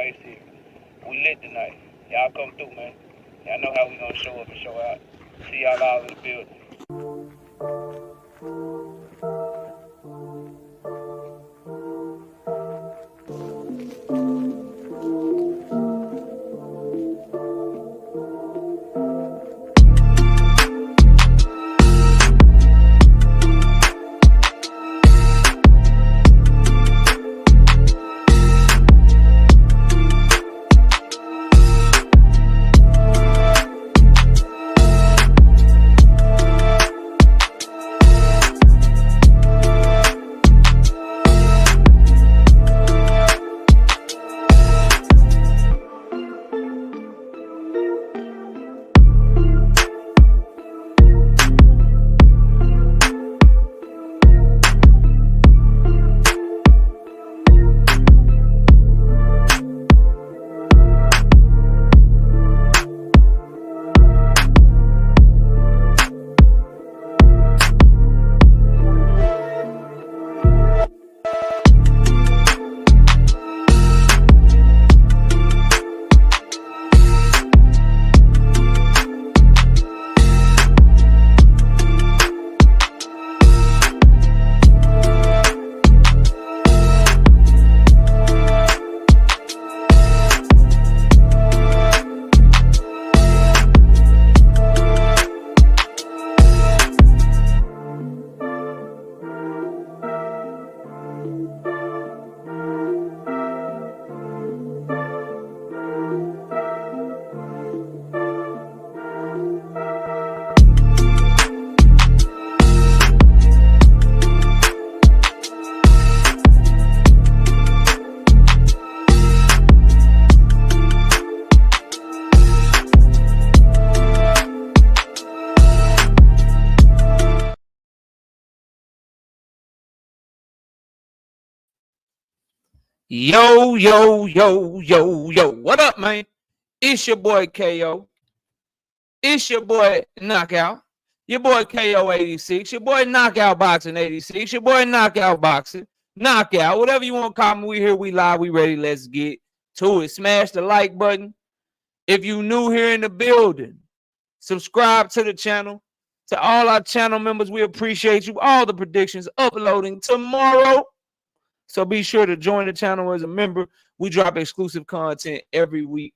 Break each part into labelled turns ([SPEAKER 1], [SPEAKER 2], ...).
[SPEAKER 1] J series. We lit tonight. Y'all come through, man. Y'all know how we gonna show up and show out. See y'all all in the building.
[SPEAKER 2] Yo, yo, yo, yo, yo. What up, man? It's your boy KO. It's your boy Knockout. Your boy KO 86. Your boy Knockout Boxing 86. Your boy Knockout Boxing. Knockout. Whatever you want to call me. We here, we live, we ready. Let's get to it. Smash the like button. If you new here in the building, subscribe to the channel. To all our channel members, we appreciate you. All the predictions uploading tomorrow. So be sure to join the channel as a member. We drop exclusive content every week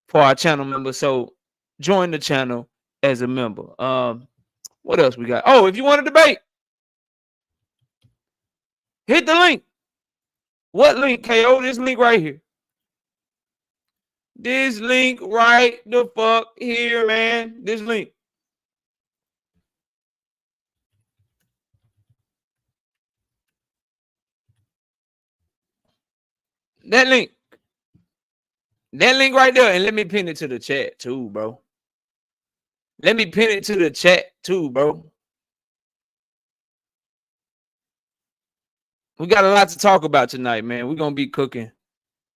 [SPEAKER 2] for our channel members. So join the channel as a member. What else we got? Oh, if you want to debate, hit the link. What link, KO? This link right here. This link right the fuck here, man. This link. That link right there, and let me pin it to the chat too, bro. Let me pin it to the chat too, bro. We got a lot to talk about tonight, man. We're gonna be cooking,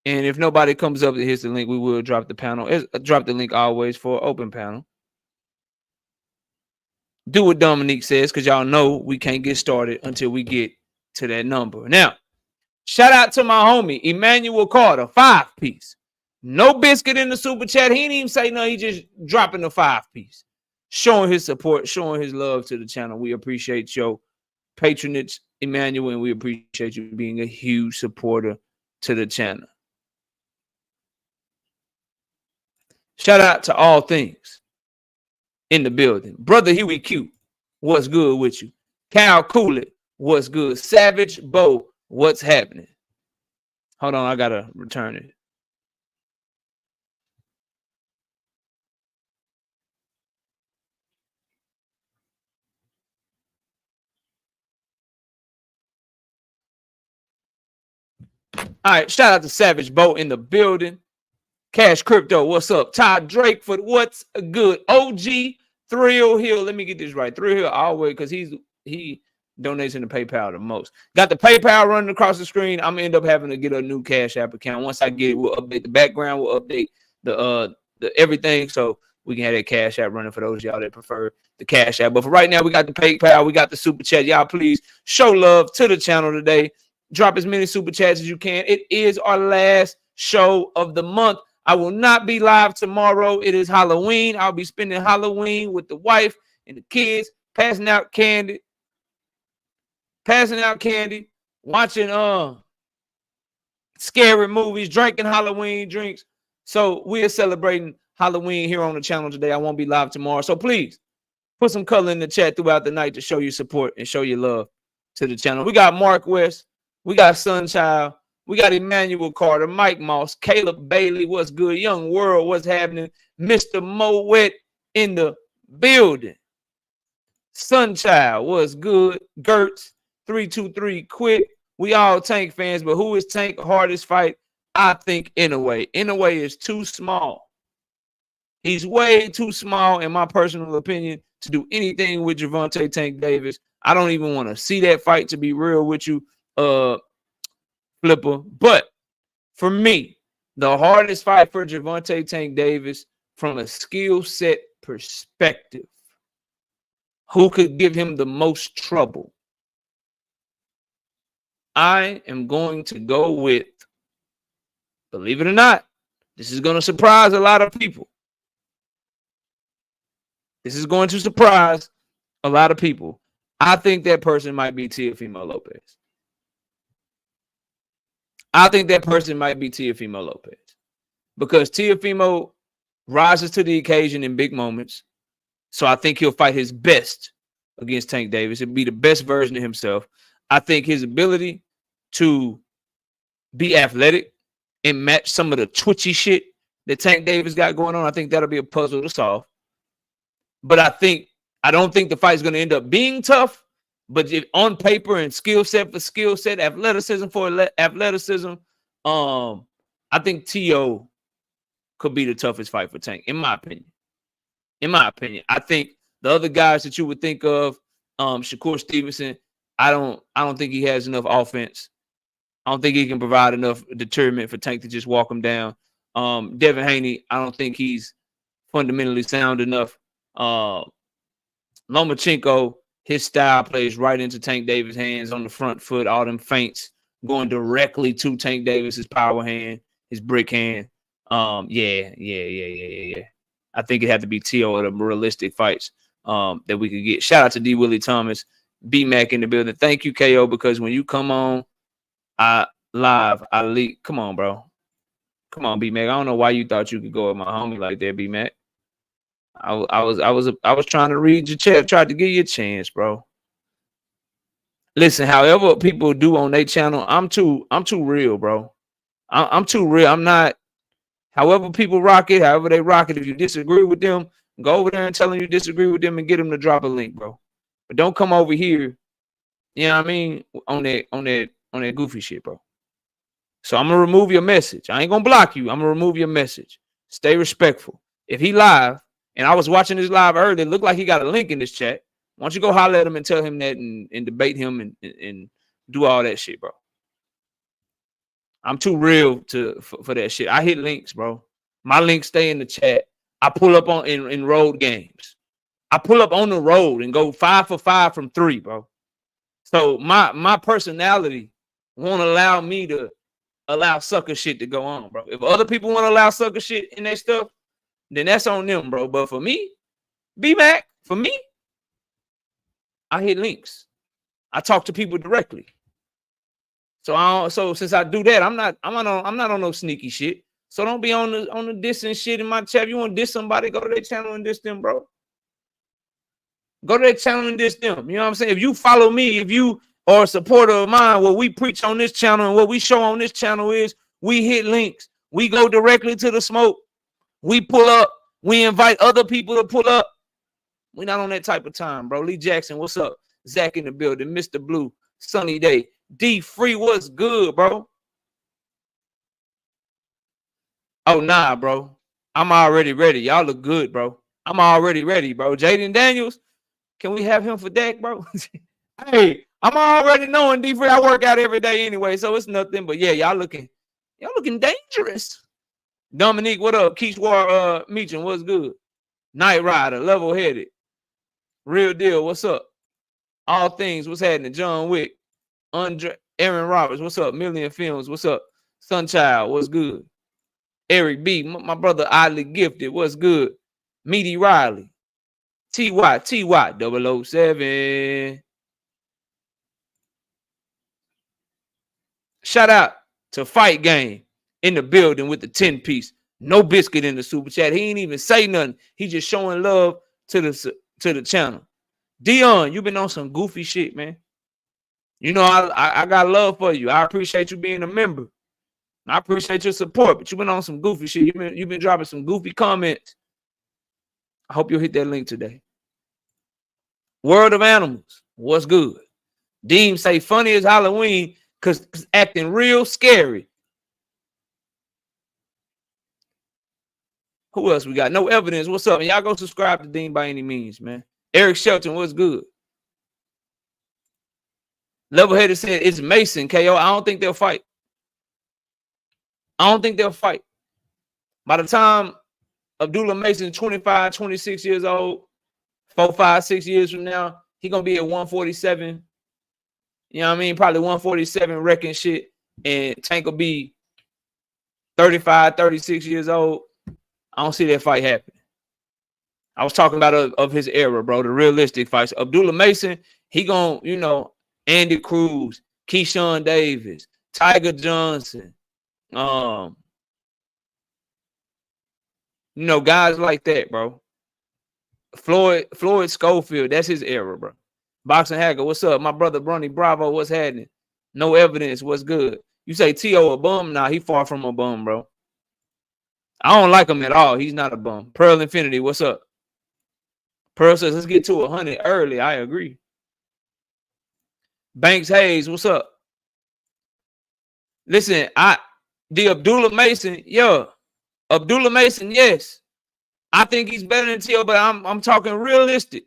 [SPEAKER 2] and if nobody comes up that hits the link, we will drop the panel. Drop the link always for open panel. Do what Dominique says, because y'all know we can't get started until we get to that number. Now, shout out to my homie Emmanuel Carter, 5-piece. No biscuit in the super chat. He didn't even say no. He just dropping the 5-piece, showing his support, showing his love to the channel. We appreciate your patronage, Emmanuel, and we appreciate you being a huge supporter to the channel. Shout out to All Things in the building. Brother Huey Q, what's good with you? Cal Coolett, what's good? Savage Bo, what's happening? Hold on, I gotta return it. All right, shout out to Savage Bo in the building. Cash Crypto, what's up? Todd Drake for what's good? OG Thrill Hill, let me get this right. Thrill Hill always, because he donates in the PayPal the most. Got the PayPal running across the screen. I'm gonna end up having to get a new Cash App account. Once I get it, we'll update the background, we'll update the everything, so we can have that Cash App running for those y'all that prefer the Cash App. But for right now, we got the PayPal, we got the Super Chat. Y'all please show love to the channel today. Drop as many super chats as you can. It is our last show of the month. I will not be live tomorrow. It is Halloween. I'll be spending Halloween with the wife and the kids, passing out candy, watching scary movies, drinking Halloween drinks. So we are celebrating Halloween here on the channel today. I won't be live tomorrow. So please put some color in the chat throughout the night to show your support and show your love to the channel. We got Mark West. We got Sunchild. We got Emmanuel Carter, Mike Moss, Caleb Bailey. What's good? Young World. What's happening? Mr. Moet in the building. Sunchild. What's good? Gertz 323 quit. We all Tank fans, but who is Tank hardest fight? I think Inouye. Inouye is too small. He's way too small, in my personal opinion, to do anything with Gervonta Tank Davis. I don't even want to see that fight, to be real with you, Flipper. But for me, the hardest fight for Gervonta Tank Davis from a skill set perspective, who could give him the most trouble? I am going to go with, believe it or not, this is going to surprise a lot of people. This is going to surprise a lot of people. I think that person might be Teofimo Lopez. I think that person might be Teofimo Lopez because Teofimo rises to the occasion in big moments. So I think he'll fight his best against Tank Davis. It'll be the best version of himself. I think his ability to be athletic and match some of the twitchy shit that Tank Davis got going on, I think that'll be a puzzle to solve. But I don't think the fight's going to end up being tough. But if on paper and skill set for skill set, athleticism for athleticism, I think T.O. could be the toughest fight for Tank, in my opinion. In my opinion, I think the other guys that you would think of, Shakur Stevenson, I don't think he has enough offense. I don't think he can provide enough deterrent for Tank to just walk him down. Devin Haney, I don't think he's fundamentally sound enough. Lomachenko, his style plays right into Tank Davis' hands on the front foot, all them feints going directly to Tank Davis's power hand, his brick hand. Yeah. I think it had to be T.O. at the realistic fights that we could get. Shout out to D. Willie Thomas, B Mac in the building. Thank you, KO, because when you come on I leak. Come on, bro. Come on, B Mac. I don't know why you thought you could go with my homie like that, B Mac. I was trying to read your chat, tried to give you a chance, bro. Listen, however people do on their channel, I'm too real, bro. I'm too real. I'm not. However people rock it, however they rock it. If you disagree with them, go over there and tell them you disagree with them and get them to drop a link, bro. But don't come over here. You know what I mean? On that goofy shit, bro. So I'm gonna remove your message. I ain't gonna block you. I'm gonna remove your message. Stay respectful. If he live, and I was watching this live earlier, it looked like he got a link in this chat. Why don't you go holler at him and tell him that and debate him and do all that shit, bro. I'm too real for that shit. I hit links, bro. My links stay in the chat. I pull up on in road games. I pull up on the road and go 5 for 5 from 3, bro. So my personality won't allow me to allow sucker shit to go on, bro. If other people want to allow sucker shit in their stuff, then that's on them, bro. But for me, B-Mac, for me, I hit links. I talk to people directly. So since I do that, I'm not on no sneaky shit. So don't be on the dissing shit in my chat. If you want to diss somebody, go to their channel and diss them, bro. Go to their channel and diss them. You know what I'm saying? If you follow me, if you are a supporter of mine, what we preach on this channel and what we show on this channel is we hit links. We go directly to the smoke. We pull up. We invite other people to pull up. We're not on that type of time, bro. Lee Jackson, what's up? Zach in the building. Mr. Blue, Sunny Day. D Free, what's good, bro? Oh, nah, bro. I'm already ready. Y'all look good, bro. I'm already ready, bro. Jaden Daniels, can we have him for Dak, bro? Hey, I'm already knowing D Free. I work out every day anyway, so it's nothing. But yeah, y'all looking dangerous. Dominique, what up? Keyshawn Meacham, what's good? Night Rider, level-headed. Real deal, what's up? All things, what's happening? John Wick, Andre Aaron Roberts, what's up? Million Films, what's up? Sunchild, what's good? Eric B, my brother Oddly Gifted, what's good? Meaty Riley, TY 007. Shout out to Fight Game in the building with the 10-piece. No biscuit in the super chat. He ain't even say nothing. He just showing love to the channel. Dion, you been on some goofy shit, man. You know, I got love for you. I appreciate you being a member. I appreciate your support, but you've been on some goofy shit. You've been dropping some goofy comments. I hope you'll hit that link today. World of Animals, what's good? Deem say funny as Halloween because acting real scary. Who else we got? No Evidence, what's up? And y'all go subscribe to Deem by any means, man. Eric Shelton, what's good? Level-headed said it's Mason, KO. I don't think they'll fight. I don't think they'll fight. By the time Abdullah Mason 25, 26 years old, 4, 5, 6 years from now, he going to be at 147. You know what I mean? Probably 147 wrecking shit. And Tank will be 35, 36 years old. I don't see that fight happening. I was talking about of his era, bro, the realistic fights. Abdullah Mason, he going to, you know, Andy Cruz, Keyshawn Davis, Tiger Johnson, you know, guys like that, bro. Floyd Schofield, that's his era, bro. Boxing Hacker, what's up? My brother Bronny Bravo, what's happening? No Evidence, what's good? You say T.O. a bum? Nah, he far from a bum, bro. I don't like him at all. He's not a bum. Pearl Infinity, what's up? Pearl says, let's get to 100 early. I agree. Banks Hayes, what's up? Listen, the Abdullah Mason, yeah. Abdullah Mason, yes. I think he's better than T.O., but I'm talking realistic.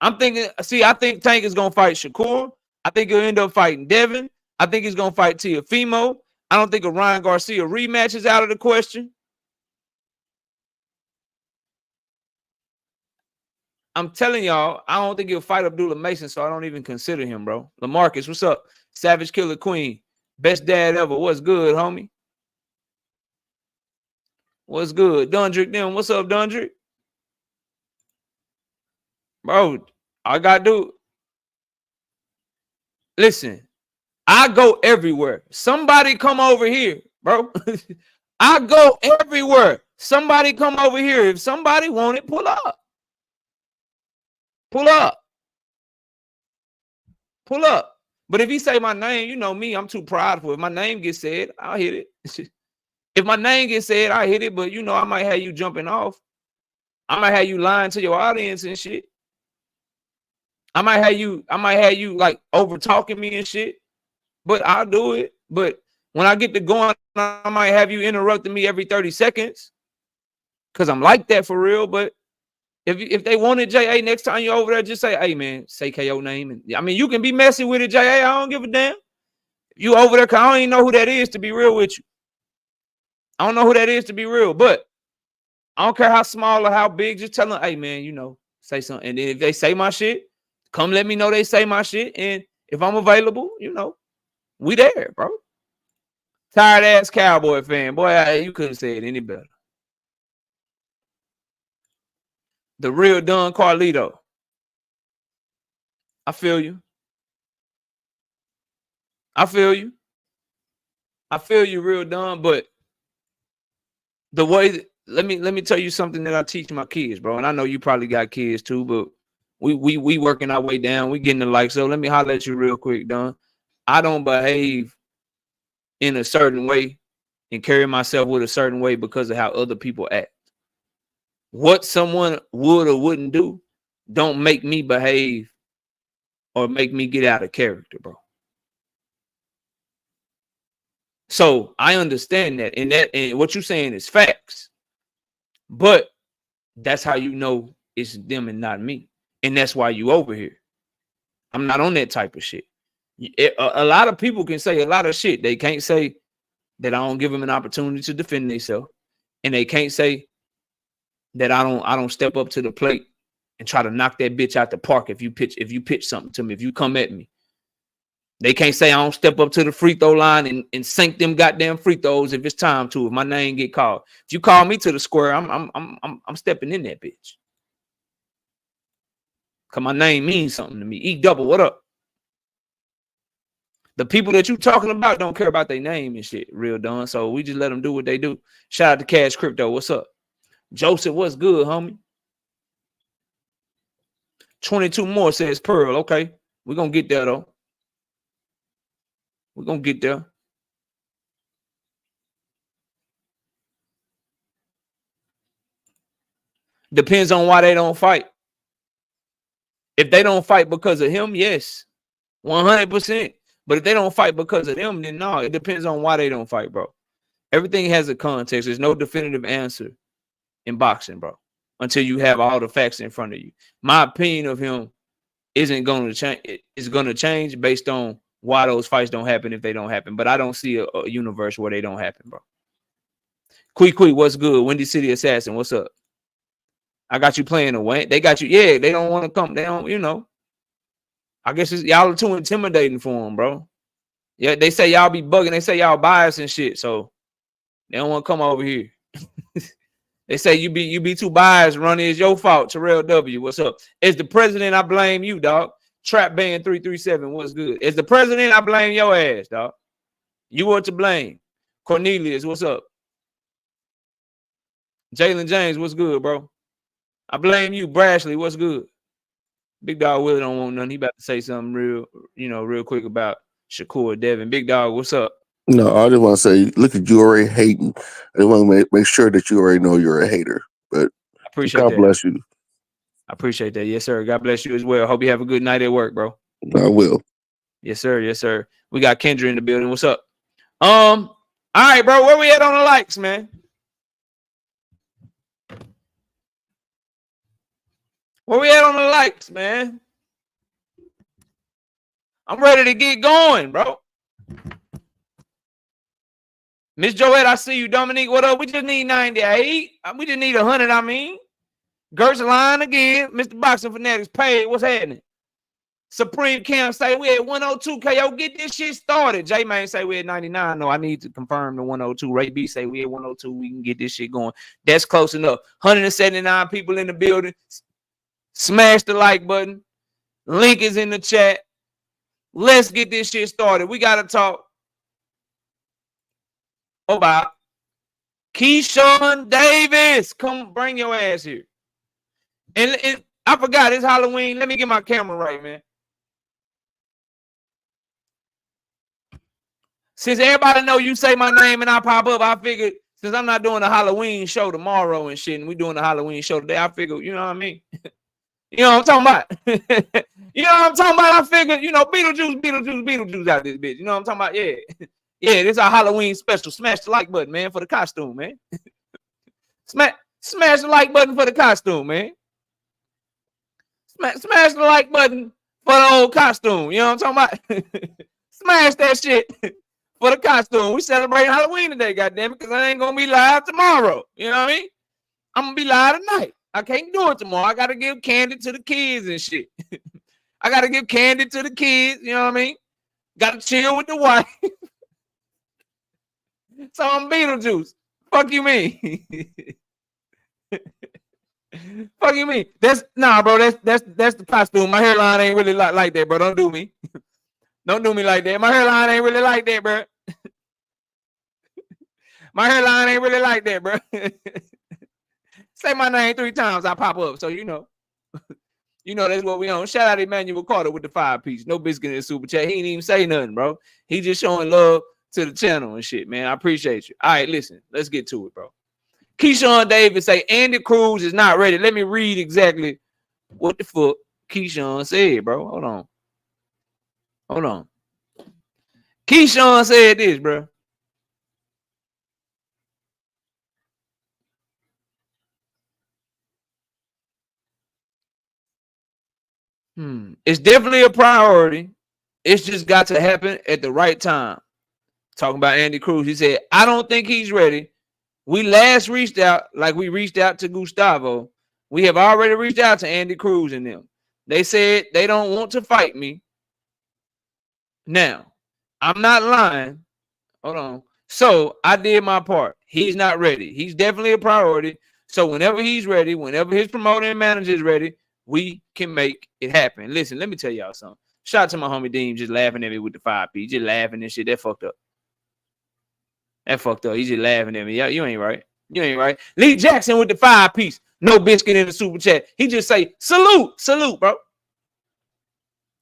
[SPEAKER 2] I'm thinking, I think Tank is gonna fight Shakur. I think he'll end up fighting Devin. I think he's gonna fight Teofimo. I don't think a Ryan Garcia rematch is out of the question. I'm telling y'all, I don't think he'll fight Abdullah Mason, so I don't even consider him, bro. LaMarcus, what's up? Savage Killer Queen. Best dad ever. What's good, homie? What's good? Dundrick, them. What's up, Dundrick? Bro, I got to do. Listen, I go everywhere. Somebody come over here, bro. I go everywhere. Somebody come over here. If somebody want it, pull up. Pull up. Pull up. But if he say my name, you know me, I'm too prideful. If my name gets said, I'll hit it. If my name gets said, I hit it. But, you know, I might have you jumping off. I might have you lying to your audience and shit. I might have you like over talking me and shit. But I'll do it. But when I get to going, I might have you interrupting me every 30 seconds. Because I'm like that for real. But if they wanted J.A. next time you're over there, just say, hey, man, say KO name. And I mean, you can be messy with it, J.A. I don't give a damn. You over there, because I don't even know who that is, to be real with you. I don't know who that is, to be real. But I don't care how small or how big. Just tell them, hey, man, you know, say something. And then if they say my shit, come let me know they say my shit. And if I'm available, you know, we there, bro. Tired ass Cowboy fan. Boy, you couldn't say it any better. The real Don Carlito. I feel you. I feel you. I feel you, real Don. But the way that, let me tell you something that I teach my kids, bro. And I know you probably got kids too, but we working our way down. We getting the like. So let me holler at you real quick, Don. I don't behave in a certain way and carry myself with a certain way because of how other people act. What someone would or wouldn't do don't make me behave or make me get out of character, bro. So I understand that, and what you're saying is facts. But that's how you know it's them and not me. And that's why you over here. I'm not on that type of shit. A lot of people can say a lot of shit. They can't say that I don't give them an opportunity to defend themselves. And they can't say that I don't step up to the plate and try to knock that bitch out the park if you pitch something to me, if you come at me. They can't say I don't step up to the free throw line and sink them goddamn free throws if it's time to. If my name get called, if you call me to the square, I'm stepping in that bitch. Cause my name means something to me. E double, what up? The people that you talking about don't care about their name and shit, real done. So we just let them do what they do. Shout out to Cash Crypto. What's up? Joseph, what's good, homie? 22 more says Pearl. Okay, we're gonna get there though. We're gonna get there. Depends on why they don't fight. If they don't fight because of him, yes, 100%. But if they don't fight because of them, then no. It depends on why they don't fight, bro. Everything has a context. There's no definitive answer in boxing, bro, until you have all the facts in front of you. My opinion of him isn't going to change. It's going to change based on why those fights don't happen if they don't happen. But I don't see a universe where they don't happen, bro. Quick, what's good? Windy City Assassin, what's up? I got you playing away. They got you. Yeah, they don't want to come. They don't, you know. I guess y'all are too intimidating for them, bro. Yeah, they say y'all be bugging. They say y'all biased and shit. So they don't want to come over here. They say you be too biased. Ronnie, it's your fault. Terrell W, what's up? As the president, I blame you, dog. Trap Band 337, what's good? As the president, I blame your ass, dog. You were to blame. Cornelius, what's up? Jalen James, what's good, bro? I blame you. Brashley, what's good? Big Dog Willie don't want nothing. He about to say something real quick about Shakur Devin. Big Dog, what's up?
[SPEAKER 3] No, I just want to say, look at you already hating. I want to make sure that you already know you're a hater. But
[SPEAKER 2] I appreciate
[SPEAKER 3] God bless you.
[SPEAKER 2] I appreciate that. Yes, sir. God bless you as well. Hope you have a good night at work, bro.
[SPEAKER 3] I will.
[SPEAKER 2] Yes, sir. Yes, sir. We got Kendra in the building. What's up? All right, bro. Where we at on the likes, man? Where we at on the likes, man? I'm ready to get going, bro. Miss Joette, I see you. Dominique, what up? We just need 98. We just need 100, I mean. Gert's line again. Mr. Boxing Fanatics paid. What's happening? Supreme Camp say we at 102. KO, get this shit started. J-Man say we at 99. No, I need to confirm the 102. Ray B say we at 102. We can get this shit going. That's close enough. 179 people in the building. Smash the like button. Link is in the chat. Let's get this shit started. We got to talk about Keyshawn Davis. Come bring your ass here. And I forgot it's Halloween. Let me get my camera right, man. Since everybody know you say my name and I pop up, I figured since I'm not doing a Halloween show tomorrow and shit, and we doing a Halloween show today, I figured, you know what I mean? You know what I'm talking about? You know what I'm talking about? I figured, you know, Beetlejuice out this bitch. You know what I'm talking about? Yeah. Yeah, this is our Halloween special. Smash the like button, man, for the costume, man. Smash the like button for the costume, man. Smash the like button for the old costume. You know what I'm talking about? Smash that shit for the costume. We celebrating Halloween today, goddamn it, because I ain't gonna be live tomorrow. You know what I mean? I'm gonna be live tonight. I can't do it tomorrow. I gotta give candy to the kids and shit. I gotta give candy to the kids. You know what I mean? Gotta chill with the wife. So I'm Beetlejuice. Fuck you mean? Fuck you mean? That's bro. That's the costume. My hairline ain't really like that, bro. Don't do me. Don't do me like that. My hairline ain't really like that, bro. My hairline ain't really like that, bro. Say my name 3 times, I pop up. So you know. You know that's what we on. Shout out to Emmanuel Carter with the 5-piece. No biscuit in the super chat. He ain't even say nothing, bro. He just showing love to the channel and shit, man. I appreciate you. All right, listen. Let's get to it, bro. Keyshawn Davis say Andy Cruz is not ready. Let me read exactly what the fuck Keyshawn said, bro. Hold on. Keyshawn said this, bro. It's definitely a priority. It's just got to happen at the right time. Talking about Andy Cruz, he said, I don't think he's ready. We last reached out like we reached out to Gustavo. We have already reached out to Andy Cruz and them. They said they don't want to fight me. Now, I'm not lying. Hold on. So I did my part. He's not ready. He's definitely a priority. So whenever he's ready, whenever his promoter and manager is ready, we can make it happen. Listen, let me tell y'all something. Shout out to my homie Dean just laughing at me with the 5P. Just laughing and shit. That fucked up. That fucked up. He's just laughing at me. Yeah, you ain't right. You ain't right. Lee Jackson with the 5-piece. No biscuit in the super chat. He just say, salute, salute, bro.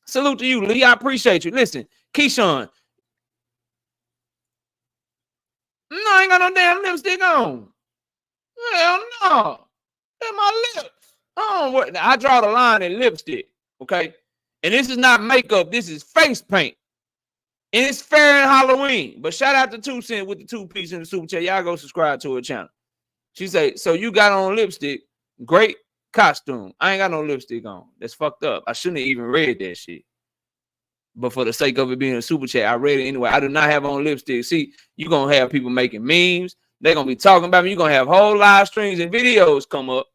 [SPEAKER 2] Salute to you, Lee. I appreciate you. Listen, Keyshawn. No, I ain't got no damn lipstick on. Hell no. That's my lips. I draw the line in lipstick, okay? And this is not makeup. This is face paint. And it's fair in Halloween. But shout out to 2 Cent with the 2-piece in the super chat. Y'all go subscribe to her channel. She say, so you got on lipstick. Great costume. I ain't got no lipstick on. That's fucked up. I shouldn't have even read that shit. But for the sake of it being a super chat, I read it anyway. I do not have on lipstick. See, you're going to have people making memes. They're going to be talking about me. You're going to have whole live streams and videos come up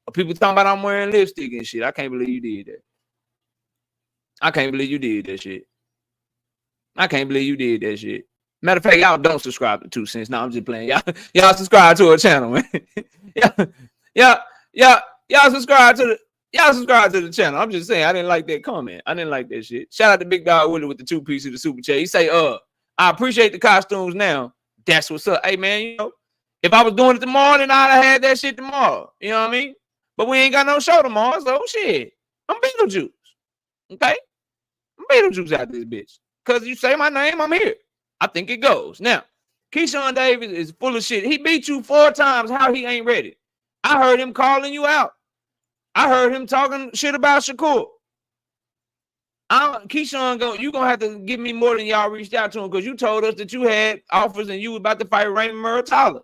[SPEAKER 2] of people talking about I'm wearing lipstick and shit. I can't believe you did that. I can't believe you did that shit. I can't believe you did that shit. Matter of fact, y'all don't subscribe to 2 Cents. No, I'm just playing. Y'all subscribe to her channel, man. Y'all subscribe to the channel. I'm just saying, I didn't like that comment. I didn't like that shit. Shout out to Big Dog Willie with the 2-piece of the super chat. He say, I appreciate the costumes now. That's what's up. Hey, man, you know, if I was doing it tomorrow, then I'd have had that shit tomorrow. You know what I mean? But we ain't got no show tomorrow, so shit. I'm Beetlejuice. Okay? I'm Beetlejuice out this bitch. Because you say my name, I'm here. I think it goes. Now, Keyshawn Davis is full of shit. He beat you 4 times. How he ain't ready? I heard him calling you out. I heard him talking shit about Shakur. Keyshawn, you going to have to give me more than y'all reached out to him because you told us that you had offers and you were about to fight Raymond Muratalla.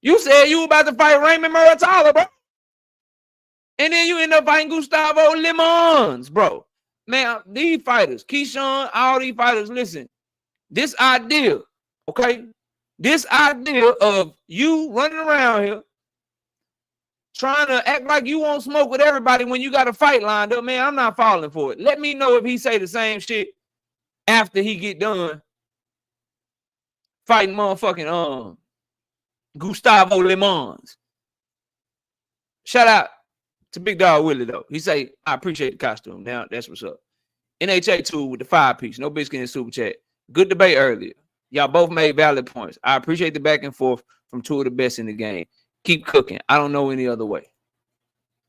[SPEAKER 2] You said you were about to fight Raymond Muratalla, bro. And then you end up fighting Gustavo Limons, bro. Man, these fighters, Keyshawn, all these fighters, listen, this idea, okay? This idea of you running around here trying to act like you won't smoke with everybody when you got a fight lined up, man, I'm not falling for it. Let me know if he say the same shit after he get done fighting motherfucking Gustavo Limons. Shout out to Big Dog Willie, though. He say, I appreciate the costume. Now, that's what's up. NHA2 with the 5-piece. No biscuit in super chat. Good debate earlier. Y'all both made valid points. I appreciate the back and forth from 2 of the best in the game. Keep cooking. I don't know any other way.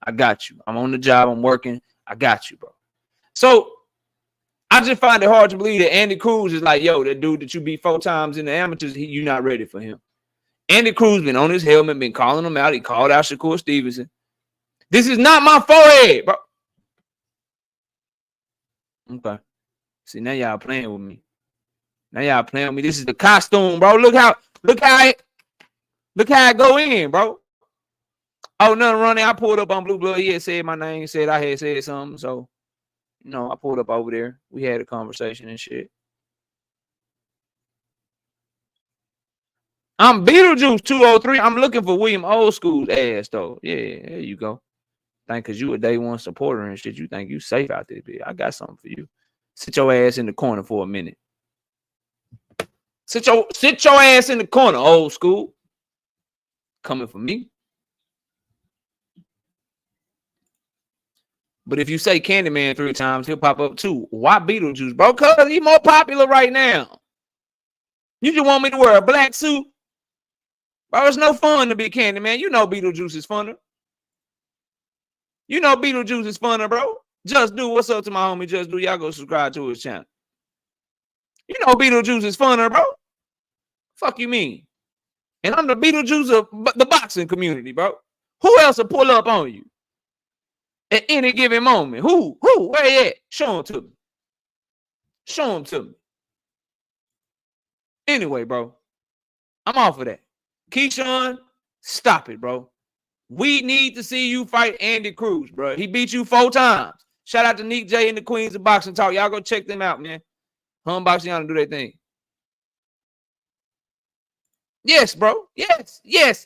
[SPEAKER 2] I got you. I'm on the job. I'm working. I got you, bro. So, I just find it hard to believe that Andy Cruz is like, yo, that dude that you beat 4 times in the amateurs, you're not ready for him. Andy Cruz been on his helmet, been calling him out. He called out Shakur Stevenson. This is not my forehead, bro. Okay. See, now y'all playing with me. Now y'all playing with me. This is the costume, bro. Look how it go in, bro. Oh, nothing running. I pulled up on Blue Blood. He had said my name, said I had said something. So, you know, I pulled up over there. We had a conversation and shit. I'm Beetlejuice 203. I'm looking for William Old School's ass, though. Yeah, there you go. Think because you a day one supporter and shit, you think you safe out there, bitch. I got something for you. Sit your ass in the corner for a minute. Sit your ass in the corner, Old School. Coming for me. But if you say Candyman 3 times, he'll pop up too. Why Beetlejuice, bro? Because he's more popular right now. You just want me to wear a black suit? Bro, it's no fun to be Candyman. You know Beetlejuice is funner. You know Beetlejuice is funner, bro. Just do. What's up to my homie? Just do. Y'all go subscribe to his channel. You know Beetlejuice is funner, bro. Fuck you mean? And I'm the Beetlejuice of the boxing community, bro. Who else will pull up on you at any given moment? Who? Where you at? Show him to me. Show him to me. Anyway, bro, I'm off of that. Keyshawn, stop it, bro. We need to see you fight Andy Cruz, bro. He beat you 4 times. Shout out to Nick J and the Queens of Boxing Talk. Y'all go check them out, man. Unboxing y'all to do their thing. Yes, bro. Yes.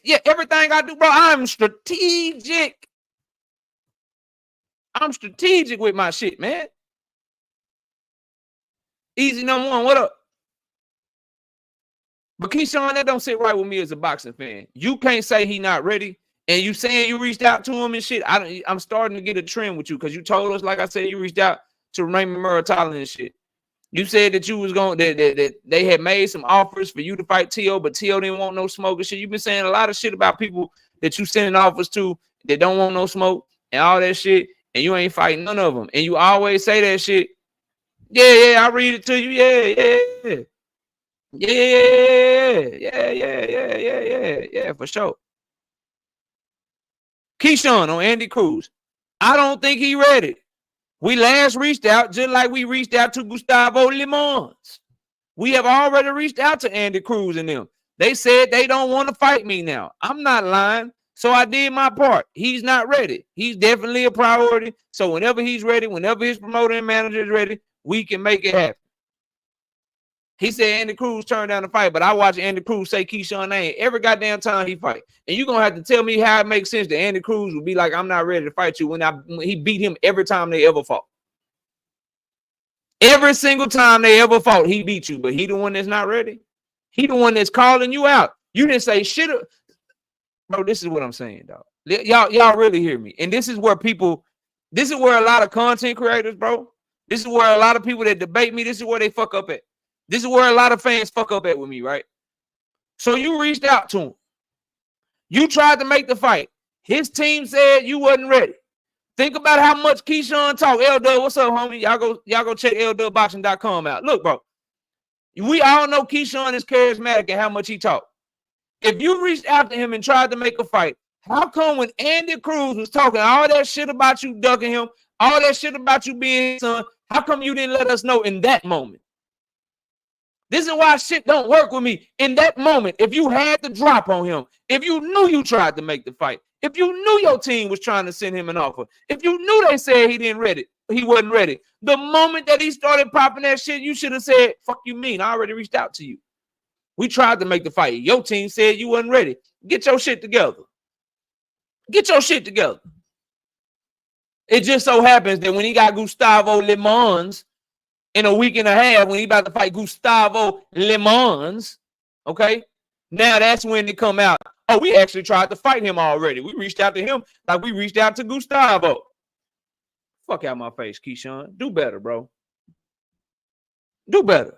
[SPEAKER 2] Yeah, everything I do, bro, I'm strategic. I'm strategic with my shit, man. Easy number one, what up? But Keyshawn, that don't sit right with me as a boxing fan. You can't say he not ready, and you saying you reached out to him and shit. I'm starting to get a trend with you because you told us, like I said, you reached out to Raymond Muratalo and shit. You said that you was going that they had made some offers for you to fight T.O., but T.O. didn't want no smoke and shit. You've been saying a lot of shit about people that you sending offers to that don't want no smoke and all that shit, and you ain't fighting none of them. And you always say that shit. Yeah, I read it to you. Yeah, for sure. Keyshawn on Andy Cruz. I don't think he ready. We last reached out just like we reached out to Gustavo Limons. We have already reached out to Andy Cruz and them. They said they don't want to fight me now. I'm not lying. So I did my part. He's not ready. He's definitely a priority. So whenever he's ready, whenever his promoter and manager is ready, we can make it happen. He said Andy Cruz turned down the fight, but I watched Andy Cruz say Keyshawn name every goddamn time he fight. And you're going to have to tell me how it makes sense that Andy Cruz would be like, I'm not ready to fight you when he beat him every time they ever fought. Every single time they ever fought, he beat you, but he the one that's not ready. He the one that's calling you out. You didn't say shit. Bro, this is what I'm saying, dog. Y'all really hear me. And this is where a lot of content creators, bro, this is where a lot of people that debate me, this is where they fuck up at. This is where a lot of fans fuck up at with me, right? So you reached out to him. You tried to make the fight. His team said you wasn't ready. Think about how much Keyshawn talk. L-Dub, what's up, homie? Y'all go check ldubboxing.com out. Look, bro, we all know Keyshawn is charismatic and how much he talk. If you reached out to him and tried to make a fight, how come when Andy Cruz was talking all that shit about you ducking him, all that shit about you being his son, how come you didn't let us know in that moment? This is why shit don't work with me. In that moment, if you had to drop on him, if you knew you tried to make the fight, if you knew your team was trying to send him an offer, if you knew they said he wasn't ready, the moment that he started popping that shit, you should have said, fuck you mean? I already reached out to you. We tried to make the fight. Your team said you wasn't ready. Get your shit together. Get your shit together. It just so happens that when he got Gustavo Limons in a week and a half, when he about to fight Gustavo Limons, okay, now that's when they come out. Oh, we actually tried to fight him already. We reached out to him like we reached out to Gustavo. Fuck out my face, Keyshawn. Do better, bro. Do better.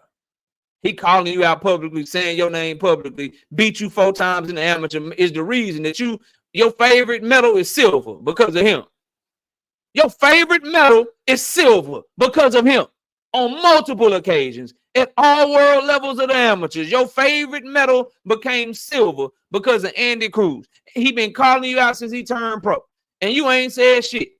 [SPEAKER 2] He calling you out publicly, saying your name publicly, beat you 4 times in the amateur is the reason that your favorite medal is silver because of him. Your favorite medal is silver because of him on multiple occasions at all world levels of the amateurs. Your favorite medal became silver because of Andy Cruz. He been calling you out since he turned pro, and you ain't said shit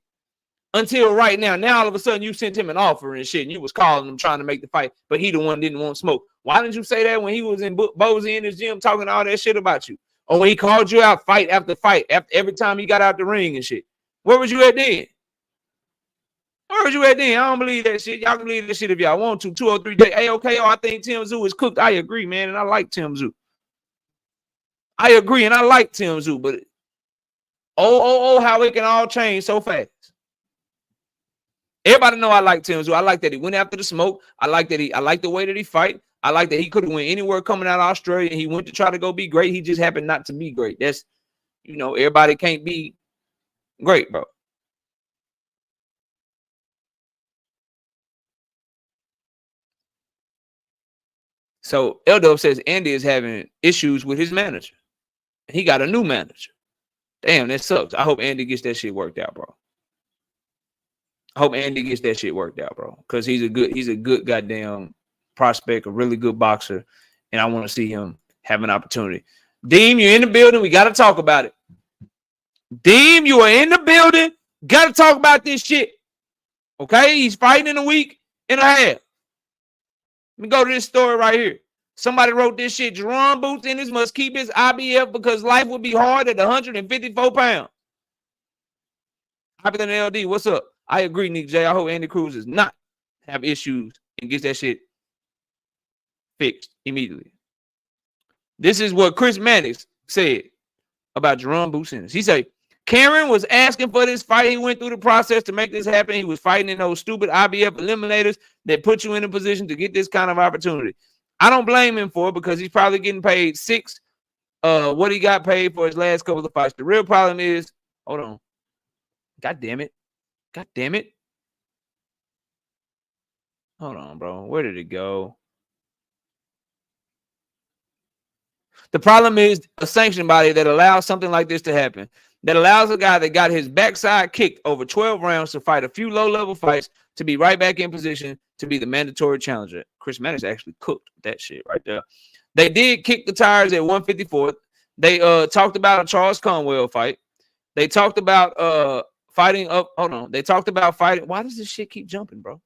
[SPEAKER 2] until right now. Now all of a sudden you sent him an offer and shit, and you was calling him trying to make the fight, but he the one didn't want smoke. Why didn't you say that when he was in Bozy in his gym talking all that shit about you? Or when he called you out fight after fight, after every time he got out the ring and shit? Where was you at then? Where was you at then? I don't believe that shit. Y'all can believe that shit if y'all want to. 203 days. Hey, okay, I think Tim Tszyu is cooked. I agree, man, and I like Tim Tszyu. I agree, and I like Tim Tszyu, but how it can all change so fast. Everybody know I like Tim Tszyu. I like that he went after the smoke. I like the way that he fight. I like that he could have went anywhere coming out of Australia, and he went to try to go be great. He just happened not to be great. That's, everybody can't be great, bro. So L-Dub says Andy is having issues with his manager. He got a new manager. Damn, that sucks. I hope Andy gets that shit worked out, bro. I hope Andy gets that shit worked out, bro. Because he's a good goddamn prospect, a really good boxer, and I want to see him have an opportunity. Deem, you're in the building. We got to talk about it. Deem, you are in the building. Got to talk about this shit. Okay? He's fighting in a week and a half. Let me go to this story right here. Somebody wrote this shit. Jaron Boots Ennis must keep his IBF because life would be hard at 154 pounds. Higher than LD. What's up? I agree, Nick J. I hope Andy Cruz does not have issues and gets that shit fixed immediately. This is what Chris Mannix said about Jaron Boots Ennis. He said, Karen was asking for this fight. He went through the process to make this happen. He was fighting in those stupid IBF eliminators that put you in a position to get this kind of opportunity. I don't blame him for it because he's probably getting paid what he got paid for his last couple of fights. The real problem is, hold on. God damn it. God damn it. Hold on, bro. Where did it go? The problem is a sanction body that allows something like this to happen. That allows a guy that got his backside kicked over 12 rounds to fight a few low-level fights to be right back in position to be the mandatory challenger. Chris Mannix actually cooked that shit right there. They did kick the tires at 154. They talked about a Charles Conwell fight. They talked about fighting up. Hold on. They talked about fighting. Why does this shit keep jumping, bro?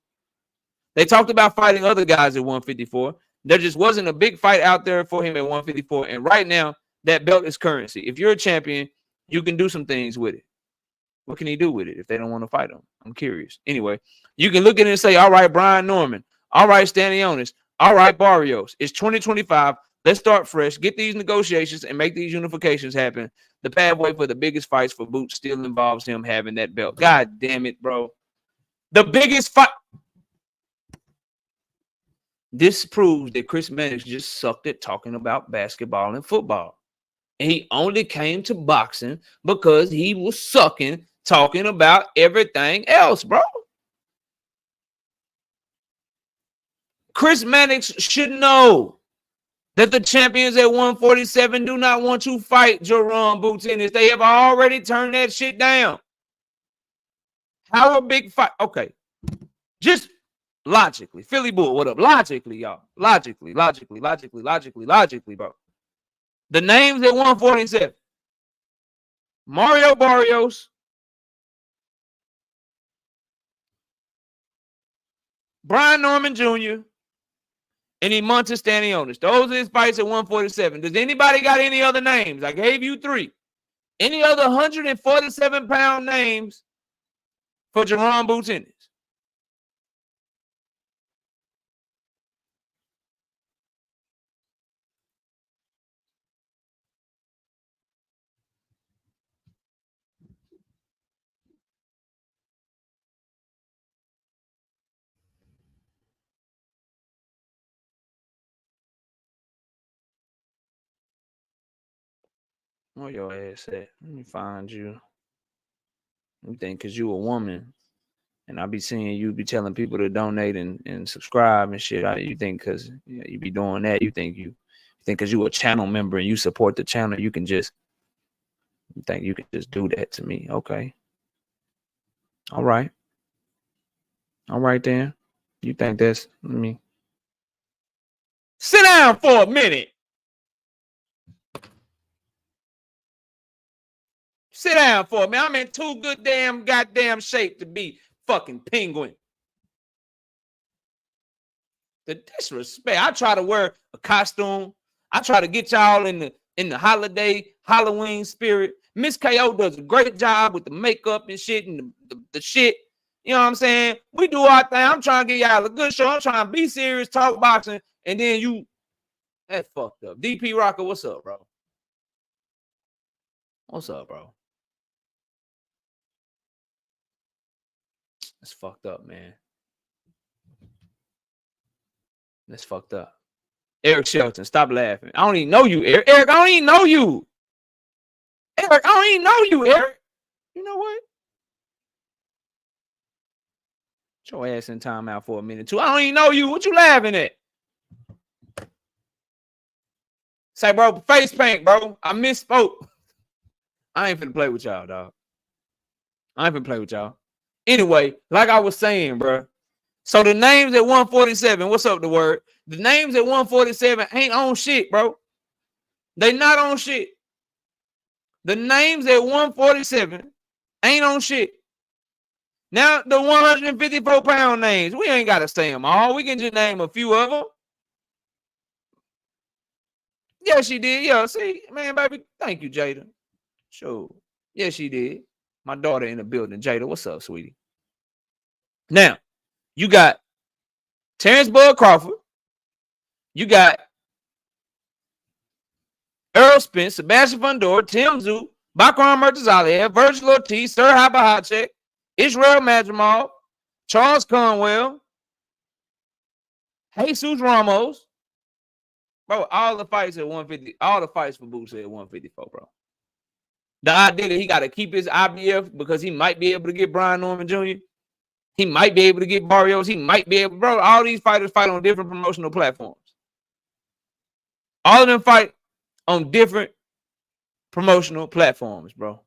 [SPEAKER 2] They talked about fighting other guys at 154. There just wasn't a big fight out there for him at 154. And right now, that belt is currency. If you're a champion, you can do some things with it. What can he do with it if they don't want to fight him? I'm curious. Anyway, you can look at it and say, all right, Brian Norman. All right, Stanionis. All right, Barrios. It's 2025. Let's start fresh. Get these negotiations and make these unifications happen. The pathway for the biggest fights for Boots still involves him having that belt. God damn it, bro. The biggest fight. This proves that Chris Mannix just sucked at talking about basketball and football. And he only came to boxing because he was sucking talking about everything else, bro. Chris Mannix should know that the champions at 147 do not want to fight Jaron Boots Ennis. They have already turned that shit down. How a big fight? Okay. Just logically. Philly Bull, what up? Logically, y'all. Logically, bro. The names at 147. Mario Barrios. Brian Norman Jr. and Emontis Stanionis. Those are his fights at 147. Does anybody got any other names? I gave you 3. Any other 147-pound names for Jaron Boots Ennis? Where your ass at? Let me find you. You think because you a woman, and I be seeing you be telling people to donate and subscribe and shit. You think because you be doing that, you think because you a channel member and you support the channel, you think you can just do that to me. Okay. All right. All right then. You think that's me? Sit down for a minute. Sit down for a minute. I'm in too good damn goddamn shape to be fucking penguin. The disrespect. I try to wear a costume. I try to get y'all in the holiday Halloween spirit. Miss KO does a great job with the makeup and shit and the shit. You know what I'm saying? We do our thing. I'm trying to get y'all a good show. I'm trying to be serious, talk boxing, and then that's fucked up. DP Rocker, what's up, bro? What's up, bro? That's fucked up, man. That's fucked up. Eric Shelton, stop laughing. I don't even know you, Eric. Eric, I don't even know you. Eric, I don't even know you, Eric. You know what? Get your ass in timeout for a minute, too. I don't even know you. What you laughing at? Say, bro, face paint, bro. I misspoke. I ain't finna play with y'all, dog. I ain't finna play with y'all. Anyway, like I was saying, bro. So the names at 147, what's up, the word? The names at 147 ain't on shit, bro. They not on shit. The names at 147 ain't on shit. Now, the 154-pound names, we ain't got to say them all. We can just name a few of them. Yeah, she did. Yeah, see, man, baby, thank you, Jada. Sure. Yeah, she did. My daughter in the building. Jada, what's up, sweetie? Now, you got Terrence Bud Crawford. You got Earl Spence, Sebastian Fundora, Tim Tszyu, Bakram Murtazaliev, Virgil Ortiz, Sir Habahacek, Israel Madrimov, Charles Conwell, Jesus Ramos. Bro, all the fights at 150, all the fights for Boots at 154, bro. The idea that he got to keep his IBF because he might be able to get Brian Norman Jr., he might be able to get Barrios, he might be able, bro, all these fighters fight on different promotional platforms. All of them fight on different promotional platforms, bro.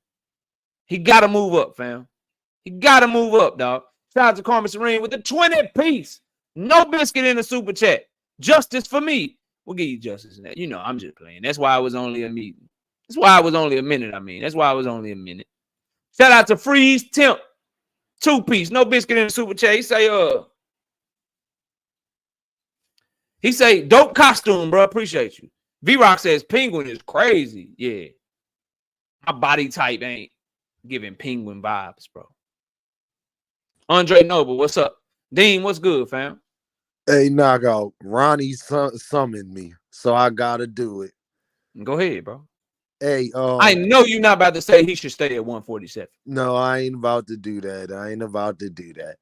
[SPEAKER 2] He got to move up, fam. He got to move up, dog. Shout out to Carmen Serene with the 20-piece. No biscuit in the super chat. Justice for me. We'll give you justice in that. You know, I'm just playing. That's why it was only a meeting. That's why it was only a minute, That's why it was only a minute. Shout out to Freeze Temp. 2-piece. No biscuit in the super chat. He say, dope costume, bro. Appreciate you. V-Rock says, Penguin is crazy. Yeah. My body type ain't giving Penguin vibes, bro. Andre Noble, what's up? Dean, what's good, fam?
[SPEAKER 4] Hey, Knockout. Ronnie summoned me, so I gotta do it.
[SPEAKER 2] Go ahead, bro.
[SPEAKER 4] Hey,
[SPEAKER 2] I know you're not about to say he should stay at 147.
[SPEAKER 4] No, I ain't about to do that.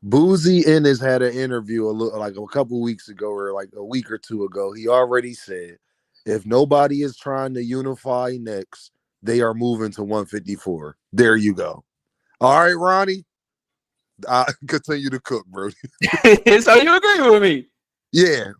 [SPEAKER 4] Boozy Ennis had an interview like a couple weeks ago or like a week or two ago. He already said, if nobody is trying to unify next, they are moving to 154. There you go. All right, Ronnie. I continue to cook, bro.
[SPEAKER 2] So you agree with me?
[SPEAKER 4] Yeah.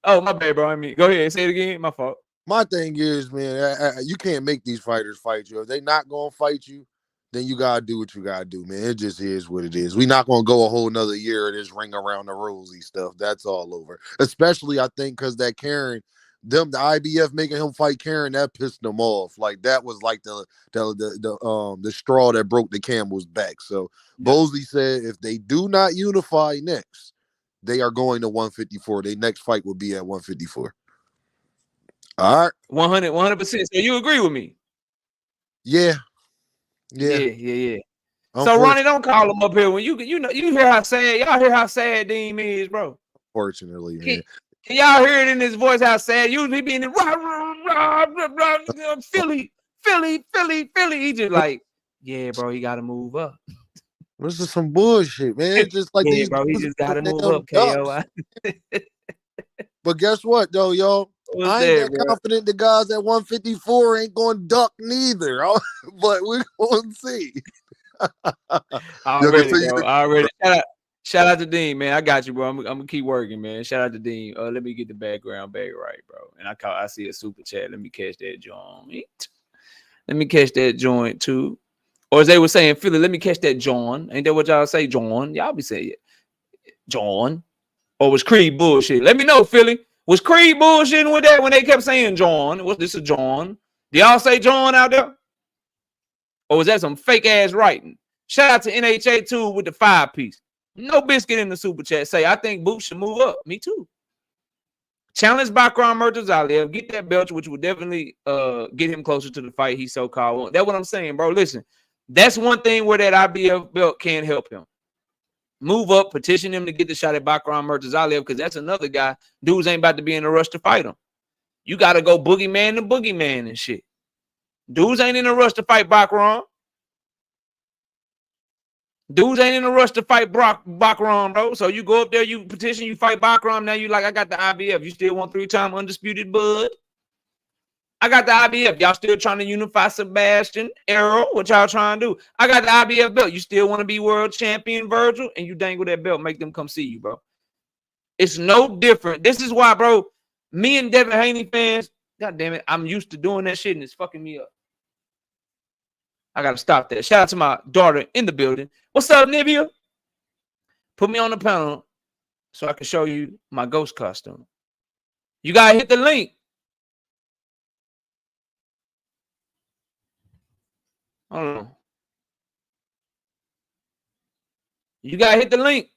[SPEAKER 2] Oh, my bad, bro. Go ahead. Say it again. My fault.
[SPEAKER 4] My thing is, man, you can't make these fighters fight you. If they not going to fight you, then you got to do what you got to do, man. It just is what it is. We not going to go a whole nother year of this ring around the rosy stuff. That's all over. Especially, I think, because that Karen, the IBF making him fight Karen, that pissed them off. Like, that was like the straw that broke the camel's back. So, Bosley said if they do not unify next, they are going to 154. Their next fight will be at 154. All right.
[SPEAKER 2] 100%. So you agree with me?
[SPEAKER 4] Yeah.
[SPEAKER 2] So Ronnie, don't call him up here when you hear how sad y'all hear how sad Dean is, bro.
[SPEAKER 4] Fortunately, man.
[SPEAKER 2] Can y'all hear it in his voice how sad? Usually being in Philly. He just like, yeah, bro, he gotta move up.
[SPEAKER 4] This is some bullshit, man. It's just like these,
[SPEAKER 2] bro, he just gotta move up, KO.
[SPEAKER 4] But guess what, though, y'all? I ain't that confident the guys at 154 ain't going to duck neither. But we're going to see.
[SPEAKER 2] Already. Shout out to Dean, man. I got you, bro. I'm going to keep working, man. Shout out to Dean. Let me get the background back right, bro. And I see a super chat. Let me catch that joint. Let me catch that joint, too. Or as they were saying, Philly, let me catch that John. Ain't that what y'all say, John? Y'all be saying it. John. Or was Creed bullshit? Let me know, Philly. Was Creed bullshitting with that when they kept saying John? Was this a John? Do y'all say John out there? Or was that some fake ass writing? Shout out to NHA2 with the 5-piece. No biscuit in the super chat. Say, I think Boots should move up. Me too. Challenge Bakram Murtazaliev. Get that belt, which would definitely get him closer to the fight he so-called won. That's what I'm saying, bro. Listen, that's one thing where that IBF belt can help him. Move up, petition him to get the shot at Bakram Murtazaliev because that's another guy. Dudes ain't about to be in a rush to fight him. You got to go boogeyman to boogeyman and shit. Dudes ain't in a rush to fight Bakram. Dudes ain't in a rush to fight Bakram, bro. So you go up there, you petition, you fight Bakram. Now you like, I got the IBF. You still want 3-time undisputed bud? I got the IBF. Y'all still trying to unify Sebastian, Errol? What y'all trying to do? I got the IBF belt. You still want to be world champion, Virgil? And you dangle that belt, make them come see you, bro. It's no different. This is why, bro, me and Devin Haney fans, God damn it, I'm used to doing that shit and it's fucking me up. I got to stop that. Shout out to my daughter in the building. What's up, Nivea? Put me on the panel so I can show you my ghost costume. You got to hit the link. Hold on. You got to hit the link.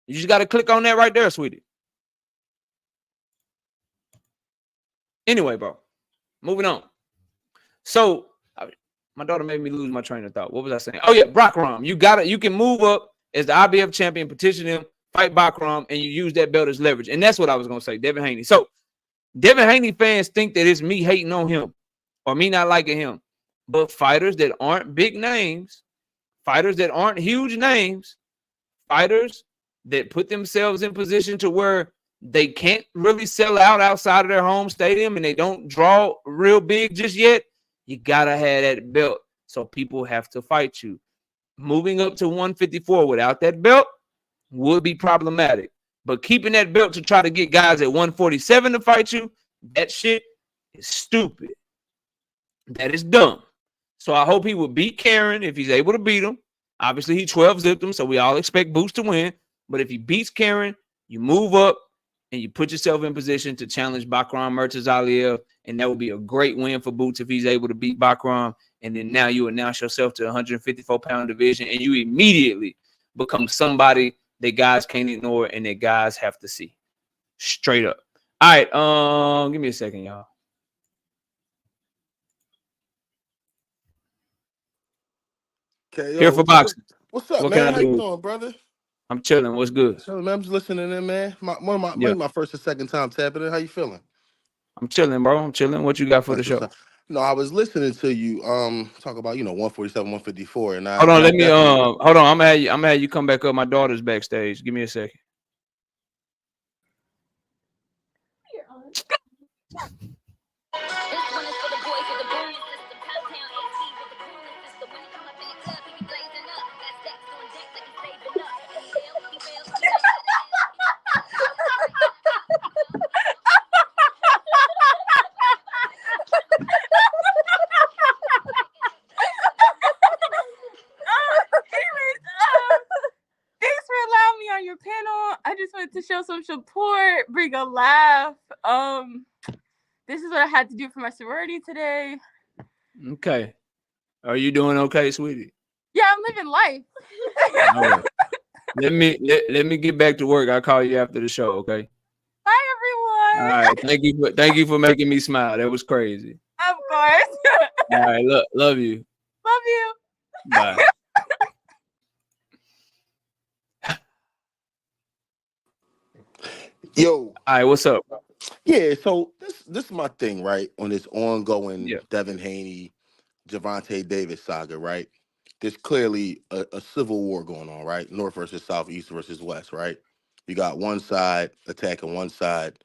[SPEAKER 2] You just got to click on that right there, sweetie. Anyway, bro, moving on. So My daughter made me lose my train of thought. What was I saying? Oh yeah, Bakram. You can move up as the IBF champion, petition him, fight Bakram, and you use that belt as leverage. And that's what I was gonna say, Devin Haney. So Devin Haney fans think that it's me hating on him or me not liking him. But fighters that aren't big names, fighters that aren't huge names, fighters that put themselves in position to where they can't really sell out outside of their home stadium and they don't draw real big just yet, you gotta have that belt. So people have to fight you. Moving up to 154 without that belt would be problematic. But keeping that belt to try to get guys at 147 to fight you, that shit is stupid. That is dumb. So I hope he will beat Karen if he's able to beat him. Obviously, he 12-zipped him, so we all expect Boots to win. But if he beats Karen, you move up and you put yourself in position to challenge Bakram Murtazaliev, and that would be a great win for Boots if he's able to beat Bakram. And then now you announce yourself to 154-pound division, and you immediately become somebody that guys can't ignore and that guys have to see. Straight up. All right, give me a second, y'all.
[SPEAKER 5] Okay,
[SPEAKER 2] Here for boxing.
[SPEAKER 5] What's up,
[SPEAKER 2] What
[SPEAKER 5] man?
[SPEAKER 2] can I
[SPEAKER 5] How
[SPEAKER 2] do?
[SPEAKER 5] you doing, brother?
[SPEAKER 2] I'm chilling. What's good?
[SPEAKER 5] So, man, I'm just listening in, man. Maybe my first or second time tapping in. How you feeling?
[SPEAKER 2] I'm chilling, bro. I'm chilling. What you got for the show?
[SPEAKER 5] No, I was listening to you talk about 147, 154, and
[SPEAKER 2] hold on. Let me hold on. I'm gonna have you come back up. My daughter's backstage. Give me a second.
[SPEAKER 6] To show some support, bring a laugh. This is what I had to do for my sorority today.
[SPEAKER 2] Okay. Are you doing okay, sweetie?
[SPEAKER 6] Yeah, I'm living life.
[SPEAKER 2] All right. Let me get back to work. I'll call you after the show, okay?
[SPEAKER 6] Bye, everyone.
[SPEAKER 2] All right. Thank you for making me smile. That was crazy.
[SPEAKER 6] Of course.
[SPEAKER 2] All right. Love you.
[SPEAKER 6] Love you.
[SPEAKER 2] Bye.
[SPEAKER 5] Yo.
[SPEAKER 2] All right, what's up?
[SPEAKER 5] Yeah, so this is my thing, right? On this ongoing Devin Haney, Gervonta Davis saga, right? There's clearly a civil war going on, right? North versus South, East versus West, right? You got one side attacking one side.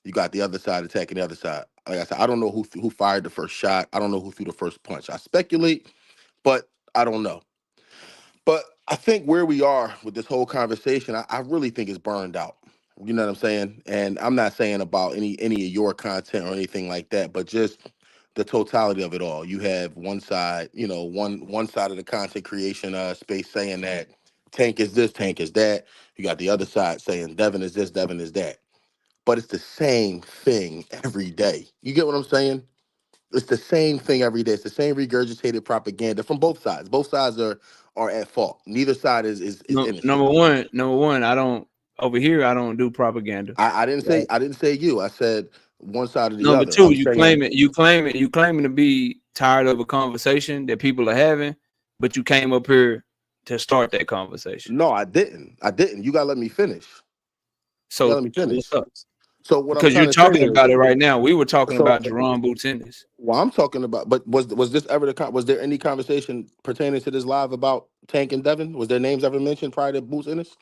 [SPEAKER 5] You got the other side attacking the other side. Like I said, I don't know who fired the first shot. I don't know who threw the first punch. I speculate, but I don't know. But I think where we are with this whole conversation, I really think it's burned out. You know what I'm saying? And I'm not saying about any of your content or anything like that, but just the totality of it all. You have one side, one side of the content creation space saying that Tank is this, Tank is that. You got the other side saying Devin is this, Devin is that. But it's the same thing every day. You get what I'm saying? It's the same thing every day. It's the same regurgitated propaganda from both sides. Both sides are at fault. Neither side is innocent.
[SPEAKER 2] Number one, I don't do propaganda.
[SPEAKER 5] I didn't say you. I said one side or the other.
[SPEAKER 2] Number two, you claiming to be tired of a conversation that people are having, but you came up here to start that conversation.
[SPEAKER 5] No, I didn't. You gotta let me finish.
[SPEAKER 2] So
[SPEAKER 5] let me finish.
[SPEAKER 2] So what? Because you're talking about it right now. We were talking about Jaron Boots Ennis.
[SPEAKER 5] Well, I'm talking about. But was this ever was there any conversation pertaining to this live about Tank and Devin? Was their names ever mentioned prior to Boots Ennis?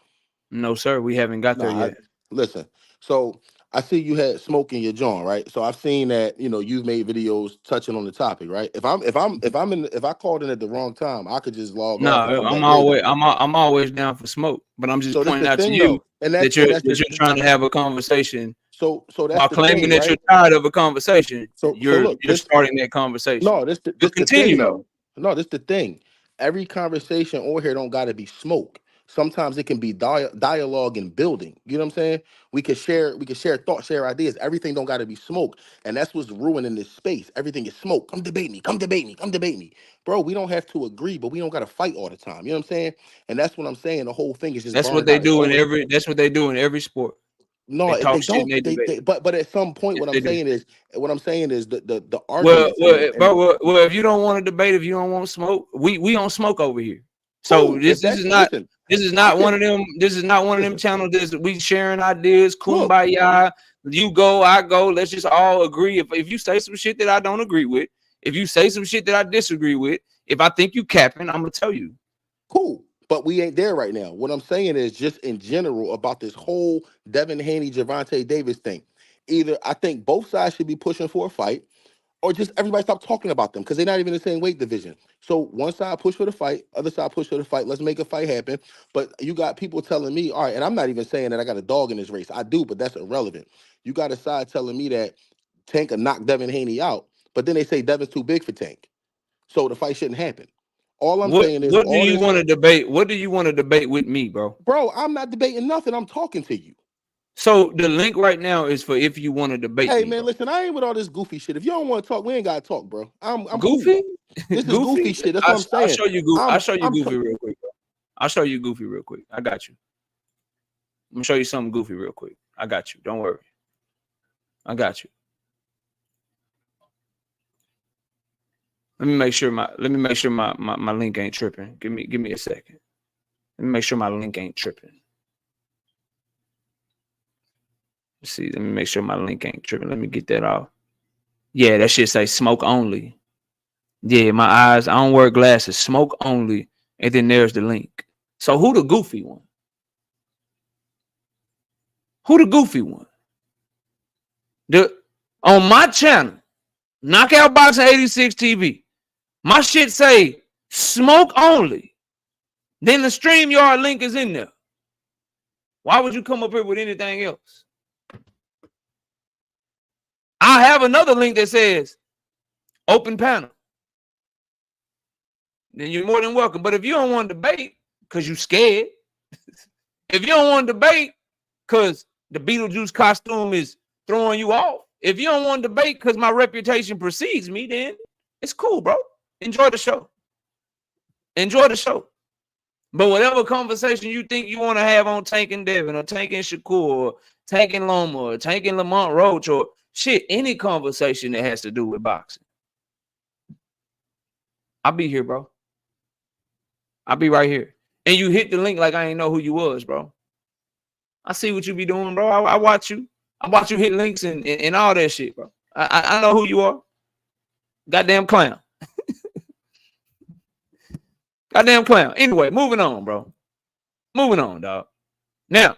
[SPEAKER 2] No, sir. We haven't got there yet.
[SPEAKER 5] Listen. So I see you had smoke in your joint, right? So I've seen that you've made videos touching on the topic, right? If I called in at the wrong time, I could just log off.
[SPEAKER 2] No, I'm always down for smoke, but I'm just pointing out to you that you're trying to have a conversation.
[SPEAKER 5] So that's
[SPEAKER 2] while claiming that you're tired of a conversation. So you're starting that conversation.
[SPEAKER 5] No, this
[SPEAKER 2] continue
[SPEAKER 5] though. No, this the thing. Every conversation on here don't gotta be smoke. Sometimes it can be dialogue and building. You know what I'm saying? We can share thoughts, share ideas. Everything don't gotta be smoke. And that's what's ruining this space. Everything is smoke. Come debate me. Bro, we don't have to agree, but we don't gotta fight all the time. You know what I'm saying? And that's what I'm saying. The whole thing is just
[SPEAKER 2] that's what they do in every sport.
[SPEAKER 5] No,
[SPEAKER 2] They talk
[SPEAKER 5] they
[SPEAKER 2] shit and
[SPEAKER 5] don't.
[SPEAKER 2] they debate.
[SPEAKER 5] But at some point,
[SPEAKER 2] Yes,
[SPEAKER 5] what
[SPEAKER 2] they
[SPEAKER 5] I'm
[SPEAKER 2] do.
[SPEAKER 5] saying is the
[SPEAKER 2] Well,
[SPEAKER 5] arguments
[SPEAKER 2] well,
[SPEAKER 5] and
[SPEAKER 2] bro, well, if you don't want to debate, if you don't want smoke, we don't smoke over here. So
[SPEAKER 5] cool. If
[SPEAKER 2] this is
[SPEAKER 5] that's
[SPEAKER 2] not
[SPEAKER 5] listen,
[SPEAKER 2] this is
[SPEAKER 5] I
[SPEAKER 2] not one
[SPEAKER 5] can
[SPEAKER 2] of them. This is not one of them
[SPEAKER 5] listen.
[SPEAKER 2] channels. This we sharing ideas,
[SPEAKER 5] Look,
[SPEAKER 2] kumbaya. You go, I go. Let's just all agree. If you say some shit that I don't agree with, if you say some shit that I disagree with, if I think you capping, I'm gonna tell you.
[SPEAKER 5] cool. But we ain't there right now. What I'm saying is just in general about this whole Devin Haney, Gervonta Davis thing. Either I think both sides should be pushing for a fight, or just everybody stop talking about them because they're not even in the same weight division. So one side push for the fight, other side push for the fight. Let's make a fight happen. But you got people telling me, all right, and I'm not even saying that I got a dog in this race. I do, but that's irrelevant. You got a side telling me that Tank will knock Devin Haney out, but then they say Devin's too big for Tank. So the fight shouldn't happen. All I'm saying is
[SPEAKER 2] What do
[SPEAKER 5] all
[SPEAKER 2] you
[SPEAKER 5] this,
[SPEAKER 2] want to debate? What do you want to debate with me, bro?
[SPEAKER 5] bro, I'm not debating nothing. I'm talking to you.
[SPEAKER 2] So the link right now is for if you want to debate
[SPEAKER 5] Hey
[SPEAKER 2] me,
[SPEAKER 5] man,
[SPEAKER 2] bro.
[SPEAKER 5] listen, I ain't with all this goofy shit. If you don't want to talk, we ain't gotta talk, bro. I'm cool.
[SPEAKER 2] Goofy,
[SPEAKER 5] This is goofy
[SPEAKER 2] goofy.
[SPEAKER 5] shit. That's what I'm
[SPEAKER 2] I'll
[SPEAKER 5] saying.
[SPEAKER 2] show you. I'll show you
[SPEAKER 5] I'm
[SPEAKER 2] goofy real quick, bro. I'll show you goofy real quick. I got you. I'm gonna show you something goofy real quick. I got you. Don't worry. I got you. Let me make sure my link ain't tripping. Give me a second. Let me make sure my link ain't tripping. Let's see, let me make sure my link ain't tripping. Let me get that off. Yeah, that shit say smoke only. Yeah, my eyes, I don't wear glasses. Smoke only. And then there's the link. So who the goofy one? Who the goofy one? On my channel, Knockout Boxing 86 TV, my shit say smoke only. Then the StreamYard link is in there. Why would you come up here with anything else? I have another link that says open panel. Then you're more than welcome. But if you don't want to debate because you're scared, if you don't want to debate because the Beetlejuice costume is throwing you off, if you don't want to debate because my reputation precedes me, then it's cool, bro. Enjoy the show. Enjoy the show. But whatever conversation you think you want to have on Tank and Devin or Tank and Shakur or Tank and Loma or Tank and Lamont Roach or shit, any conversation that has to do with boxing, I'll be here, bro. I'll be right here. And you hit the link like I ain't know who you was, bro. I see what you be doing, bro. I watch you. I watch you hit links and all that shit, bro. I know who you are. Goddamn clown. Goddamn clown. Anyway, moving on, bro. Moving on, dog. Now,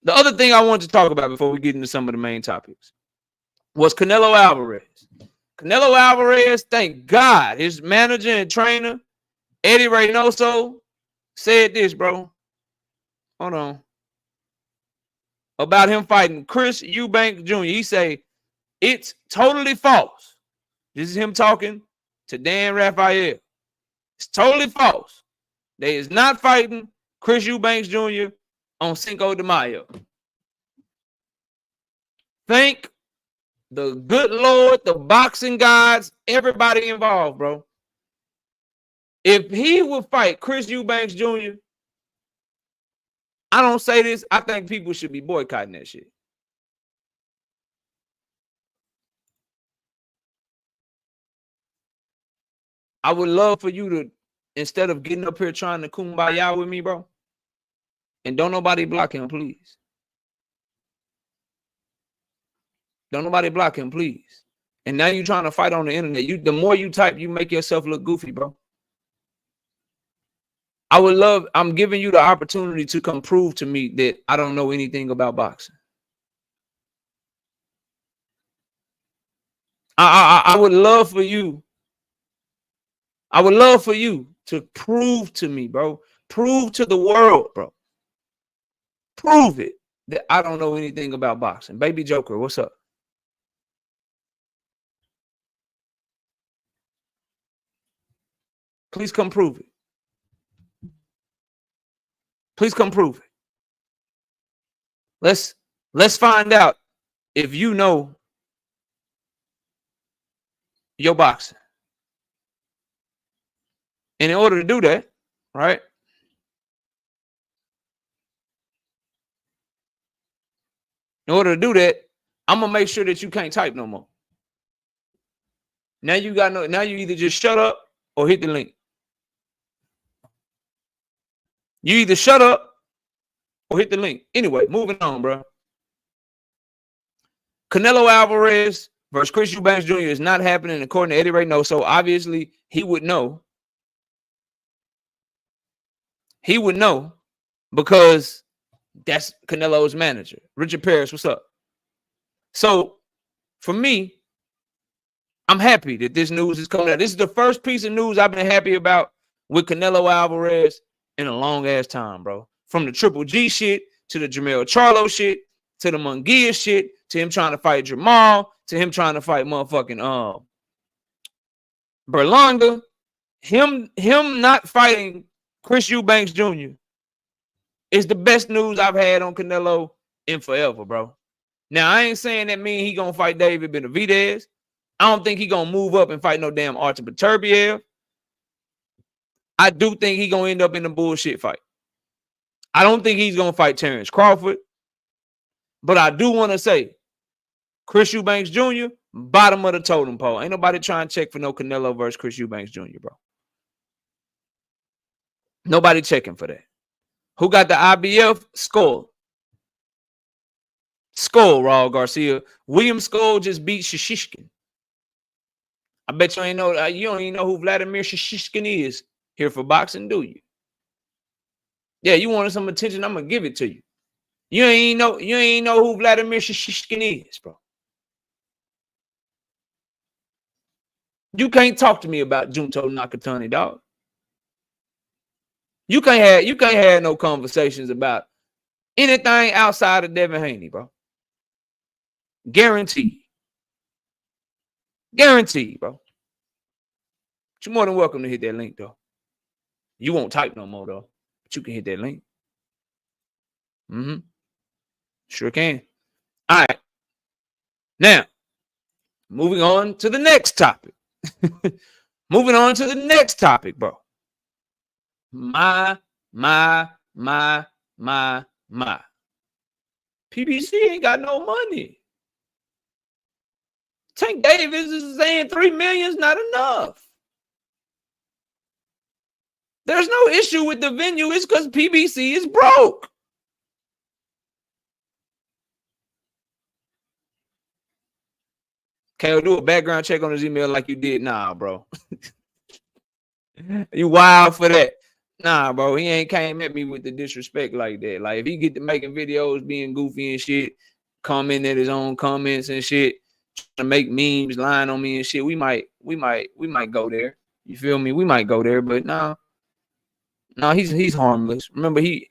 [SPEAKER 2] the other thing I wanted to talk about before we get into some of the main topics was Canelo Alvarez. Canelo Alvarez, thank God, his manager and trainer, Eddie Reynoso, said this, bro. Hold on. About him fighting Chris Eubank Jr. He say, it's totally false. This is him talking to Dan Raphael. It's totally false. They is not fighting Chris Eubanks Jr. on Cinco de Mayo. Thank the good Lord, the boxing gods, everybody involved, bro. If he would fight Chris Eubanks Jr., I don't say this, I think people should be boycotting that shit. I would love for you to, instead of getting up here trying to kumbaya with me, bro, and don't nobody block him, please. Don't nobody block him, please. And now you're trying to fight on the internet. The more you type, you make yourself look goofy, bro. I'm giving you the opportunity to come prove to me that I don't know anything about boxing. I would love for you. I would love for you to prove to me, bro. Prove to the world, bro. Prove it that I don't know anything about boxing. Baby Joker, what's up? Please come prove it. Please come prove it. Let's find out if you know your boxing. And in order to do that, right? In order to do that, I'm gonna make sure that you can't type no more. Now you either just shut up or hit the link. You either shut up or hit the link. Anyway, moving on, bro. Canelo Alvarez versus Chris Eubanks Jr. is not happening according to Eddie Reyno. So obviously he would know. He would know because that's Canelo's manager. Richard Paris, what's up? So for me, I'm happy that this news is coming out. This is the first piece of news I've been happy about with Canelo Alvarez in a long ass time, bro. From the Triple G shit to the Jermell Charlo shit to the Munguia shit to him trying to fight Jamal to him trying to fight motherfucking Berlanga. Him not fighting Chris Eubanks Jr. is the best news I've had on Canelo in forever, bro. Now, I ain't saying that mean he gonna fight David Benavidez. I don't think he gonna move up and fight no damn Artur Beterbiev. I do think he gonna end up in a bullshit fight. I don't think he's gonna fight Terrence Crawford. But I do want to say, Chris Eubanks Jr., bottom of the totem pole. Ain't nobody trying to check for no Canelo versus Chris Eubanks Jr., bro. Nobody checking for that. Who got the IBF? Skull. Skull, Raul Garcia. William Skull just beat Shishkin. I bet you ain't know. You don't even know who Vladimir Shishkin is here for boxing, do you? Yeah, you wanted some attention. I'm gonna give it to you. You ain't know who Vladimir Shishkin is, bro. You can't talk to me about Junto Nakatani, dog. You can't have no conversations about anything outside of Devin Haney, bro. Guaranteed. Guaranteed, bro. But you're more than welcome to hit that link, though. You won't type no more, though. But you can hit that link. Sure can. All right. Now, moving on to the next topic. Moving on to the next topic, bro. My. PBC ain't got no money. Tank Davis is saying $3 million is not enough. There's no issue with the venue. It's because PBC is broke. Can't do a background check on his email like you did. Nah, bro. You wild for that. Nah, bro. He ain't came at me with the disrespect like that. Like, if he get to making videos being goofy and shit, commenting at his own comments and shit, trying to make memes, lying on me and shit, we might go there. You feel me? We might go there, but no, he's harmless. Remember, he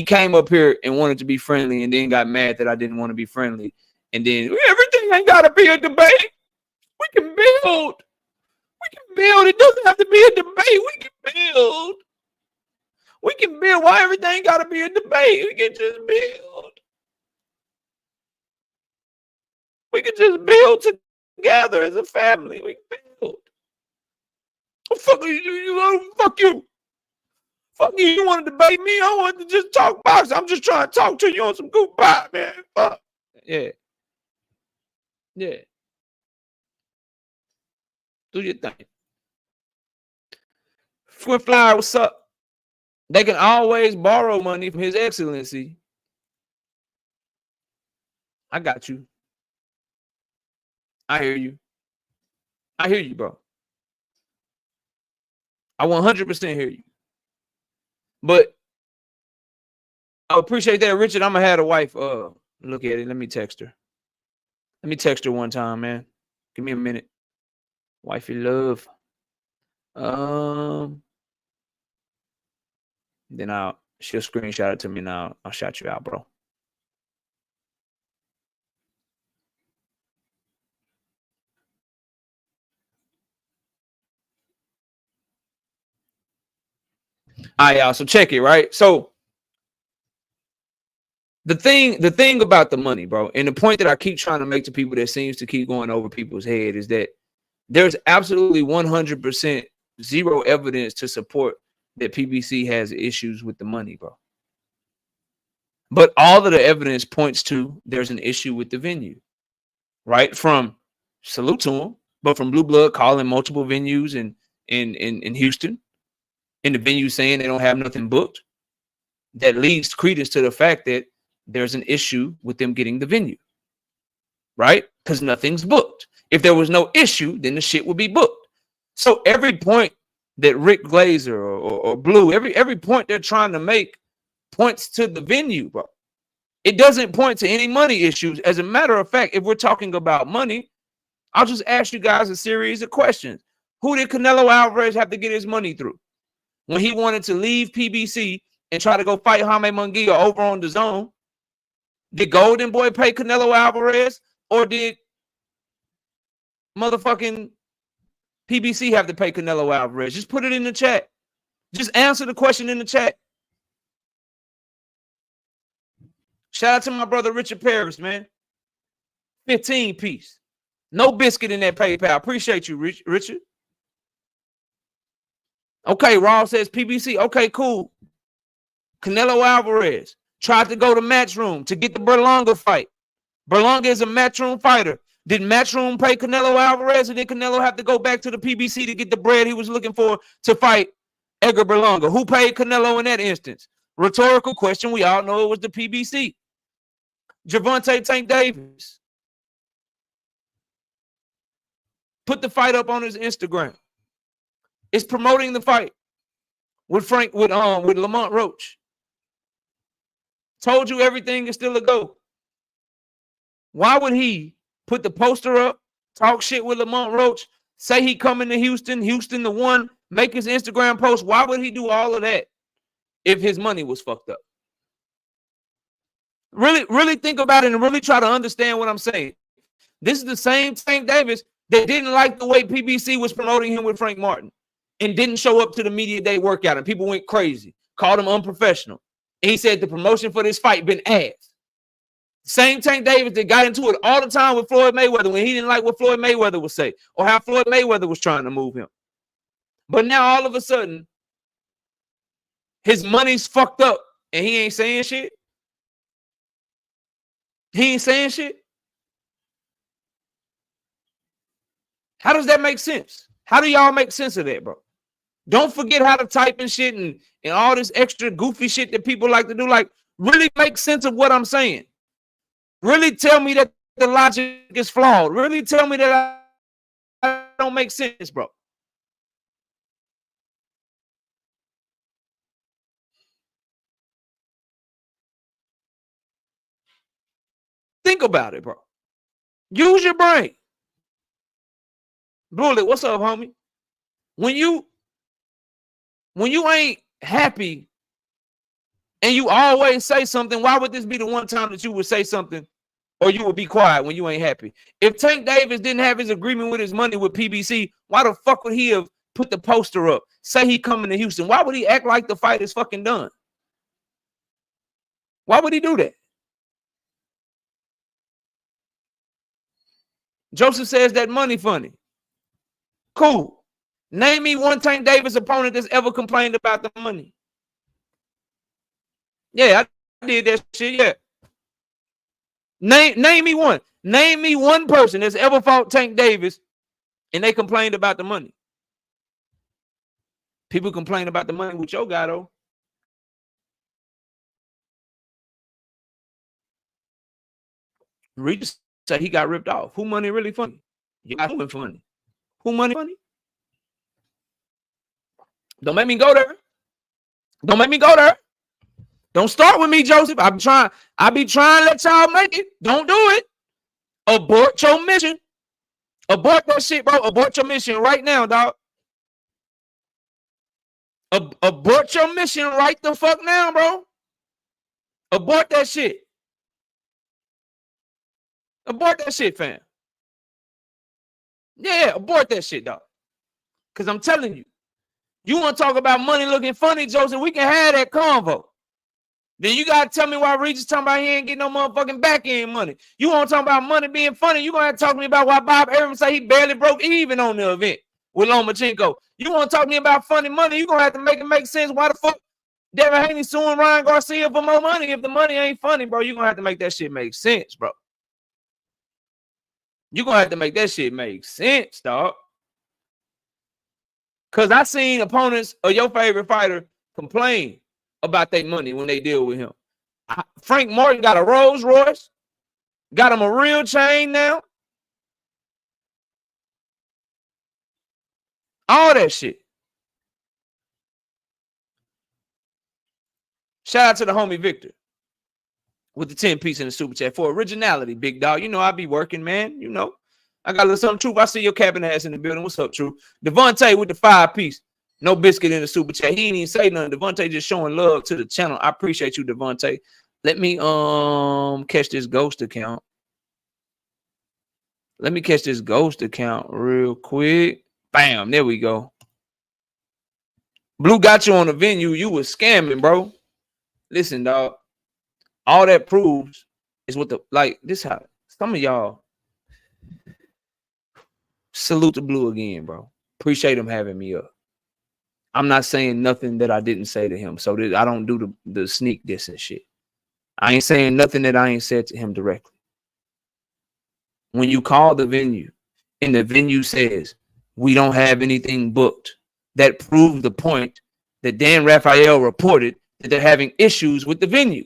[SPEAKER 2] came up here and wanted to be friendly and then got mad that I didn't want to be friendly. And then everything ain't gotta be a debate. We can build. We can build. It doesn't have to be a debate. We can build. We can build. Why everything gotta be a debate? We can just build. We can just build together as a family. We can build. Fuck you. Fuck you. Fuck you. You want to debate me? I want to just talk box. I'm just trying to talk to you on some good pie, man. Fuck. Yeah. Yeah. Do your thing. Swift Flyer, what's up? They can always borrow money from His Excellency. I got you. I hear you. I hear you, bro. I 100% hear you. But I appreciate that, Richard. I'm going to have the wife look at it. Let me text her. Let me text her one time, man. Give me a minute. Wifey love. Then she'll screenshot it to me now. I'll shout you out, bro. All right, y'all. So check it, right? So the thing about the money, bro, and the point that I keep trying to make to people that seems to keep going over people's head is that there's absolutely 100% zero evidence to support that PBC has issues with the money, bro. But all of the evidence points to there's an issue with the venue, right? From salute to him, but from Blue Blood calling multiple venues in Houston, and the venue saying they don't have nothing booked, that leads credence to the fact that there's an issue with them getting the venue, right? Because nothing's booked. If there was no issue, then the shit would be booked. So every point that Rick Glazer or Blue, every point they're trying to make points to the venue, bro. It doesn't point to any money issues. As a matter of fact, if we're talking about money, I'll just ask you guys a series of questions. Who did Canelo Alvarez have to get his money through? When he wanted to leave PBC and try to go fight Jaime Munguia over on the zone, did Golden Boy pay Canelo Alvarez, or did motherfucking PBC have to pay Canelo Alvarez? Just put it in the chat. Just answer the question in the chat. Shout out to my brother Richard Paris, man. 15 piece. No biscuit in that PayPal. Appreciate you, Richard. Okay, Raw says PBC. Okay, cool. Canelo Alvarez tried to go to Matchroom to get the Berlanga fight. Berlanga is a Matchroom fighter. Did Matchroom pay Canelo Alvarez, or did Canelo have to go back to the PBC to get the bread he was looking for to fight Edgar Berlanga? Who paid Canelo in that instance? Rhetorical question. We all know it was the PBC. Gervonta Tank Davis put the fight up on his Instagram. It's promoting the fight with Lamont Roach. Told you everything is still a go. Why would he put the poster up, talk shit with Lamont Roach, say he coming to Houston, Houston the one, make his Instagram post? Why would he do all of that if his money was fucked up? Really think about it and really try to understand what I'm saying. This is the same Tank Davis that didn't like the way PBC was promoting him with Frank Martin and didn't show up to the media day workout, and people went crazy, called him unprofessional. And he said the promotion for this fight been ass. Same Tank Davis that got into it all the time with Floyd Mayweather when he didn't like what Floyd Mayweather would say or how Floyd Mayweather was trying to move him. But now all of a sudden, his money's fucked up and he ain't saying shit. He ain't saying shit. How does that make sense? How do y'all make sense of that, bro? Don't forget how to type and shit and all this extra goofy shit that people like to do. Like, really make sense of what I'm saying. Really tell me that the logic is flawed. Really tell me that I don't make sense, bro. Think about it, bro. Use your brain. Bullet, what's up, homie? When you ain't happy and you always say something, why would this be the one time that you would say something or you would be quiet when you ain't happy? If Tank Davis didn't have his agreement with his money with PBC, why the fuck would he have put the poster up, say he coming to Houston? Why would he act like the fight is fucking done? Why would he do that? Joseph says that money funny. Cool. Name me one Tank Davis opponent that's ever complained about the money. Yeah, I did that shit, yeah. Name me one. Name me one person that's ever fought Tank Davis and they complained about the money. People complain about the money with your guy, though. Regis said he got ripped off. Who money really funny? Yeah, who funny? Who money funny? Don't make me go there. Don't make me go there. Don't start with me, Joseph. I be trying to let y'all make it. Don't do it. Abort your mission. Abort that shit, bro. Abort your mission right now, dog. Abort your mission right the fuck now, bro. Abort that shit. Abort that shit, fam. Yeah, abort that shit, dog. Because I'm telling you, you want to talk about money looking funny, Joseph, we can have that convo. Then you got to tell me why Regis talking about he ain't getting no motherfucking back end money. You want to talk about money being funny, you going to have to talk to me about why Bob Arum say he barely broke even on the event with Lomachenko. You want to talk to me about funny money, you going to have to make it make sense why the fuck Devin Haney suing Ryan Garcia for more money. If the money ain't funny, bro, you're going to have to make that shit make sense, bro. You're going to have to make that shit make sense, dog. Because I seen opponents of your favorite fighter complain about their money when they deal with him. Frank Martin got a Rolls Royce, got him a real chain now. All that shit. Shout out to the homie Victor with the 10-piece in the super chat for originality, big dog. You know I be working, man. You know. I got a little something, Truth. I see your capping ass in the building. What's up, Truth? Devontae with the 5-piece. No biscuit in the super chat. He ain't even say nothing. Devontae just showing love to the channel. I appreciate you, Devontae. Let me catch this ghost account. Let me catch this ghost account real quick. Bam, there we go. Blue got you on the venue. You was scamming, bro. Listen, dog. All that proves is what the this how some of y'all salute the Blue again, bro. Appreciate him having me up. I'm not saying nothing that I didn't say to him, so that I don't do the sneak diss and shit. I ain't saying nothing that I ain't said to him directly. When you call the venue and the venue says we don't have anything booked, that proves the point that Dan Raphael reported that they're having issues with the venue.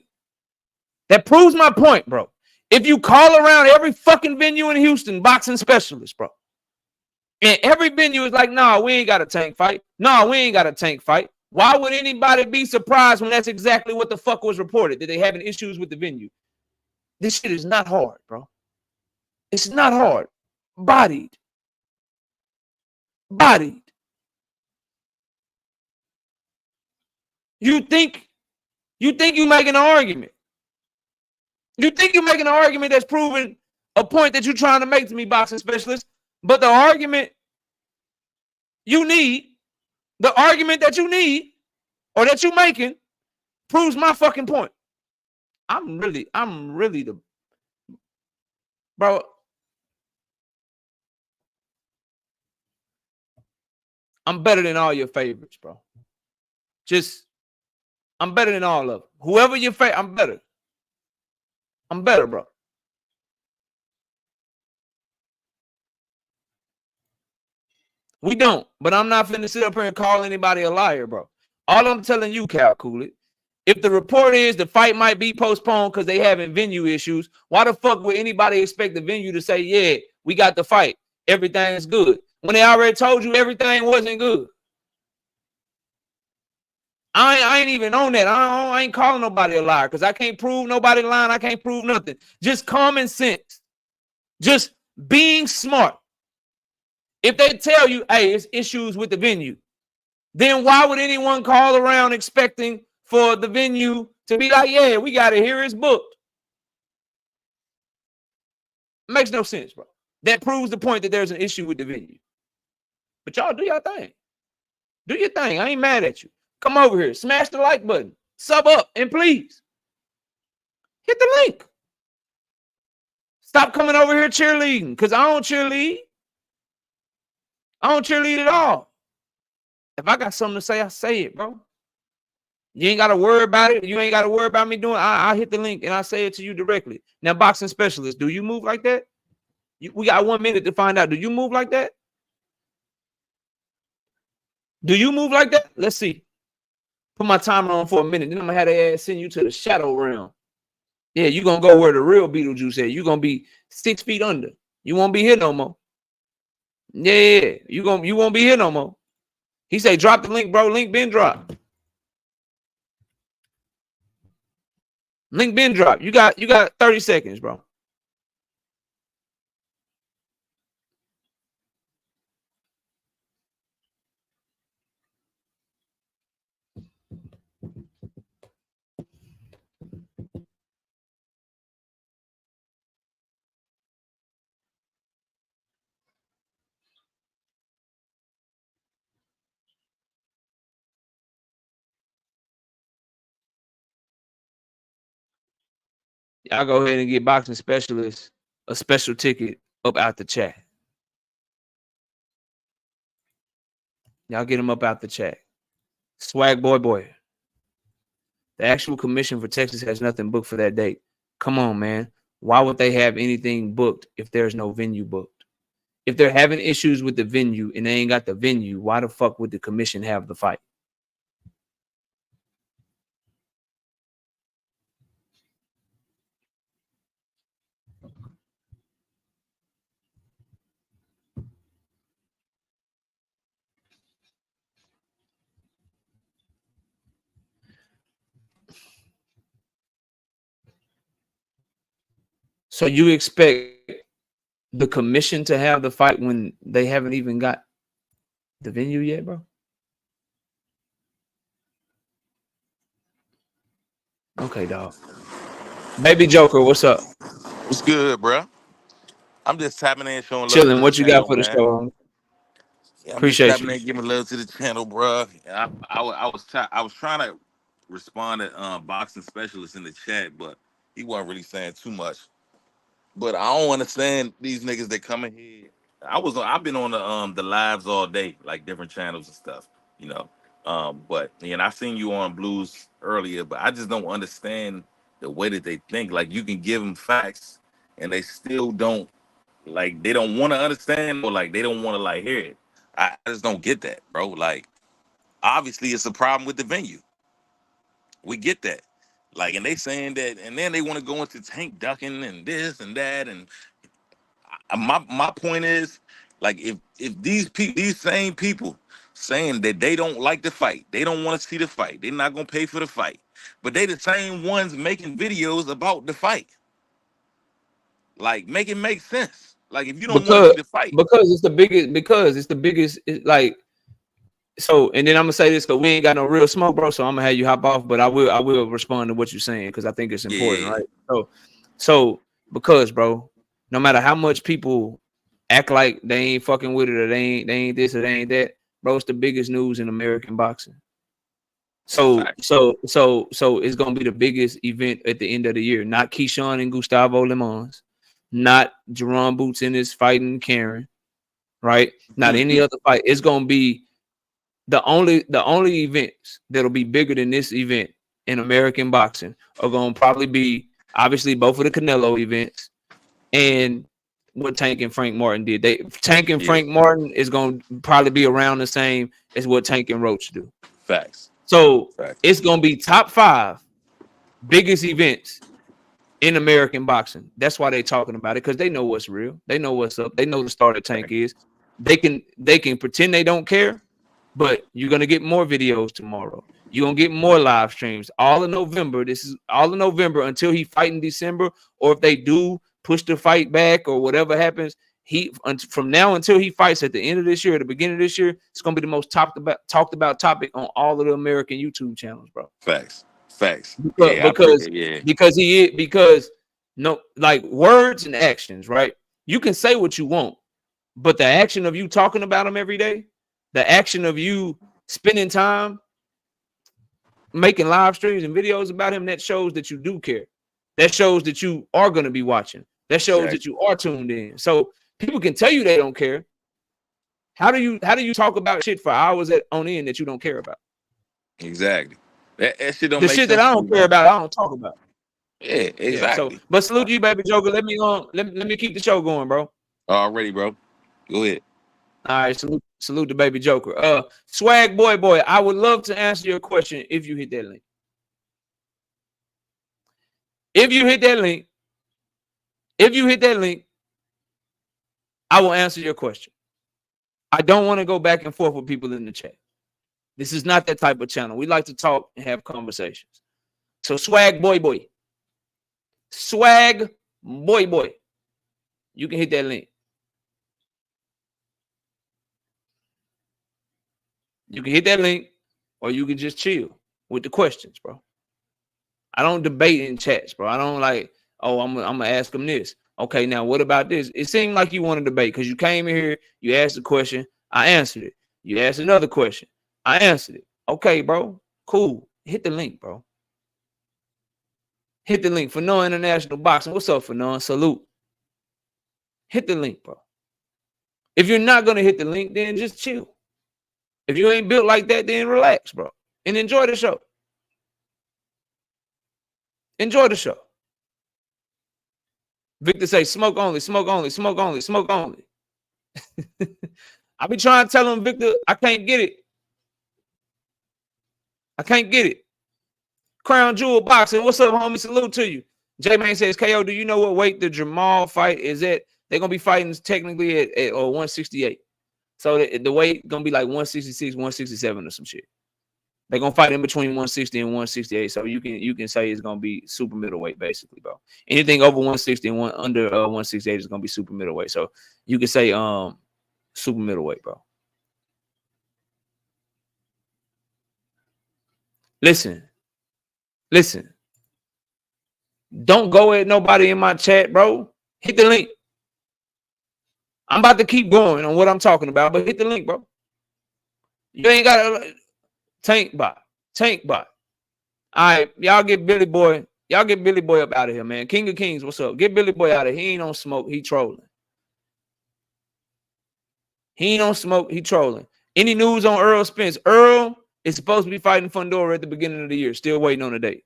[SPEAKER 2] That proves my point, bro. If you call around every fucking venue in Houston, boxing specialist, bro, and every venue is like, nah, we ain't got a tank fight. Nah, we ain't got a tank fight. Why would anybody be surprised when that's exactly what the fuck was reported, that they having issues with the venue? This shit is not hard, bro. It's not hard. Bodied. You think you making an argument. You think you're making an argument that's proving a point that you're trying to make to me, boxing specialist, but the argument you need, the argument that you need or that you're making proves my fucking point. I'm really the bro. I'm better than all your favorites, bro. I'm better than all of them. Whoever your favorite, I'm better. I'm better, bro. We don't, but I'm not finna sit up here and call anybody a liar, bro. All I'm telling you, Cal Cooley, if the report is the fight might be postponed because they having venue issues, why the fuck would anybody expect the venue to say, yeah, we got the fight, everything's good, when they already told you everything wasn't good? I ain't even on that. I ain't calling nobody a liar because I can't prove nobody lying. I can't prove nothing. Just common sense. Just being smart. If they tell you, hey, it's issues with the venue, then why would anyone call around expecting for the venue to be like, yeah, we got it here, it's booked? It makes no sense, bro. That proves the point that there's an issue with the venue. But y'all do your thing. Do your thing. I ain't mad at you. Come over here. Smash the like button. Sub up. And please, hit the link. Stop coming over here cheerleading because I don't cheerlead. I don't cheerlead at all. If I got something to say, I say it, bro. You ain't got to worry about it. You ain't got to worry about me doing it. I hit the link and I say it to you directly. Now, boxing specialist, do you move like that? We got 1 minute to find out. Do you move like that? Do you move like that? Let's see. Put my timer on for a minute. Then I'm going to have the ass send you to the shadow realm. Yeah, you're going to go where the real Beetlejuice is. You're going to be 6 feet under. You won't be here no more. Yeah, you won't be here no more. He say, drop the link, bro. Link been dropped. Link been dropped. You got 30 seconds, bro. Y'all go ahead and get boxing specialists a special ticket up out the chat. Y'all get him up out the chat. Swag boy. The actual commission for Texas has nothing booked for that date. Come on, man. Why would they have anything booked if there's no venue booked? If they're having issues with the venue and they ain't got the venue, why the fuck would the commission have the fight? So you expect the commission to have the fight when they haven't even got the venue yet, bro? Okay, dog. Baby Joker, what's up?
[SPEAKER 7] What's good, bro? I'm just tapping in, showing love
[SPEAKER 2] Chilling.
[SPEAKER 7] to the
[SPEAKER 2] What you got
[SPEAKER 7] channel,
[SPEAKER 2] for the
[SPEAKER 7] man.
[SPEAKER 2] show?
[SPEAKER 7] Yeah, I'm just
[SPEAKER 2] Appreciate
[SPEAKER 7] tapping
[SPEAKER 2] you.
[SPEAKER 7] in, giving love to the channel, bro. I was trying to respond to boxing specialist in the chat, but he wasn't really saying too much. But I don't understand these niggas that come in here. I've been on the lives all day, like different channels and stuff, you know. But and I seen you on Blues earlier, but I just don't understand the way that they think. Like you can give them facts, and they still don't. Like they don't want to understand, or like they don't want to like hear it. I just don't get that, bro. Like obviously it's a problem with the venue. We get that. Like, and they saying that, and then they want to go into tank ducking and this and that. And my point is, like, if these same people saying that they don't like the fight, they don't want to see the fight, they're not gonna pay for the fight, but they the same ones making videos about the fight. Like, make it make sense. Like, if you don't want to
[SPEAKER 2] Because
[SPEAKER 7] see the fight,
[SPEAKER 2] it's the biggest like so, and then I'm gonna say this because we ain't got no real smoke, bro. So I'm gonna have you hop off, but I will respond to what you're saying because I think it's important,
[SPEAKER 7] yeah,
[SPEAKER 2] right? So because, bro, no matter how much people act like they ain't fucking with it or they ain't this or they ain't that, bro, it's the biggest news in American boxing. So
[SPEAKER 7] fact.
[SPEAKER 2] it's gonna be the biggest event at the end of the year. Not Keyshawn and Gustavo Lemons, not Jaron Boots Ennis fighting Karen, right? Not any other fight. It's gonna be the only events that'll be bigger than this event in American boxing are gonna probably be obviously both of the Canelo events and what Tank and Frank Martin did. Tank and
[SPEAKER 7] Yeah,
[SPEAKER 2] Frank Martin is gonna probably be around the same as what Tank and Roach do.
[SPEAKER 7] facts,
[SPEAKER 2] So
[SPEAKER 7] facts.
[SPEAKER 2] it's gonna be top 5 biggest events in American boxing. That's why they talking about it because they know what's real. They know what's up. They know the starter Tank is. They can pretend they don't care, but you're gonna get more videos tomorrow. You're gonna get more live streams all in November. This is all in November until he fight in December, or if they do push the fight back or whatever happens. From now until he fights at the end of this year, at the beginning of this year, it's gonna be the most talked about topic on all of the American YouTube channels, bro.
[SPEAKER 7] Facts. Facts.
[SPEAKER 2] Because
[SPEAKER 7] Yeah, I
[SPEAKER 2] because
[SPEAKER 7] appreciate. Yeah,
[SPEAKER 2] because no, like words and actions, right? You can say what you want, but the action of you talking about him every day, the action of you spending time making live streams and videos about him, that shows that you do care. That shows that you are going to be watching. That shows that
[SPEAKER 7] exactly.
[SPEAKER 2] you are tuned in. So people can tell you they don't care. How do you talk about shit for hours on end that you don't care about?
[SPEAKER 7] Exactly. That shit don't
[SPEAKER 2] The
[SPEAKER 7] make
[SPEAKER 2] shit that
[SPEAKER 7] sense
[SPEAKER 2] I
[SPEAKER 7] to me,
[SPEAKER 2] don't care
[SPEAKER 7] man.
[SPEAKER 2] about, I don't talk about.
[SPEAKER 7] Yeah,
[SPEAKER 2] Yeah. So,
[SPEAKER 7] exactly.
[SPEAKER 2] but salute you, baby Joker. Let me keep the show going, bro.
[SPEAKER 7] Already, bro. Go ahead.
[SPEAKER 2] All right, salute the baby Joker. Swag boy, I would love to answer your question if you hit that link. If you hit that link, I will answer your question. I don't want to go back and forth with people in the chat. This is not that type of channel. We like to talk and have conversations. So swag boy, you can hit that link. You can hit that link, or you can just chill with the questions, bro. I don't debate in chats, bro. I don't like, oh, I'm gonna ask them this. Okay, now what about this? It seemed like you want to debate because you came in here, you asked a question, I answered it. You asked another question, I answered it. Okay, bro, cool. Hit the link, bro. Hit the link for No International Boxing. What's up, for No? Salute. Hit the link, bro. If you're not gonna hit the link, then just chill. If you ain't built like that, then relax, bro, and enjoy the show. Enjoy the show. Victor say, smoke only, smoke only, smoke only, smoke only. I be trying to tell him, Victor, I can't get it. I can't get it. Crown Jewel Boxing, what's up, homie? Salute to you. J-Man says, KO, do you know what weight the Jamal fight is at? They're going to be fighting technically at 168. So the weight going to be like 166, 167 or some shit. They're going to fight in between 160 and 168. So you can say it's going to be super middleweight, basically, bro. Anything over 160 and under 168 is going to be super middleweight. So you can say super middleweight, bro. Listen. Don't go at nobody in my chat, bro. Hit the link. I'm about to keep going on what I'm talking about, but hit the link, bro. You ain't got to tank bot. All right, y'all get Billy Boy. Y'all get Billy Boy up out of here, man. King of Kings, what's up? Get Billy Boy out of here. He ain't on smoke. He trolling. Any news on Earl Spence? Earl is supposed to be fighting Fundora at the beginning of the year. Still waiting on a date.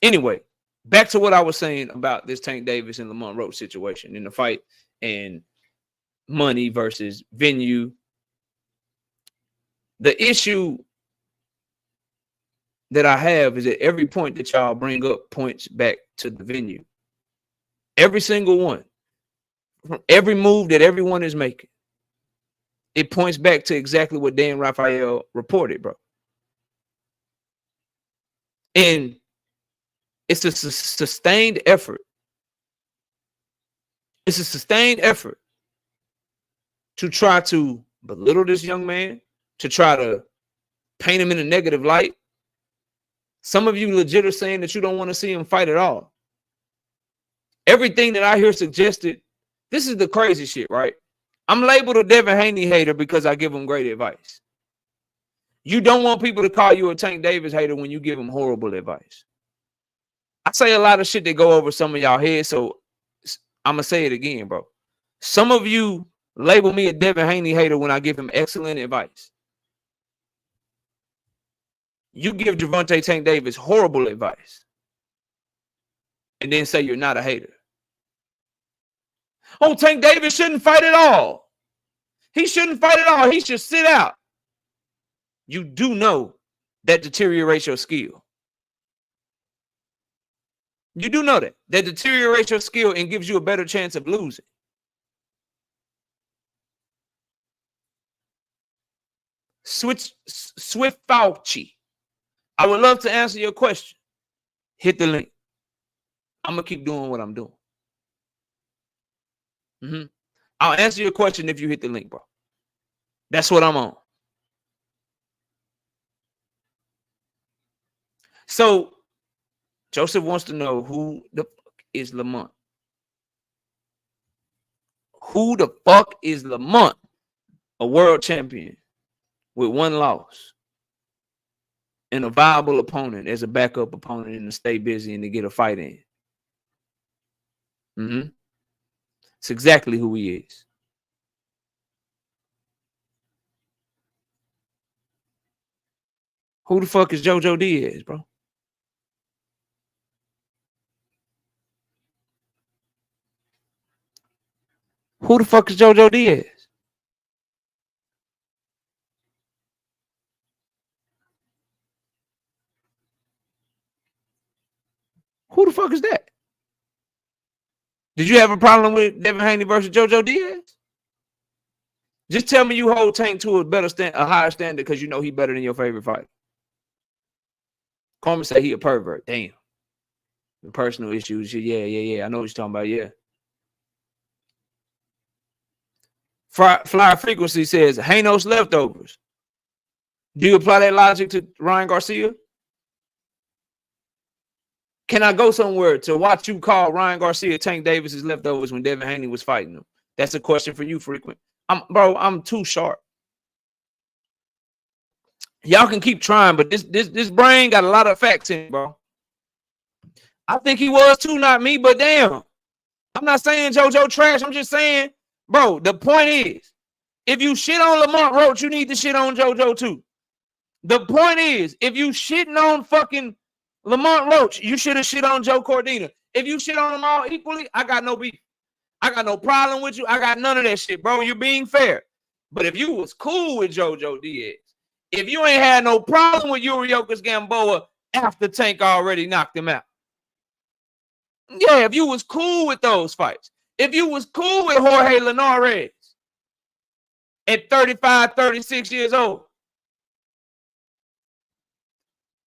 [SPEAKER 2] Anyway, back to what I was saying about this Tank Davis and Lamont Roach situation in the fight and money versus venue. The issue that I have is that every point that y'all bring up points back to the venue. Every single one. Every move that everyone is making. It points back to exactly what Dan Raphael reported, bro. And it's a sustained effort. It's a sustained effort to try to belittle this young man, to try to paint him in a negative light. Some of you legit are saying that you don't want to see him fight at all. Everything that I hear suggested, this is the crazy shit, right? I'm labeled a Devin Haney hater because I give him great advice. You don't want people to call you a Tank Davis hater when you give them horrible advice. I say a lot of shit that go over some of y'all heads, so I'm going to say it again, bro. Some of you label me a Devin Haney hater when I give him excellent advice. You give Gervonta Tank Davis horrible advice and then say you're not a hater. Oh, Tank Davis shouldn't fight at all. He shouldn't fight at all. He should sit out. You do know that deteriorates your skill. You do know that. That deteriorates your skill and gives you a better chance of losing. Swift Fauci. I would love to answer your question. Hit the link. I'm going to keep doing what I'm doing. I'll answer your question if you hit the link, bro. That's what I'm on. So, Joseph wants to know who the fuck is Lamont. Who the fuck is Lamont? A world champion with one loss and a viable opponent as a backup opponent and to stay busy and to get a fight in. It's exactly who he is. Who the fuck is JoJo Diaz, bro? Who the fuck is JoJo Diaz? Who the fuck is that? Did you have a problem with Devin Haney versus JoJo Diaz? Just tell me you hold Tank to a higher standard because you know he better than your favorite fighter. Coleman say he a pervert. Damn. The personal issues. Yeah. I know what you're talking about. Yeah. Flyer Frequency says, Hanos leftovers. Do you apply that logic to Ryan Garcia? Can I go somewhere to watch you call Ryan Garcia Tank Davis's leftovers when Devin Haney was fighting him? That's a question for you, Frequent. I'm too sharp. Y'all can keep trying, but this brain got a lot of facts in it, bro. I think he was too, not me, but damn. I'm not saying JoJo trash. I'm just saying, bro, the point is, If you shit on Lamont Roach, you need to shit on JoJo too. The point is, if you shitting on fucking Lamont Roach, you should have shit on Joe Cordina. If you shit on them all equally, I got no beef. I got no problem with you. I got none of that shit, bro. You're being fair. But if you was cool with JoJo Diaz, if you ain't had no problem with Yuriorkis Gamboa after Tank already knocked him out. Yeah, if you was cool with those fights. If you was cool with Jorge Linares at 35, 36 years old,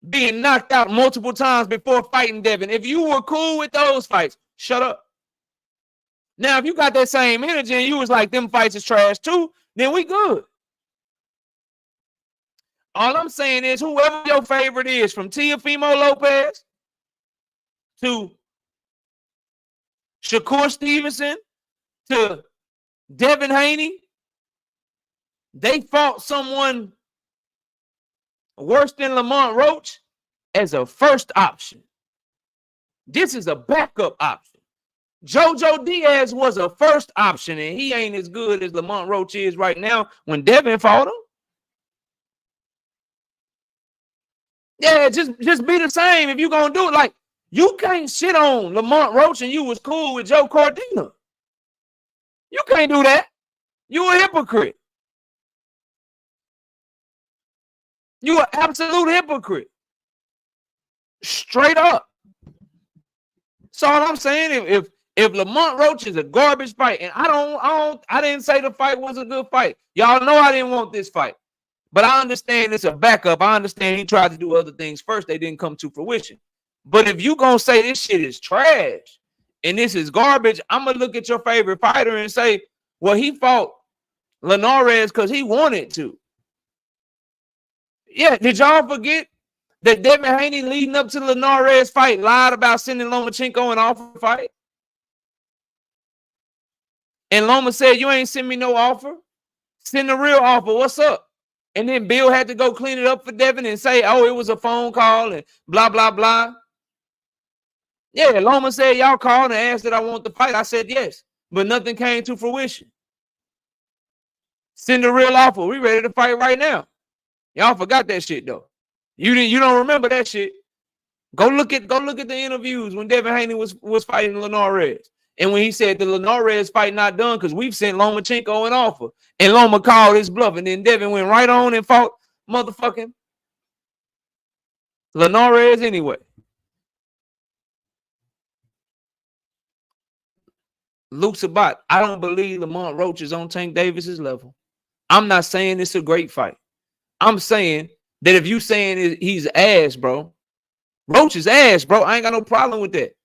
[SPEAKER 2] being knocked out multiple times before fighting Devin. If you were cool with those fights, shut up. Now, if you got that same energy and you was like, them fights is trash too, then we good. All I'm saying is whoever your favorite is, from Teofimo Lopez to Shakur Stevenson to Devin Haney, they fought someone worse than Lamont Roach as a first option. This is a backup option. JoJo Diaz was a first option, and he ain't as good as Lamont Roach is right now when Devin fought him. Yeah, just be the same if you're going to do it. Like, you can't shit on Lamont Roach and you was cool with Joe Cordina. You can't do that. You a hypocrite. You an absolute hypocrite. Straight up. So all I'm saying, if Lamont Roach is a garbage fight, and I didn't say the fight was a good fight. Y'all know I didn't want this fight. But I understand it's a backup. I understand he tried to do other things first. They didn't come to fruition. But if you gonna say this shit is trash and this is garbage, I'm gonna look at your favorite fighter and say, well, he fought Linares because he wanted to. Yeah, did y'all forget that Devin Haney leading up to the Linares fight lied about sending Lomachenko an offer fight? And Loma said, you ain't send me no offer. Send the real offer. What's up? And then Bill had to go clean it up for Devin and say, oh, it was a phone call and blah, blah, blah. Yeah, Loma said, y'all called and asked that I want the fight. I said yes, but nothing came to fruition. Send the real offer. We ready to fight right now. Y'all forgot that shit, though. You don't remember that shit. Go look at the interviews when Devin Haney was fighting Linares. And when he said the Linares fight not done because we've sent Lomachenko an offer. And Loma called his bluff. And then Devin went right on and fought motherfucking Linares anyway. Luke Sabat, I don't believe Lamont Roach is on Tank Davis's level. I'm not saying it's a great fight. I'm saying that if you saying he's ass, bro, Roach is ass, bro. I ain't got no problem with that.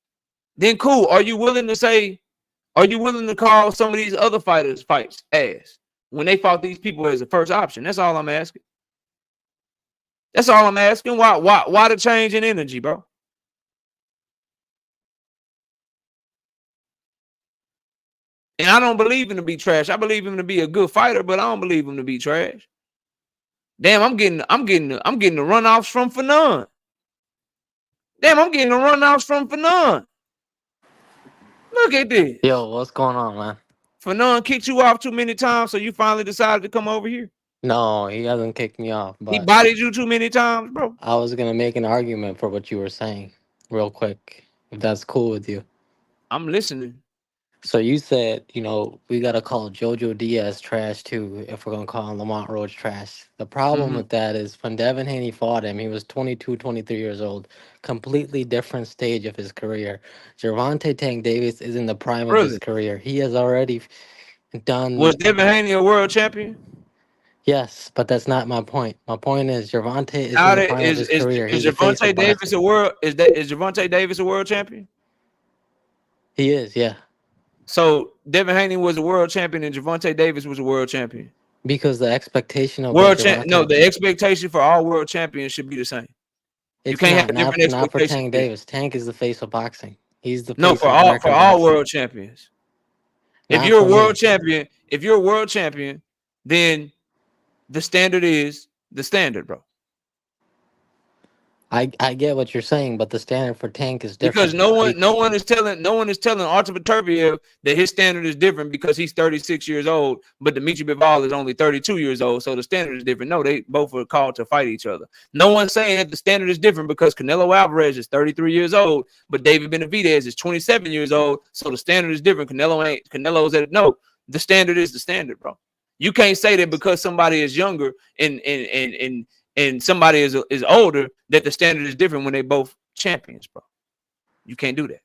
[SPEAKER 2] Then cool. Are you willing to call some of these other fighters fights ass when they fought these people as a first option? That's all I'm asking. That's all I'm asking. Why the change in energy, bro? And I don't believe him to be trash. I believe him to be a good fighter, but I don't believe him to be trash. Damn, I'm getting the runoffs from Fanon. Damn, I'm getting the runoffs from Fanon. Look at this.
[SPEAKER 8] Yo, what's going on, man?
[SPEAKER 2] Fanon kicked you off too many times, so you finally decided to come over here.
[SPEAKER 8] No, he hasn't kicked me off,
[SPEAKER 2] He
[SPEAKER 8] but
[SPEAKER 2] bodied you too many times, bro.
[SPEAKER 8] I was gonna make an argument for what you were saying real quick, if that's cool with you.
[SPEAKER 2] I'm listening.
[SPEAKER 8] So you said, we gotta call JoJo Diaz trash too if we're gonna call Lamont Roach trash. The problem with that is when Devin Haney fought him, he was 22, 23 years old. Completely different stage of his career. Gervonta Tank Davis is in the prime of his career. He has already done...
[SPEAKER 2] Was Devin Haney a world champion?
[SPEAKER 8] Yes, but that's not my point. My point is Gervonta is in the prime of his career.
[SPEAKER 2] Is Gervonta Davis a world? Is Gervonta Davis a world champion?
[SPEAKER 8] He is, yeah.
[SPEAKER 2] So Devin Haney was a world champion and Gervonta Davis was a world champion.
[SPEAKER 8] Because the expectation of
[SPEAKER 2] the expectation for all world champions should be the same.
[SPEAKER 8] You can't have different expectations. Not for Tank Davis. Tank is the face of boxing. He's the face
[SPEAKER 2] for all world champions. If you're a world champion, then the standard is the standard, bro.
[SPEAKER 8] I get what you're saying, but the standard for Tank is
[SPEAKER 2] Because
[SPEAKER 8] different.
[SPEAKER 2] no one is telling Artur Beterbiev that his standard is different because he's 36 years old, but Dimitri Bivol is only 32 years old, so the standard is different. No, they both are called to fight each other. No one's saying that the standard is different because Canelo Alvarez is 33 years old, but David Benavidez is 27 years old, so the standard is different. Canelo's at no. The standard is the standard, bro. You can't say that because somebody is younger and somebody is older that the standard is different when they both champions, bro. You can't do that.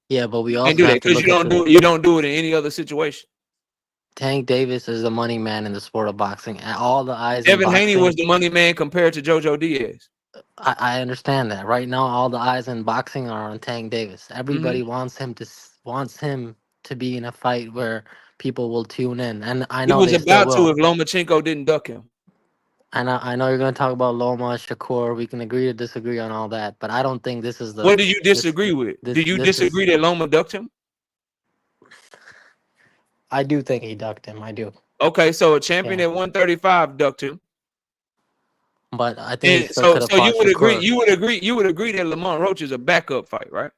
[SPEAKER 8] Yeah, but we
[SPEAKER 2] You can't
[SPEAKER 8] also
[SPEAKER 2] do that
[SPEAKER 8] have to
[SPEAKER 2] because
[SPEAKER 8] look at
[SPEAKER 2] you don't do it in any other situation.
[SPEAKER 8] Tank Davis is the money man in the sport of boxing. And all the eyes in
[SPEAKER 2] Devin Haney
[SPEAKER 8] boxing.
[SPEAKER 2] was the money man compared to JoJo Diaz.
[SPEAKER 8] I understand that. Right now, all the eyes in boxing are on Tank Davis. Everybody wants him to be in a fight where people will tune in, and I
[SPEAKER 2] He
[SPEAKER 8] know
[SPEAKER 2] was
[SPEAKER 8] they still
[SPEAKER 2] about to
[SPEAKER 8] will.
[SPEAKER 2] if Lomachenko didn't duck him.
[SPEAKER 8] And I know you're going to talk about Loma, Shakur. We can agree to disagree on all that, but I don't think this is the.
[SPEAKER 2] What do you disagree with? Do you disagree that Loma ducked him?
[SPEAKER 8] I do think he ducked him. I do.
[SPEAKER 2] Okay, so a champion at 135 ducked him.
[SPEAKER 8] But I think he still could have
[SPEAKER 2] so
[SPEAKER 8] fought Shakur.
[SPEAKER 2] you would agree that Lamont Roach is a backup fight, right?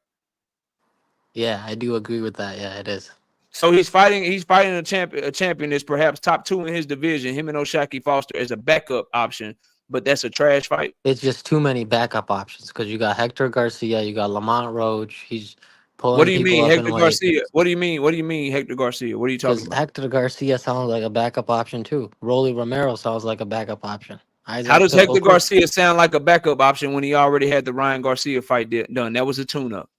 [SPEAKER 8] Yeah, I do agree with that. Yeah, it is.
[SPEAKER 2] So he's fighting a champion that's perhaps top 2 in his division, him and O'Shaquie Foster as a backup option, but that's a trash fight.
[SPEAKER 8] It's just too many backup options because you got Hector Garcia, you got Lamont Roach. He's pulling
[SPEAKER 2] What do you
[SPEAKER 8] people
[SPEAKER 2] mean,
[SPEAKER 8] up
[SPEAKER 2] Hector
[SPEAKER 8] in weight.
[SPEAKER 2] Garcia? What do you mean, Hector Garcia? What are you talking about?
[SPEAKER 8] Because Hector Garcia sounds like a backup option too. Rolly Romero sounds like a backup option.
[SPEAKER 2] How does Hector Garcia sound like a backup option when he already had the Ryan Garcia fight done? That was a tune-up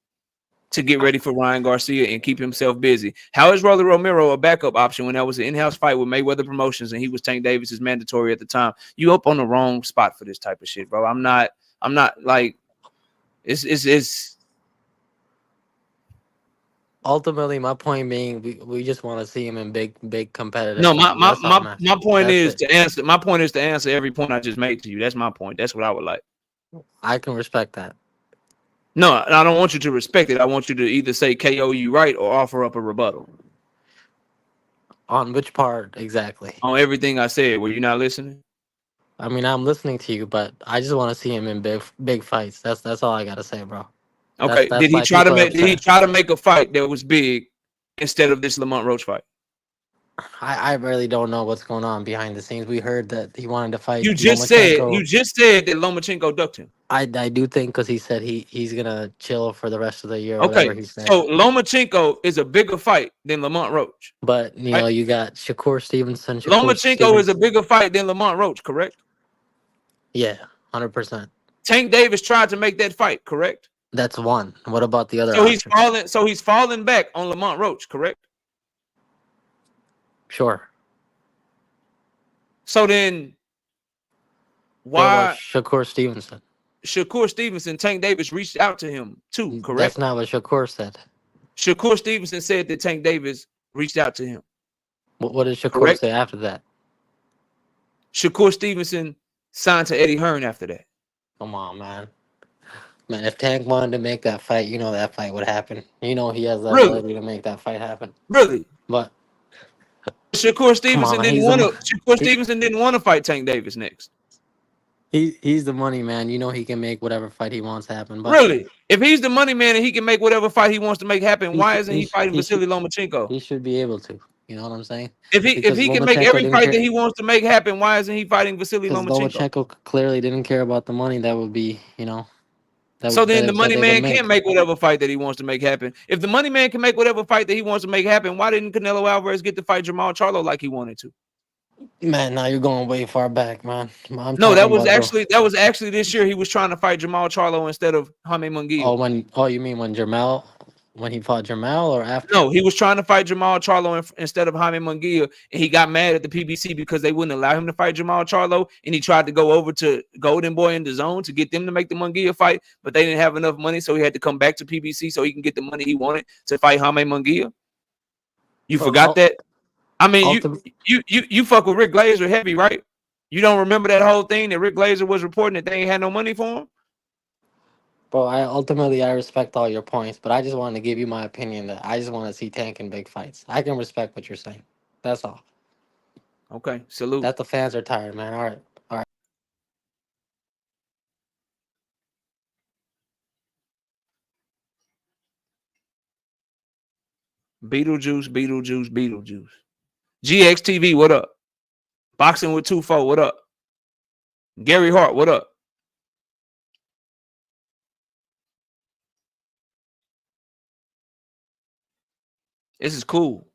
[SPEAKER 2] to get ready for Ryan Garcia and keep himself busy. How is Rolly Romero a backup option when that was an in-house fight with Mayweather Promotions and he was Tank Davis's mandatory at the time? You up on the wrong spot for this type of shit, bro. I'm not like it's
[SPEAKER 8] ultimately my point being we just want to see him in big competitive
[SPEAKER 2] no,
[SPEAKER 8] fights.
[SPEAKER 2] my point is to answer every point I just made to you. That's my point. That's what I would like.
[SPEAKER 8] I can respect that.
[SPEAKER 2] No, I don't want you to respect it. I want you to either say KO you right or offer up a rebuttal.
[SPEAKER 8] On which part exactly?
[SPEAKER 2] On everything I said. Were you not listening?
[SPEAKER 8] I mean, I'm listening to you, but I just want to see him in big fights. That's all I gotta say, bro.
[SPEAKER 2] Okay. Did he try to make a fight that was big instead of this Lamont Roach fight?
[SPEAKER 8] I really don't know what's going on behind the scenes. We heard that he wanted to fight.
[SPEAKER 2] You just said that Lomachenko ducked him.
[SPEAKER 8] I do think because he said he's gonna chill for the rest of the year.
[SPEAKER 2] Okay,
[SPEAKER 8] He said.
[SPEAKER 2] So Lomachenko is a bigger fight than Lamont Roach.
[SPEAKER 8] But you know, you got Shakur Stevenson.
[SPEAKER 2] Lomachenko is a bigger fight than Lamont Roach, correct?
[SPEAKER 8] Yeah, 100%.
[SPEAKER 2] Tank Davis tried to make that fight, correct?
[SPEAKER 8] That's one. What about the other?
[SPEAKER 2] So he's falling back on Lamont Roach, correct?
[SPEAKER 8] Sure.
[SPEAKER 2] So then, why
[SPEAKER 8] Shakur Stevenson?
[SPEAKER 2] Shakur Stevenson, Tank Davis reached out to him too, correct?
[SPEAKER 8] That's not what Shakur said.
[SPEAKER 2] Shakur Stevenson said that Tank Davis reached out to him.
[SPEAKER 8] What did Shakur say after that?
[SPEAKER 2] Shakur Stevenson signed to Eddie Hearn after that.
[SPEAKER 8] Come on, man. Man, if Tank wanted to make that fight, you know that fight would happen. You know he has the ability to make that fight happen.
[SPEAKER 2] Really?
[SPEAKER 8] But
[SPEAKER 2] Shakur Stevenson didn't want to fight Tank Davis next.
[SPEAKER 8] He's the money man. You know he can make whatever fight he wants happen. But
[SPEAKER 2] really? If he's the money man and he can make whatever fight he wants to make happen, why isn't he fighting Vasily Lomachenko?
[SPEAKER 8] He should be able to. You know what I'm saying?
[SPEAKER 2] If he can make every fight that he wants to make happen, why isn't he fighting Vasily Lomachenko?
[SPEAKER 8] Lomachenko clearly didn't care about the money. That would be, you know.
[SPEAKER 2] So then the money man can't make whatever fight that he wants to make happen. If the money man can make whatever fight that he wants to make happen, why didn't Canelo Alvarez get to fight Jamal Charlo like he wanted to?
[SPEAKER 8] Man, now you're going way far back, man.
[SPEAKER 2] That was actually this year. He was trying to fight Jamal Charlo instead of Jaime Munguia.
[SPEAKER 8] You mean when he fought Jamal or after?
[SPEAKER 2] No, he was trying to fight Jamal Charlo instead of Jaime Munguia, and he got mad at the PBC because they wouldn't allow him to fight Jamal Charlo, and he tried to go over to Golden Boy in the Zone to get them to make the Munguia fight, but they didn't have enough money, so he had to come back to PBC so he can get the money he wanted to fight Jaime Munguia. You forgot that? I mean, you fuck with Rick Glazer heavy, right? You don't remember that whole thing that Rick Glazer was reporting that they ain't had no money for him?
[SPEAKER 8] Bro, I respect all your points, but I just wanted to give you my opinion that I just want to see Tank in big fights. I can respect what you're saying. That's all.
[SPEAKER 2] Okay, salute.
[SPEAKER 8] That the fans are tired, man. All right.
[SPEAKER 2] Beetlejuice, Beetlejuice, Beetlejuice. GXTV, what up? Boxing with 2-4, what up? Gary Hart, what up? This is cool.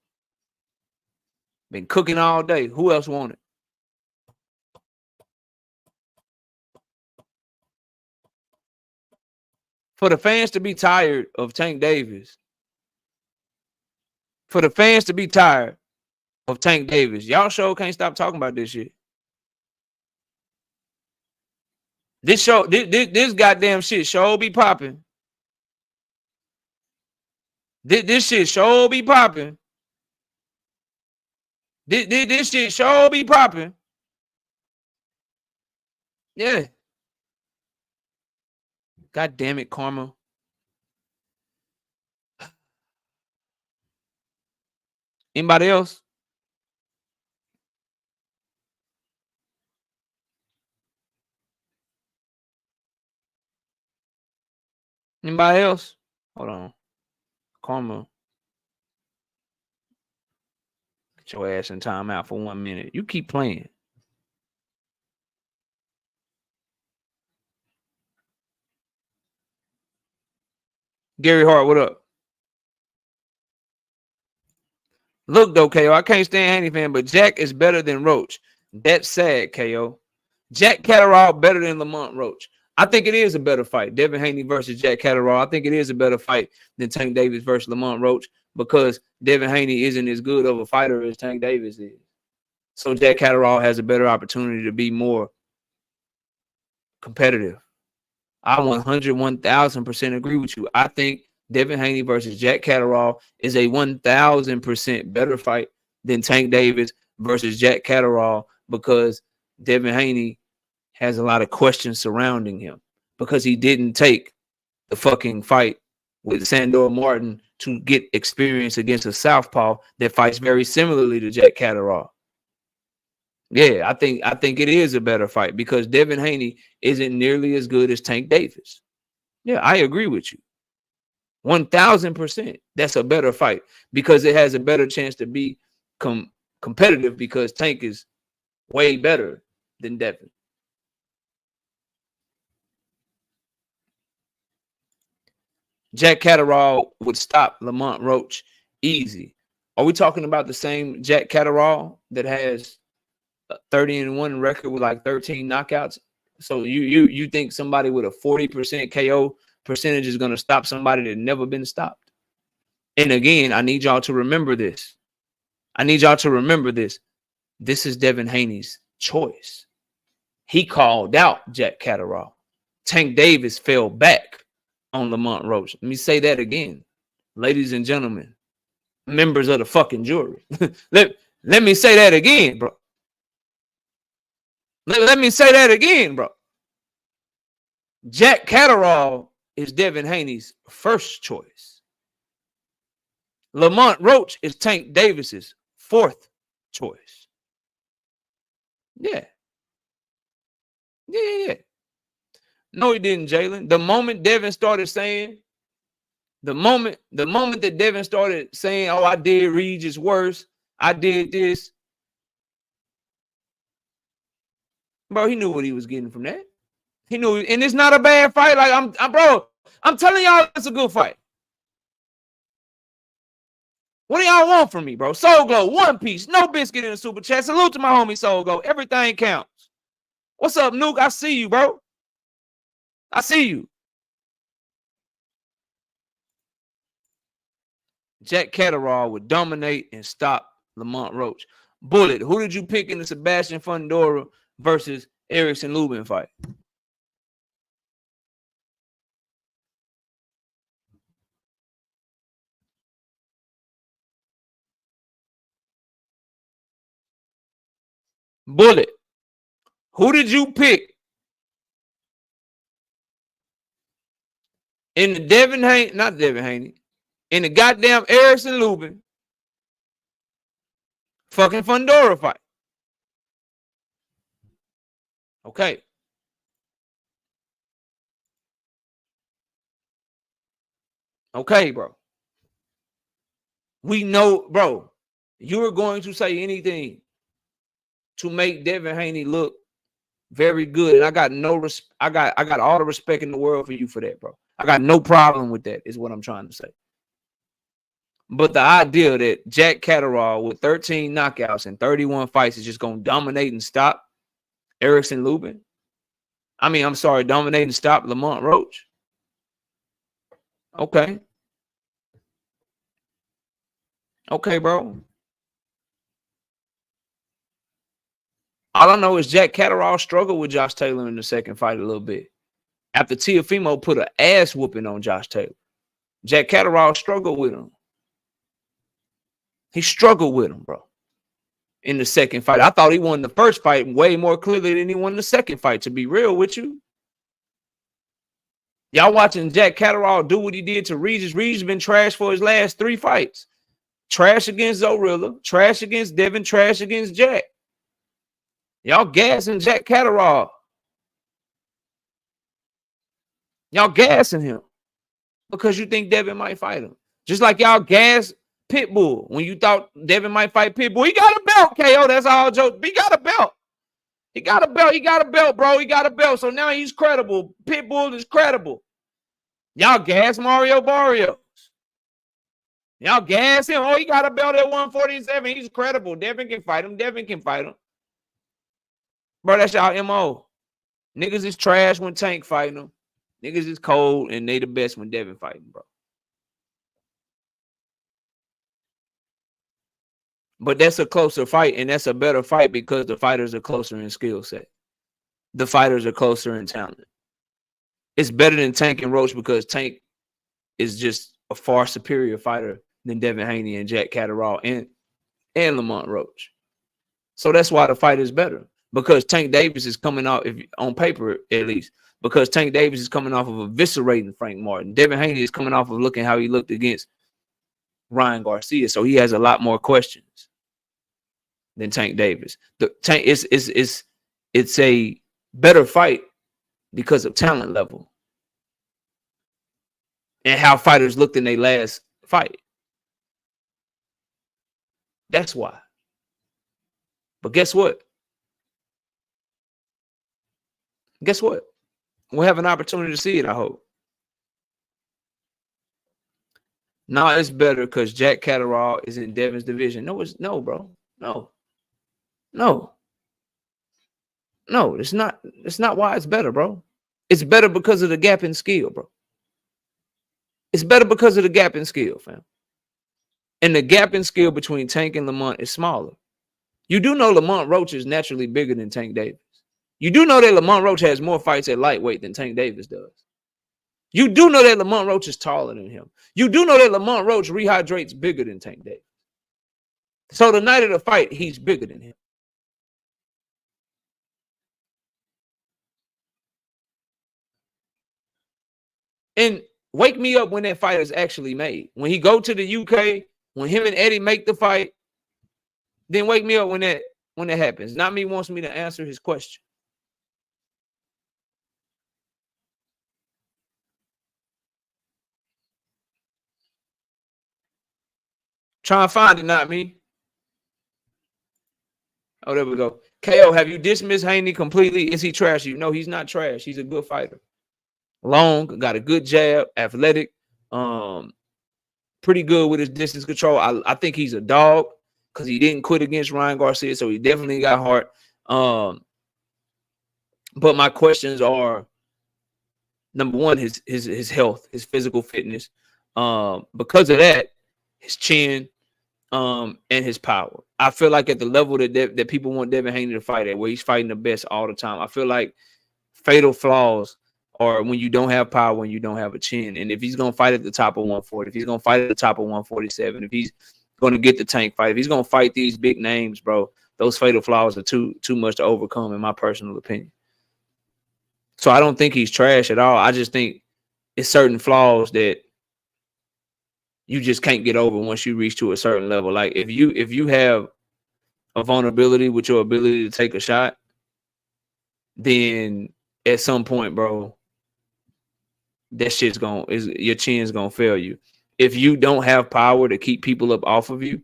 [SPEAKER 2] Been cooking all day. Who else want it? For the fans to be tired of Tank Davis, y'all sure can't stop talking about this shit. This goddamn shit sure be popping. This shit sure be popping. This shit sure be popping. Yeah. God damn it, karma. Anybody else? Anybody else? Hold on. Karma. Get your ass in timeout for 1 minute. You keep playing. Gary Hart, what up? Look, though, KO, I can't stand Haney fan, but Jack is better than Roach. That's sad, KO. Jack Catterall better than Lamont Roach. I think it is a better fight. Devin Haney versus Jack Catterall. I think it is a better fight than Tank Davis versus Lamont Roach because Devin Haney isn't as good of a fighter as Tank Davis is. So Jack Catterall has a better opportunity to be more competitive. I 1,000% agree with you. I think Devin Haney versus Jack Catterall is a 1,000% better fight than Tank Davis versus Jack Catterall because Devin Haney has a lot of questions surrounding him because he didn't take the fucking fight with Sandor Martin to get experience against a southpaw that fights very similarly to Jack Catterall. Yeah, I think it is a better fight because Devin Haney isn't nearly as good as Tank Davis. Yeah, I agree with you. 1,000%. That's a better fight because it has a better chance to be competitive because Tank is way better than Devin. Jack Catterall would stop Lamont Roach easy. Are we talking about the same Jack Catterall that has a 30-1 record with like 13 knockouts? So you think somebody with a 40% KO percentage is going to stop somebody that never been stopped? And again, I need y'all to remember this. This is Devin Haney's choice. He called out Jack Catterall. Tank Davis fell back on Lamont Roach. Let me say that again. Ladies and gentlemen, members of the fucking jury. let me say that again, bro. Let me say that again, bro. Jack Catterall is Devin Haney's first choice. Lamont Roach is Tank Davis's fourth choice. Yeah. No, he didn't, Jalen. The moment Devin started saying, the moment that Devin started saying, oh, I did Regis worse, I did this, bro, he knew what he was getting from that. He knew, and it's not a bad fight. Like I'm telling y'all, it's a good fight. What do y'all want from me, bro? Soul Glow, one piece, no biscuit in the super chat. Salute to my homie Soul Glow. Everything counts. What's up, Nuke? I see you, bro. I see you. Jack Catterall would dominate and stop Lamont Roach. Bullet, who did you pick in the Sebastian Fundora versus Erickson Lubin fight? Bullet, who did you pick in the Devin Haney, not Devin Haney, in the goddamn Erickson Lubin fucking Fundora fight? Okay. Okay, bro. We know, bro, you are going to say anything to make Devin Haney look very good. And I got I got all the respect in the world for you for that, bro. I got no problem with that, is what I'm trying to say. But the idea that Jack Catterall with 13 knockouts and 31 fights is just going to dominate and stop Erickson Lubin. Dominate and stop Lamont Roach. Okay. Okay, bro. All I know is Jack Catterall struggled with Josh Taylor in the second fight a little bit. After Teofimo put an ass whooping on Josh Taylor, Jack Catterall struggled with him. He struggled with him, bro, in the second fight. I thought he won the first fight way more clearly than he won the second fight, to be real with you. Y'all watching Jack Catterall do what he did to Regis. Regis been trash for his last 3 fights. Trash against Zorilla, trash against Devin, trash against Jack. Y'all gassing Jack Catterall. Y'all gassing him because you think Devin might fight him. Just like y'all gas Pitbull when you thought Devin might fight Pitbull. He got a belt, KO. That's all jokes. He got a belt. He got a belt. He got a belt, bro. He got a belt. So now he's credible. Pitbull is credible. Y'all gas Mario Barrios. Y'all gas him. Oh, he got a belt at 147. He's credible. Devin can fight him. Devin can fight him. Bro, that's y'all MO. Niggas is trash when Tank fighting them. Niggas is cold, and they the best when Devin fighting, bro. But that's a closer fight, and that's a better fight because the fighters are closer in skill set. The fighters are closer in talent. It's better than Tank and Roach because Tank is just a far superior fighter than Devin Haney and Jack Catterall and Lamont Roach. So that's why the fight is better. Because Tank Davis is coming out, if on paper at least, because Tank Davis is coming off of eviscerating Frank Martin. Devin Haney is coming off of looking how he looked against Ryan Garcia. So he has a lot more questions than Tank Davis. The Tank it's a better fight because of talent level and how fighters looked in their last fight. That's why. But guess what? Guess what? We'll have an opportunity to see it, I hope. No, it's better because Jack Catterall is in Devin's division. No, bro. No, it's not. It's not why it's better, bro. It's better because of the gap in skill, bro. It's better because of the gap in skill, fam. And the gap in skill between Tank and Lamont is smaller. You do know Lamont Roach is naturally bigger than Tank Davis. You do know that Lamont Roach has more fights at lightweight than Tank Davis does. You do know that Lamont Roach is taller than him. You do know that Lamont Roach rehydrates bigger than Tank Davis. So the night of the fight, he's bigger than him. And wake me up when that fight is actually made. When he go to the UK, when him and Eddie make the fight, then wake me up when that happens. Not me wants me to answer his question. Try and find it, not me. Oh, there we go. KO, have you dismissed Haney completely? Is he trash? You know, he's not trash. He's a good fighter. Long, got a good jab, athletic, pretty good with his distance control. I think he's a dog because he didn't quit against Ryan Garcia, so he definitely got heart. But my questions are, number one, his health, his physical fitness. Because of that, his chin, and his power. I feel like at the level that people want Devin Haney to fight at, where he's fighting the best all the time, I feel like fatal flaws are when you don't have power, when you don't have a chin. And if he's going to fight at the top of 140, if he's going to fight at the top of 147, if he's going to get the Tank fight, if he's going to fight these big names, bro, those fatal flaws are too much to overcome, in my personal opinion. So I don't think he's trash at all. I just think it's certain flaws that you just can't get over once you reach to a certain level. Like if you have a vulnerability with your ability to take a shot, then at some point, bro, that shit's your chin's gonna fail you. if you don't have power to keep people up off of you,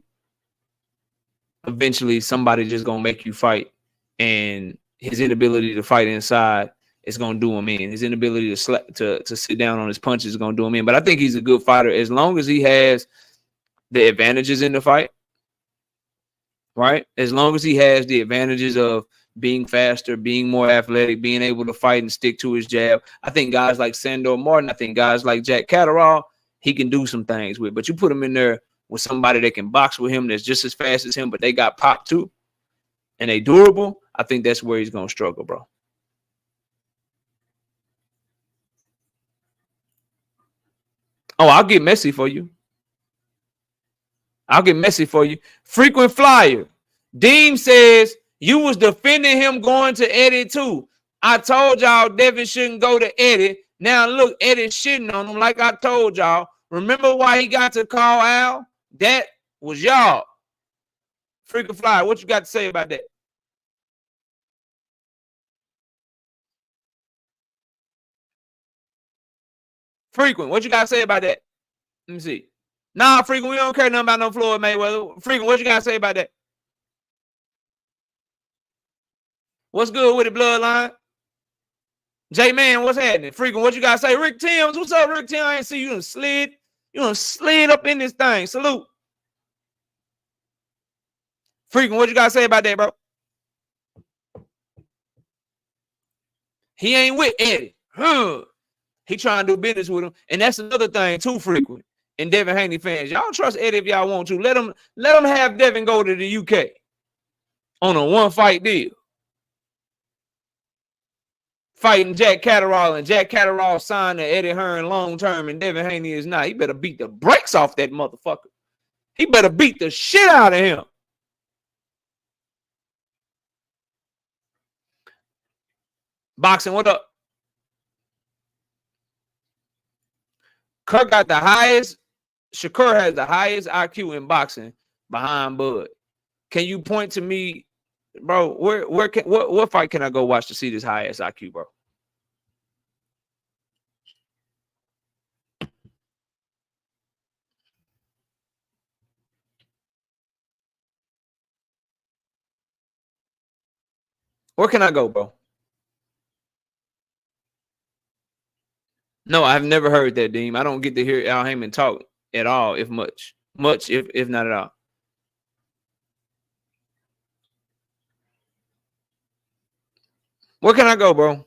[SPEAKER 2] eventually somebody just gonna make you fight, and his inability to fight inside is gonna do him in. His inability to sit down on his punches is gonna do him in. But I think he's a good fighter as long as he has the advantages in the fight, right? As long as he has the advantages of being faster, being more athletic, being able to fight and stick to his jab. I think guys like Sandor Martin, I think guys like Jack Catterall, he can do some things with. But you put him in there with somebody that can box with him that's just as fast as him, but they got pop too, and they durable, I think that's where he's going to struggle, bro. Oh, I'll get messy for you. I'll get messy for you. Frequent flyer. Deem says you was defending him going to Eddie too. I told y'all Devin shouldn't go to Eddie. Now look, Eddie's shitting on him like I told y'all. Remember why he got to call Al? That was y'all. Frequent flyer, what you got to say about that? Frequent, what you got to say about that? Let me see. Nah, Frequent, we don't care nothing about no Floyd Mayweather. Frequent, what you got to say about that? What's good with the bloodline? J-Man, what's happening? Frequent, what you got to say? Rick Timms, what's up, Rick Timms? I ain't see you done slid. You done slid up in this thing. Salute. Frequent, what you got to say about that, bro? He ain't with Eddie. He trying to do business with him. And that's another thing, too, Frequent. And Devin Haney fans, y'all trust Eddie if y'all want to. Let him have Devin go to the UK on a one-fight deal. Fighting Jack Catterall, and Jack Catterall signed to Eddie Hearn long-term, and Devin Haney is not. He better beat the brakes off that motherfucker. He better beat the shit out of him. Boxing, what up? Kirk got the highest. Shakur has the highest IQ in boxing behind Bud. Can you point to me, bro? What fight can I go watch to see this highest IQ, bro? Where can I go, bro? No, I've never heard that, Deem. I don't get to hear Al Heyman talk at all, if much, if not at all. Where can I go, bro?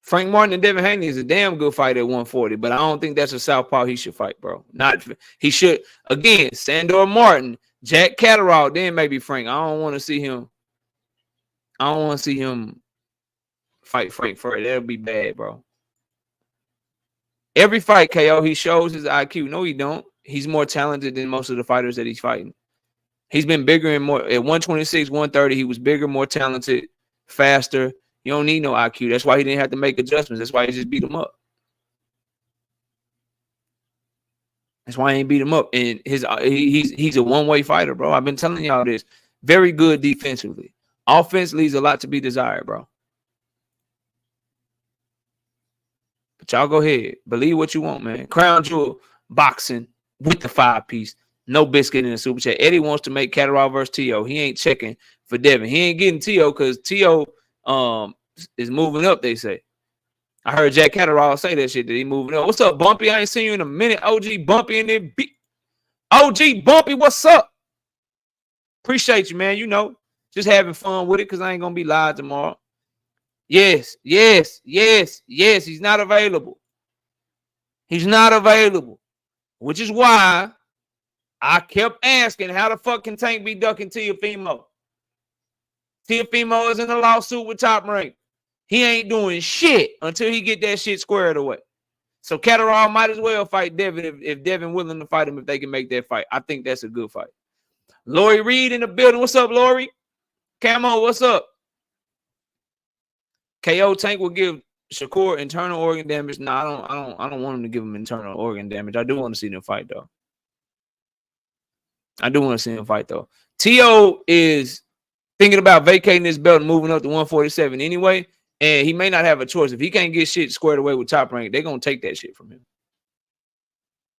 [SPEAKER 2] Frank Martin and Devin Haney is a damn good fight at 140, but I don't think that's a southpaw he should fight, bro. He should, again, Sandor Martin, Jack Catterall, then maybe Frank. I don't want to see him fight Frank first. That'll be bad, bro. Every fight, KO, he shows his IQ. No, he don't. He's more talented than most of the fighters that he's fighting. He's been bigger and more at 126, 130. He was bigger, more talented, faster. You don't need no IQ. That's why he didn't have to make adjustments. That's why he just beat him up. That's why he ain't beat him up. And he's a one-way fighter, bro. I've been telling y'all this. Very good defensively. Offense leaves a lot to be desired, bro. But y'all go ahead. Believe what you want, man. Crown Jewel boxing with the 5-piece. No biscuit in the super chat. Eddie wants to make Catterall versus T.O. He ain't checking for Devin. He ain't getting T.O. because T.O. is moving up, they say. I heard Jack Catterall say that shit, that he moving up. What's up, Bumpy? I ain't seen you in a minute. OG Bumpy in there. OG Bumpy, what's up? Appreciate you, man. You know, just having fun with it because I ain't going to be live tomorrow. Yes. He's not available. He's not available, which is why I kept asking how the fuck can Tank be ducking Teofimo? Teofimo is in a lawsuit with Top Rank. He ain't doing shit until he get that shit squared away. So Catterall might as well fight Devin if Devin willing to fight him if they can make that fight. I think that's a good fight. Lori Reed in the building. What's up, Lori? Camo, what's up? KO Tank will give Shakur internal organ damage. No, I don't want him to give him internal organ damage. I do want to see them fight though. T.O. is thinking about vacating this belt and moving up to 147 anyway. And he may not have a choice. If he can't get shit squared away with Top Rank, they're going to take that shit from him.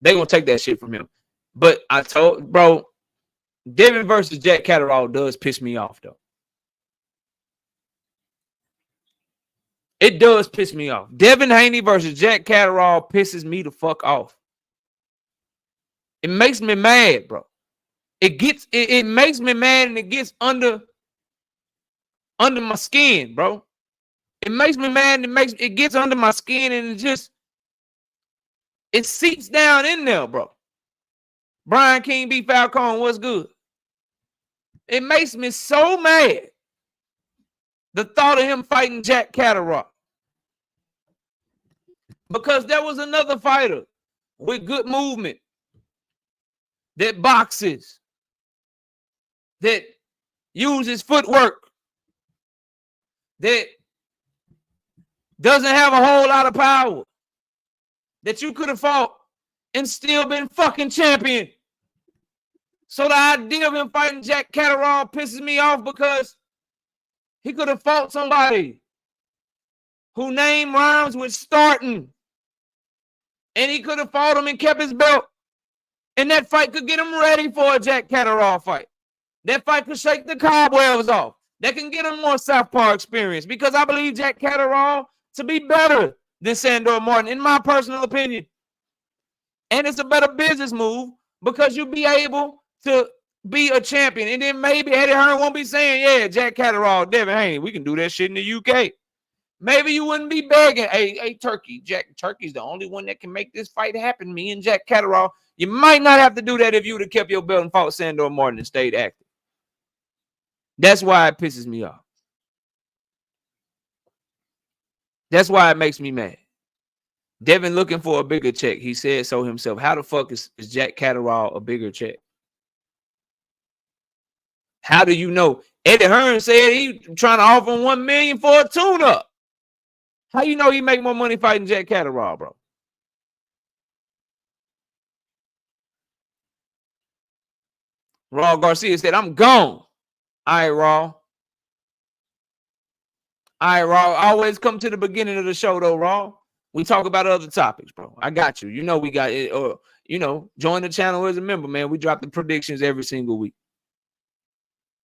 [SPEAKER 2] They're going to take that shit from him. But I told, bro, Devin versus Jack Catterall does piss me off, though. It does piss me off. Devin Haney versus Jack Catterall pisses me the fuck off. It makes me mad, bro. It makes me mad, and it gets under my skin, bro. It makes me mad, and it gets under my skin, and it seeps down in there, bro. Brian King B. Falcone, what's good? It makes me so mad, the thought of him fighting Jack Catterall. Because there was another fighter with good movement that boxes, that uses footwork, that doesn't have a whole lot of power, that you could have fought and still been fucking champion. So the idea of him fighting Jack Catterall pisses me off because he could have fought somebody whose name rhymes with starting. And he could have fought him and kept his belt. And that fight could get him ready for a Jack Catterall fight. That fight could shake the cobwebs off. That can get him more Southpaw experience. Because I believe Jack Catterall to be better than Sandor Martin, in my personal opinion. And it's a better business move because you'll be able to be a champion. And then maybe Eddie Hearn won't be saying, yeah, Jack Catterall, Devin Haney, we can do that shit in the UK. Maybe you wouldn't be begging, hey, Turkey. Turkey's the only one that can make this fight happen, me and Jack Catterall. You might not have to do that if you would have kept your belt and fought Sandor Martin and stayed active. That's why it pisses me off. That's why it makes me mad. Devin looking for a bigger check. He said so himself. How the fuck is Jack Catterall a bigger check? How do you know? Eddie Hearn said he trying to offer him $1 million for a tune-up. How you know he make more money fighting Jack Catterall, bro? Raw Garcia said, I'm gone. All right, Raw. All right, Raw. Always come to the beginning of the show, though, Raw. We talk about other topics, bro. I got you. You know we got it. Or, join the channel as a member, man. We drop the predictions every single week.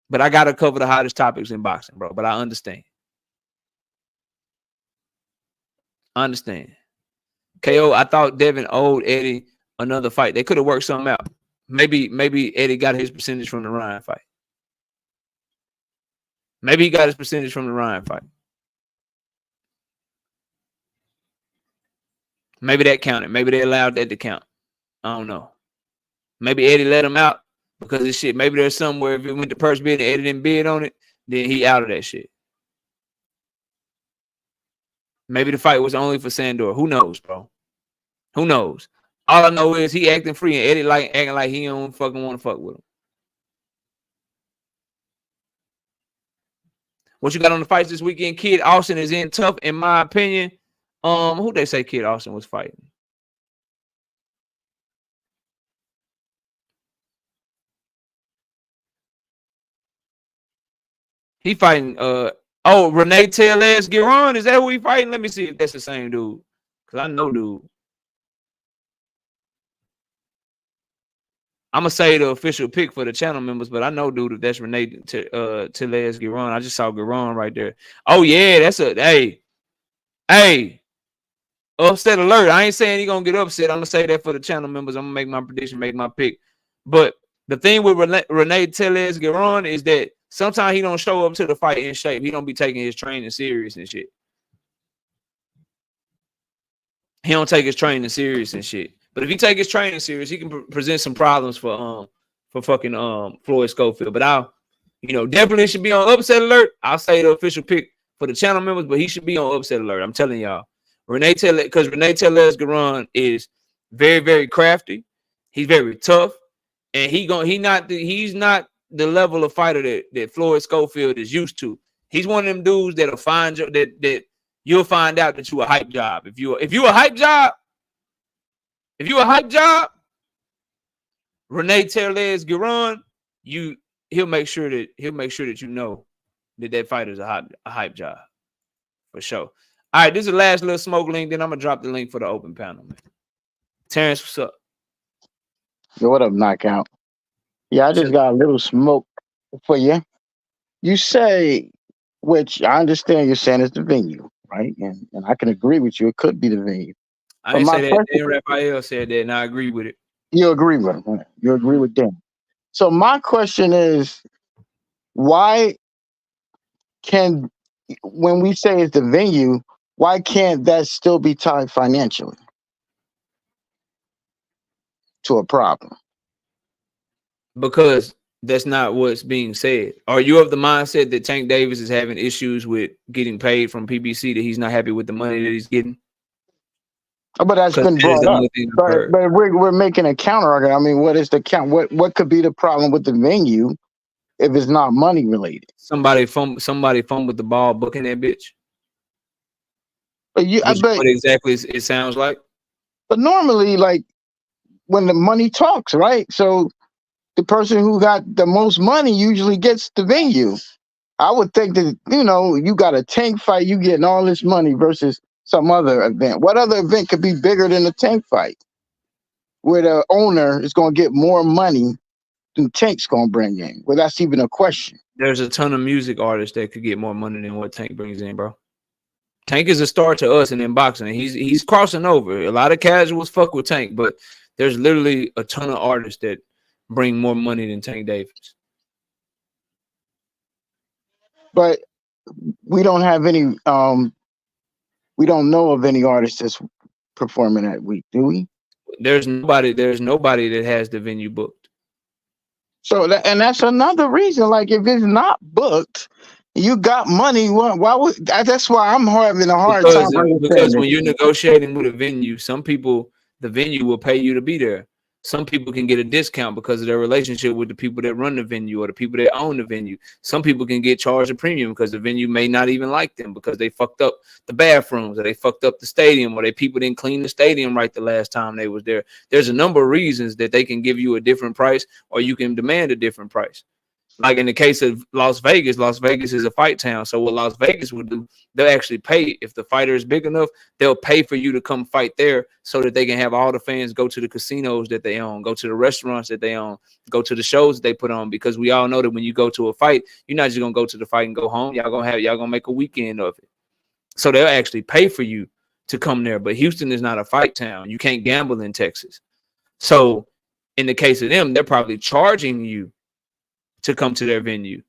[SPEAKER 2] But I got to cover the hottest topics in boxing, bro. But I understand. KO, I thought Devin owed Eddie another fight. They could have worked something out. Maybe Eddie got his percentage from the Ryan fight. Maybe he got his percentage from the Ryan fight. Maybe that counted. Maybe they allowed that to count. I don't know. Maybe Eddie let him out because of shit. Maybe there's somewhere if it went to purse bid and Eddie didn't bid on it, then he out of that shit. Maybe the fight was only for Sandor. Who knows, bro? Who knows? All I know is he acting free and Eddie acting like he don't fucking want to fuck with him. What you got on the fights this weekend? Kid Austin is in tough, in my opinion. Who they say Kid Austin was fighting? He fighting Renee Teles Giron. Is that who he fighting? Let me see if that's the same dude. Cause I know dude. I'm gonna say the official pick for the channel members, but I know dude if that's Renee Teles Giron. I just saw Giron right there. Oh yeah, that's a hey. Upset alert. I ain't saying he gonna get upset. I'm gonna say that for the channel members. I'm gonna make my prediction, make my pick. But the thing with Renee Teles Giron is that sometimes he don't show up to the fight in shape. He don't be taking his training serious and shit. He don't take his training serious and shit. But if he take his training serious, he can present some problems for fucking Floyd Schofield. But I'll definitely should be on upset alert. I'll say the official pick for the channel members, but he should be on upset alert. I'm telling y'all. Renee Teles Giron is very, very crafty. He's very tough, and he's not the level of fighter that Floyd Schofield is used to. He's one of them dudes that'll find you that you'll find out that you a hype job. If you a hype job, Renee Teles Giron, he'll make sure that you know that fight is a hype job for sure. All right, this is the last little smoke link. Then I'm gonna drop the link for the open panel, man. Terrence, what's up?
[SPEAKER 9] Yo, what up, Knockout? Yeah, I just got a little smoke for you. You say, which I understand you're saying is the venue, right? And I can agree with you. It could be the venue.
[SPEAKER 2] I didn't say that. Dan Raphael said that, and I agree with it.
[SPEAKER 9] You agree with him. Right? You agree with Dan. So my question is, why can, when we say it's the venue, why can't that still be tied financially to a problem?
[SPEAKER 2] Because that's not what's being said. Are you of the mindset that Tank Davis is having issues with getting paid from PBC, that he's not happy with the money that he's getting?
[SPEAKER 9] But that's been brought up. But we're making a counter argument. I mean, what is the count? What could be the problem with the venue if it's not money related?
[SPEAKER 2] Somebody fumbled the ball booking that bitch.
[SPEAKER 9] But
[SPEAKER 2] what exactly it sounds like.
[SPEAKER 9] But normally, like when the money talks, right? So the person who got the most money usually gets the venue. I would think that, you got a Tank fight, you getting all this money versus some other event. What other event could be bigger than a Tank fight where the owner is going to get more money than Tank's going to bring in? Well, that's even a question.
[SPEAKER 2] There's a ton of music artists that could get more money than what Tank brings in, bro. Tank is a star to us in boxing. He's crossing over. A lot of casuals fuck with Tank, but there's literally a ton of artists that bring more money than Tank Davis.
[SPEAKER 9] But we don't have any we don't know of any artists that's performing that week, do we?
[SPEAKER 2] There's nobody that has the venue booked.
[SPEAKER 9] So that's another reason. Like, if it's not booked, you got money. Why would that's why I'm having a hard time.
[SPEAKER 2] Because when you're negotiating with a venue, some people, the venue will pay you to be there. Some people can get a discount because of their relationship with the people that run the venue or the people that own the venue. Some people can get charged a premium because the venue may not even like them because they fucked up the bathrooms or they fucked up the stadium or they people didn't clean the stadium right the last time they was there. There's a number of reasons that they can give you a different price or you can demand a different price. Like in the case of Las Vegas is a fight town. So what Las Vegas would do, they'll actually pay. If the fighter is big enough, they'll pay for you to come fight there so that they can have all the fans go to the casinos that they own, go to the restaurants that they own, go to the shows that they put on. Because we all know that when you go to a fight, you're not just going to go to the fight and go home. Y'all going to make a weekend of it. So they'll actually pay for you to come there. But Houston is not a fight town. You can't gamble in Texas. So in the case of them, they're probably charging you to come to their venue.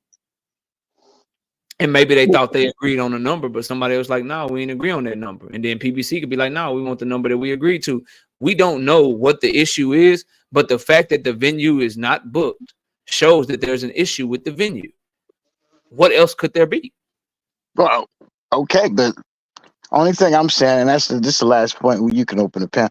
[SPEAKER 2] And maybe they thought they agreed on a number, but somebody else like, no, we didn't agree on that number. And then PBC could be like, no, we want the number that we agreed to. We don't know what the issue is, but the fact that the venue is not booked shows that there's an issue with the venue. What else could there be?
[SPEAKER 9] Well, okay, but only thing I'm saying, and this is the last point where you can open the pen.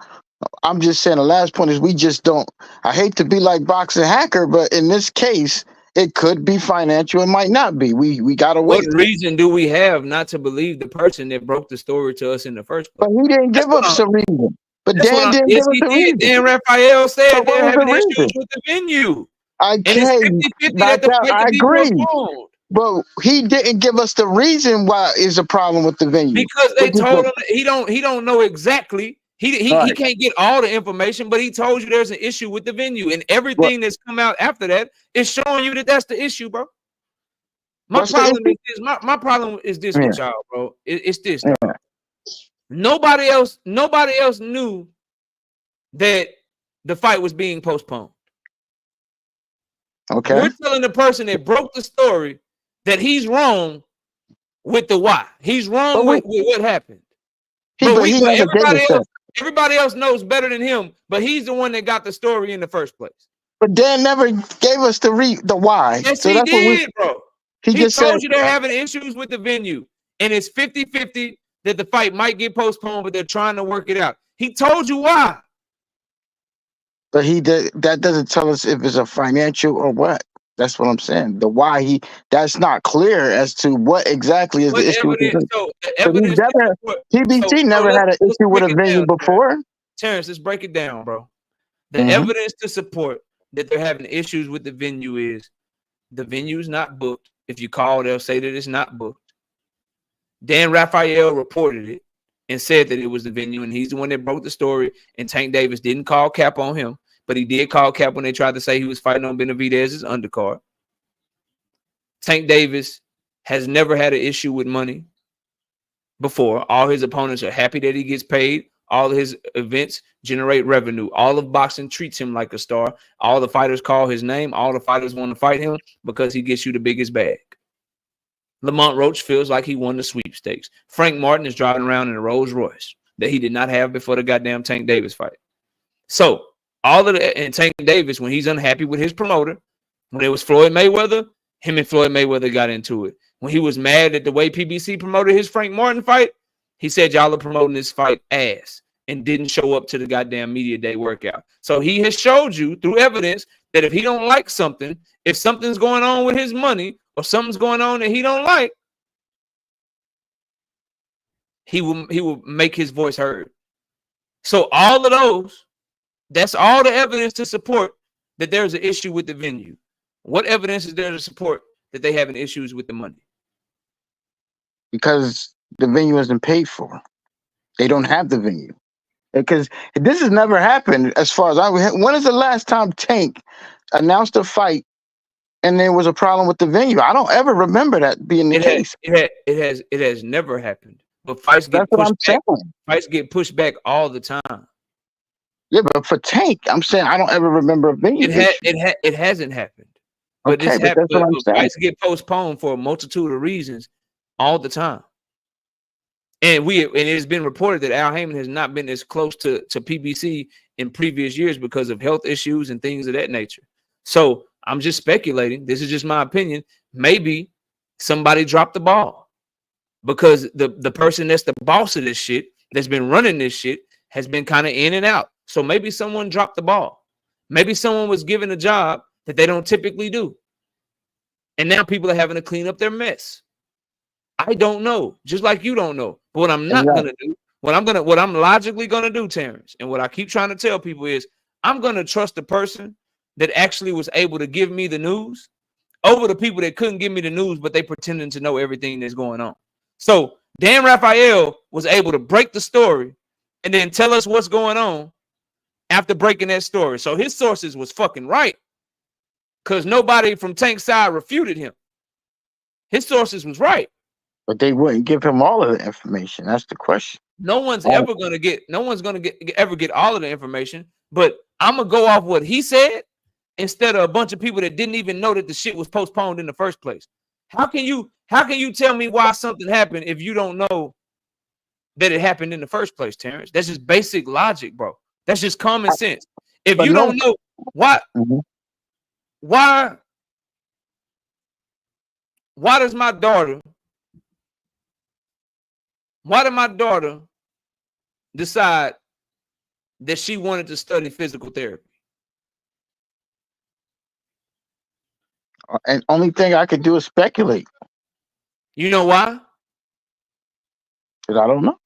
[SPEAKER 9] I'm just saying the last point is we just don't. I hate to be like Boxing Hacker, but in this case, it could be financial. It might not be. We gotta wait.
[SPEAKER 2] What reason do we have not to believe the person that broke the story to us in the first place?
[SPEAKER 9] But he didn't give us a reason. But Dan didn't give us a reason.
[SPEAKER 2] Dan Raphael said they're having issues with the venue.
[SPEAKER 9] I agree. But he didn't give us the reason why is a problem with the venue.
[SPEAKER 2] Because they told him he don't know exactly. He can't get all the information, but he told you there's an issue with the venue, and everything that's come out after that is showing you that that's the issue, bro. My problem is this with y'all, bro. It's this. Yeah. Nobody else knew that the fight was being postponed.
[SPEAKER 9] Okay.
[SPEAKER 2] We're telling the person that broke the story that he's wrong with the why. He's wrong with what happened. Everybody else knows better than him, but he's the one that got the story in the first place.
[SPEAKER 9] But Dan never gave us the why.
[SPEAKER 2] Yes, so he did, bro. He just told you they're having issues with the venue, and it's 50-50 that the fight might get postponed, but they're trying to work it out. He told you why.
[SPEAKER 9] But that doesn't tell us if it's a financial or what. That's what I'm saying. The why that's not clear as to what exactly is the issue. PBC never had an issue with a venue before.
[SPEAKER 2] Terrence, let's break it down, bro. The evidence to support that they're having issues with the venue is The venue's not booked. If you call, they'll say that it's not booked. Dan Raphael reported it and said that it was the venue, and he's the one that broke the story. And Tank Davis didn't call cap on him, but he did call cap when they tried to say he was fighting on Benavidez's undercard. Tank Davis has never had an issue with money before. All his opponents are happy that he gets paid. All of his events generate revenue. All of boxing treats him like a star. All the fighters call his name. All the fighters want to fight him because he gets you the biggest bag. Lamont Roach feels like he won the sweepstakes. Frank Martin is driving around in a Rolls Royce that he did not have before the goddamn Tank Davis fight. So all of the, and Tank Davis, when he's unhappy with his promoter, when it was Floyd Mayweather, him and Floyd Mayweather got into it. When he was mad at the way PBC promoted his Frank Martin fight, he said, y'all are promoting this fight ass, and didn't show up to the goddamn media day workout. So he has showed you through evidence that if he don't like something, if something's going on with his money or something's going on that he don't like, he will make his voice heard. So all of those, that's all the evidence to support that there's an issue with the venue. What evidence is there to support that they having issues with the money?
[SPEAKER 9] Because the venue isn't paid for. They don't have the venue. Because this has never happened as far as I. When is the last time Tank announced a fight and there was a problem with the venue? I don't ever remember that being the case.
[SPEAKER 2] It has never happened. But fights get pushed back. Fights get pushed back all the time.
[SPEAKER 9] Yeah, but for Tank, I'm saying I don't ever remember a venue.
[SPEAKER 2] It hasn't happened. But
[SPEAKER 9] okay, but that's what I'm saying.
[SPEAKER 2] Fights get postponed for a multitude of reasons all the time. And it's been reported that Al Haymon has not been as close to PBC in previous years because of health issues and things of that nature. So I'm just speculating. This is just my opinion. Maybe somebody dropped the ball because the person that's the boss of this shit, that's been running this shit, has been kind of in and out. So maybe someone dropped the ball. Maybe someone was given a job that they don't typically do. And now people are having to clean up their mess. I don't know, just like you don't know. But what I'm not gonna do, what I'm logically gonna do, Terrence, and what I keep trying to tell people is I'm gonna trust the person that actually was able to give me the news over the people that couldn't give me the news, but they pretending to know everything that's going on. So Dan Raphael was able to break the story and then tell us what's going on after breaking that story. So his sources was fucking right, because nobody from Tank's side refuted him. His sources was right.
[SPEAKER 9] But they wouldn't give him all of the information. That's the question.
[SPEAKER 2] No one's ever gonna get all of the information. But I'm gonna go off what he said instead of a bunch of people that didn't even know that the shit was postponed in the first place. How can you tell me why something happened if you don't know that it happened in the first place, Terrence? That's just basic logic, bro. That's just common sense. If you don't know why does my daughter? Why did my daughter decide that she wanted to study physical therapy?
[SPEAKER 9] And only thing I could do is speculate.
[SPEAKER 2] You know why?
[SPEAKER 9] Because I don't know.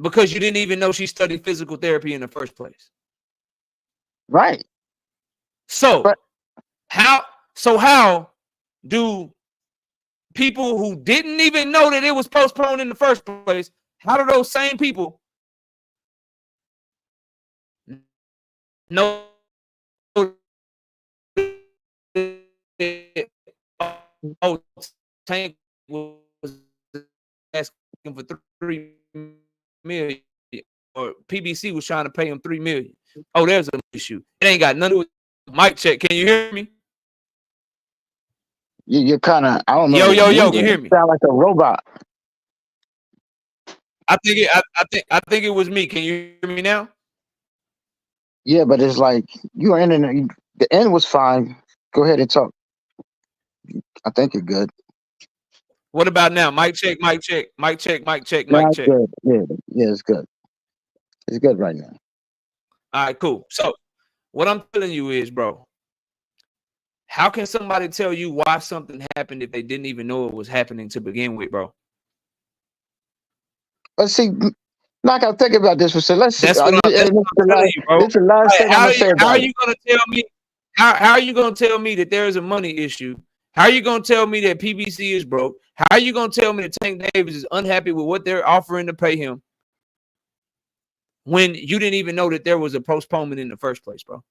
[SPEAKER 2] Because you didn't even know she studied physical therapy in the first place.
[SPEAKER 9] Right.
[SPEAKER 2] So how do people who didn't even know that it was postponed in the first place, how do those same people know Tank was asking for $3 million, or PBC was trying to pay him $3 million? Oh, there's an issue. It ain't got nothing to do with mic check. Can you hear me?
[SPEAKER 9] You're kind of, I don't know.
[SPEAKER 2] Yo, can you hear me?
[SPEAKER 9] You sound like a robot.
[SPEAKER 2] I think it was me. Can you hear me now?
[SPEAKER 9] Yeah, but it's like you are in the end was fine. Go ahead and talk. I think you're good.
[SPEAKER 2] What about now? Mic check, mic check, mic check, mic check,
[SPEAKER 9] No,
[SPEAKER 2] mic check.
[SPEAKER 9] good. Yeah, it's good. It's good right now.
[SPEAKER 2] All right, cool. So what I'm telling you is, bro, how can somebody tell you why something happened if they didn't even know it was happening to begin with, bro?
[SPEAKER 9] Let's see. Knock out. Think about this for a second. Let's see.
[SPEAKER 2] That's what I'm telling you, bro.
[SPEAKER 9] This is the last thing I'm gonna say about
[SPEAKER 2] How are you gonna tell me? How are you gonna tell me that there is a money issue How are you gonna tell me that PBC is broke? How are you gonna tell me that Tank Davis is unhappy with what they're offering to pay him when you didn't even know that there was a postponement in the first place, bro?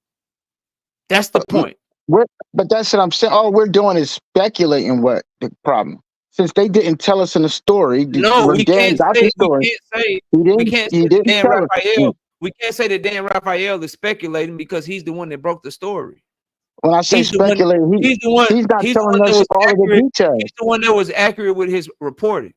[SPEAKER 2] That's the point.
[SPEAKER 9] But that's what I'm saying. All we're doing is speculating what the problem. Since they didn't tell us in the story,
[SPEAKER 2] No,
[SPEAKER 9] when Dan got the story,
[SPEAKER 2] we can't say
[SPEAKER 9] he
[SPEAKER 2] that
[SPEAKER 9] didn't
[SPEAKER 2] Dan
[SPEAKER 9] tell us.
[SPEAKER 2] Raphael. We can't say that Dan Raphael is speculating because he's the one that broke the story.
[SPEAKER 9] When I say
[SPEAKER 2] He's the one.
[SPEAKER 9] speculating,
[SPEAKER 2] He's the one.
[SPEAKER 9] he's not
[SPEAKER 2] He's the
[SPEAKER 9] telling
[SPEAKER 2] one that
[SPEAKER 9] us
[SPEAKER 2] was
[SPEAKER 9] all of the
[SPEAKER 2] accurate.
[SPEAKER 9] details.
[SPEAKER 2] He's the one that was accurate with his reporting.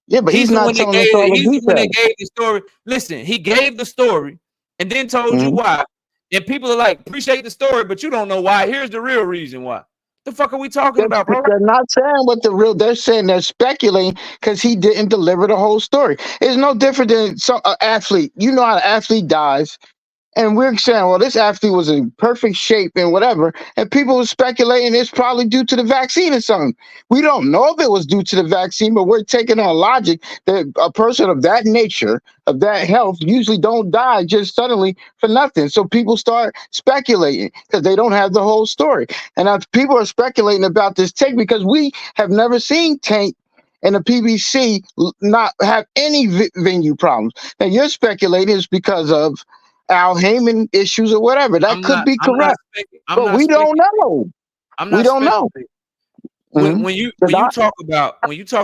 [SPEAKER 9] Yeah, but
[SPEAKER 2] He's
[SPEAKER 9] he's
[SPEAKER 2] the
[SPEAKER 9] not
[SPEAKER 2] one that
[SPEAKER 9] telling us
[SPEAKER 2] gave.
[SPEAKER 9] all the
[SPEAKER 2] He's the one that
[SPEAKER 9] details.
[SPEAKER 2] gave the story. Listen, he gave the story and then told you why. And people are like, appreciate the story, but you don't know why. Here's the real reason why. The fuck are we talking about, bro?
[SPEAKER 9] They're not saying what the real. They're saying they're speculating because he didn't deliver the whole story. It's no different than some athlete. You know how an athlete dies. And we're saying, well, this athlete was in perfect shape and whatever. And people were speculating it's probably due to the vaccine or something. We don't know if it was due to the vaccine, but we're taking on logic that a person of that nature, of that health, usually don't die just suddenly for nothing. So people start speculating because they don't have the whole story. And if people are speculating about this take because we have never seen Tank and the PBC not have any venue problems. Now, you're speculating it's because of Al Heyman issues or whatever. That could be correct, but we don't know. We don't know.
[SPEAKER 2] When you talk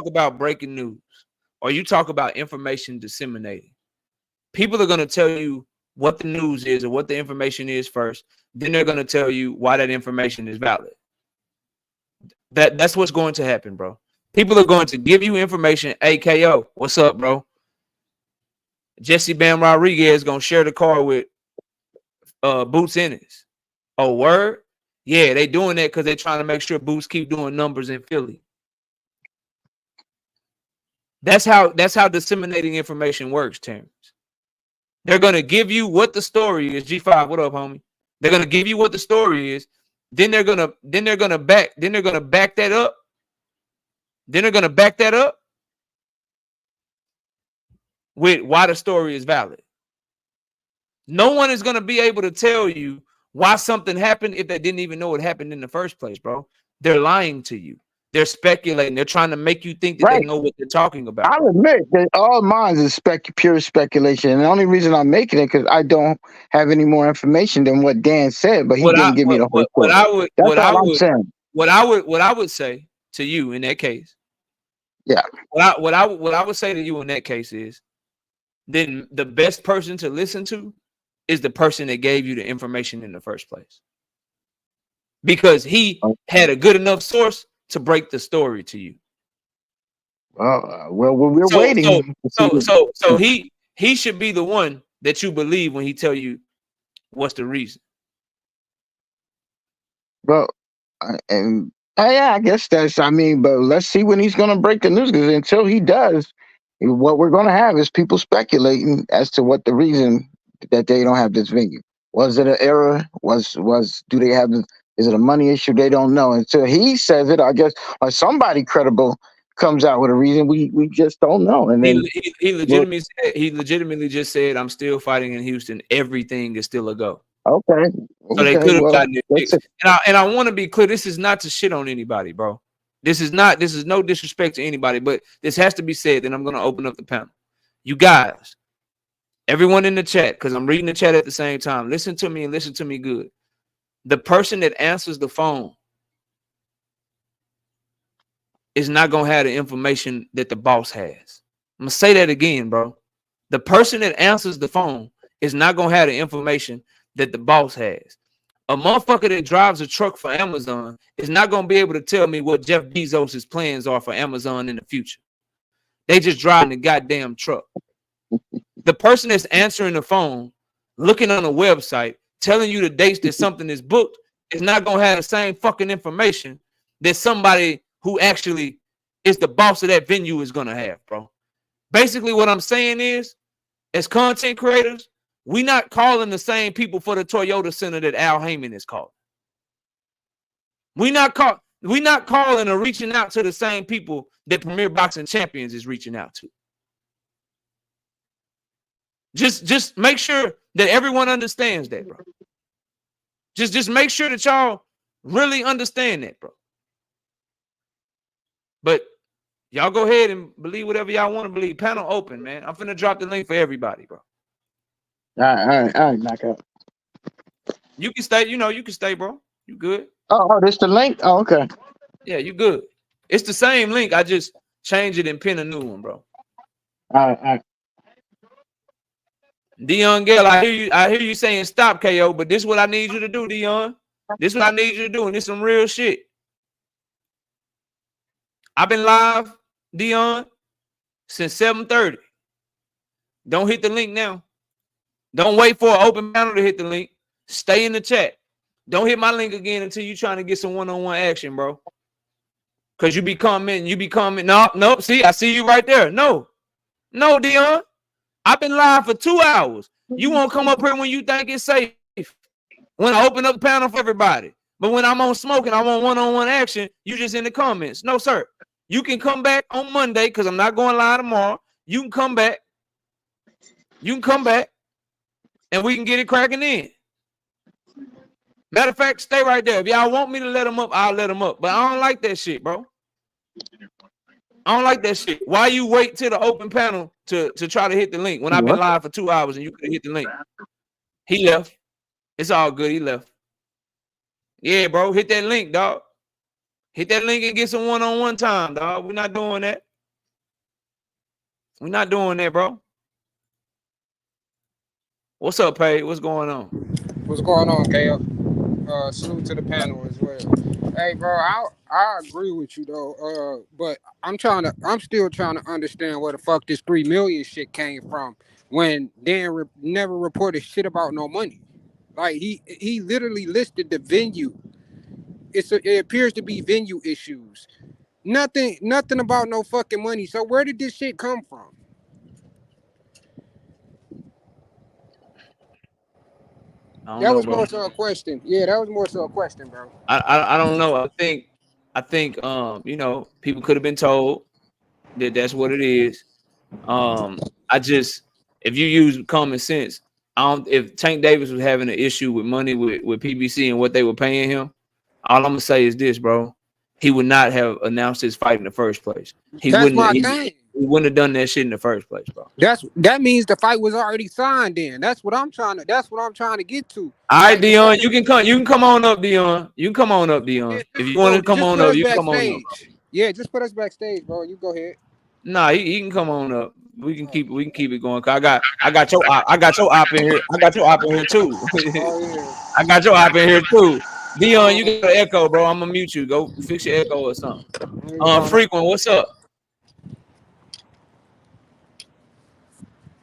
[SPEAKER 2] about breaking news or you talk about information disseminating, people are going to tell you what the news is or what the information is first. Then they're going to tell you why that information is valid. That's what's going to happen, bro. People are going to give you information. AKO, what's up, bro? Jesse Bam Rodriguez is going to share the car with Boots Ennis. Oh, word? Yeah, they doing that because they're trying to make sure Boots keep doing numbers in Philly. That's how disseminating information works, Terrence. They're gonna give you what the story is. G5, what up, homie? They're gonna give you what the story is. Then they're gonna back that up. Then they're gonna back that up with why the story is valid. No one is gonna be able to tell you why something happened if they didn't even know it happened in the first place, bro. They're lying to you. They're speculating. They're trying to make you think that they know what they're talking about.
[SPEAKER 9] I'll admit that all mine is pure speculation. And the only reason I'm making it because I don't have any more information than what Dan said, but he didn't give me the whole story.
[SPEAKER 2] What I would say to you in that case.
[SPEAKER 9] Yeah.
[SPEAKER 2] What I would say to you in that case is then the best person to listen to is the person that gave you the information in the first place. Because he had a good enough source to break the story to you.
[SPEAKER 9] Well, we're waiting.
[SPEAKER 2] So he should be the one that you believe when he tell you what's the reason.
[SPEAKER 9] Well, I guess that's. But let's see when he's going to break the news. Because until he does, what we're going to have is people speculating as to what the reason that they don't have this venue. Was it an error? Do they have? Is it a money issue? They don't know until he says it. I guess or somebody credible comes out with a reason. We just don't know. And then
[SPEAKER 2] he legitimately just said, "I'm still fighting in Houston. Everything is still a go."
[SPEAKER 9] Okay.
[SPEAKER 2] So they could have gotten it fixed. And I want to be clear. This is not to shit on anybody, bro. This is no disrespect to anybody, but this has to be said. Then I'm going to open up the panel. You guys, everyone in the chat, because I'm reading the chat at the same time. Listen to me and listen to me good. The person that answers the phone is not going to have the information that the boss has. I'm going to say that again, bro. The person that answers the phone is not going to have the information that the boss has. A motherfucker that drives a truck for Amazon is not going to be able to tell me what Jeff Bezos' plans are for Amazon in the future. They just driving the goddamn truck. The person that's answering the phone, looking on a website, telling you the dates that something is booked is not going to have the same fucking information that somebody who actually is the boss of that venue is going to have, bro. Basically, what I'm saying is, as content creators, we not calling the same people for the Toyota Center that Al Heyman is calling. We not calling or reaching out to the same people that Premier Boxing Champions is reaching out to. Just make sure that everyone understands that, bro. Just make sure that y'all really understand that, bro. But y'all go ahead and believe whatever y'all want to believe. Panel open, man. I'm finna drop the link for everybody, bro.
[SPEAKER 9] All right, knockout.
[SPEAKER 2] You can stay, you can stay, bro. You good?
[SPEAKER 9] Oh, this the link? Oh, okay.
[SPEAKER 2] Yeah, you good. It's the same link. I just change it and pin a new one, bro.
[SPEAKER 9] All right.
[SPEAKER 2] Dion Gale, I hear you saying stop, KO, but this is what I need you to do, Dion. This is what I need you to do, and this is some real shit. I've been live, Dion, since 7:30. Don't hit the link now. Don't wait for an open panel to hit the link. Stay in the chat. Don't hit my link again until you're trying to get some one-on-one action, bro. Because you be commenting. No, see, I see you right there. No, Dion. I've been live for 2 hours. You won't come up here when you think it's safe. When I open up the panel for everybody. But when I'm on smoking, I want one-on-one action, you just in the comments. No, sir. You can come back on Monday because I'm not going live tomorrow. You can come back. And we can get it cracking in. Matter of fact, stay right there. If y'all want me to let them up, I'll let them up. But I don't like that shit, bro. I don't like that shit. Why you wait till the open panel to try to hit the link when I've been live for 2 hours and you could hit the link? He left. It's all good. He left. Yeah, bro. Hit that link, dog. Hit that link and get some one-on-one time, dog. We're not doing that. We're not doing that, bro. What's up, Paige? What's going on?
[SPEAKER 10] What's going on, KO? Salute to the panel as well. Hey, bro, I agree with you though. But I'm still trying to understand where the fuck this 3 million shit came from when Dan never reported shit about no money. Like he literally listed the venue. It appears to be venue issues. Nothing about no fucking money. So where did this shit come from? That was more so a question. Yeah, that was more so a question, bro.
[SPEAKER 2] I don't know. I think people could have been told that that's what it is. If you use common sense, if Tank Davis was having an issue with money with PBC and what they were paying him, all I'm gonna say is this, bro. He would not have announced his fight in the first place. He wouldn't have done that shit in the first place, bro.
[SPEAKER 10] That means the fight was already signed then. That's what I'm trying to get to.
[SPEAKER 2] All right, Dion, you can come on up, Dion. You can come on up, Dion. If you want to come on up, you come on up.
[SPEAKER 10] Yeah, just put us backstage, bro. You go ahead.
[SPEAKER 2] Nah, he can come on up. We can keep it going. Cause I got your op in here. I got your op in here too. I got your op in here too. Dion, you got an echo, bro. I'm gonna mute you. Go fix your echo or something. Frequent, what's up?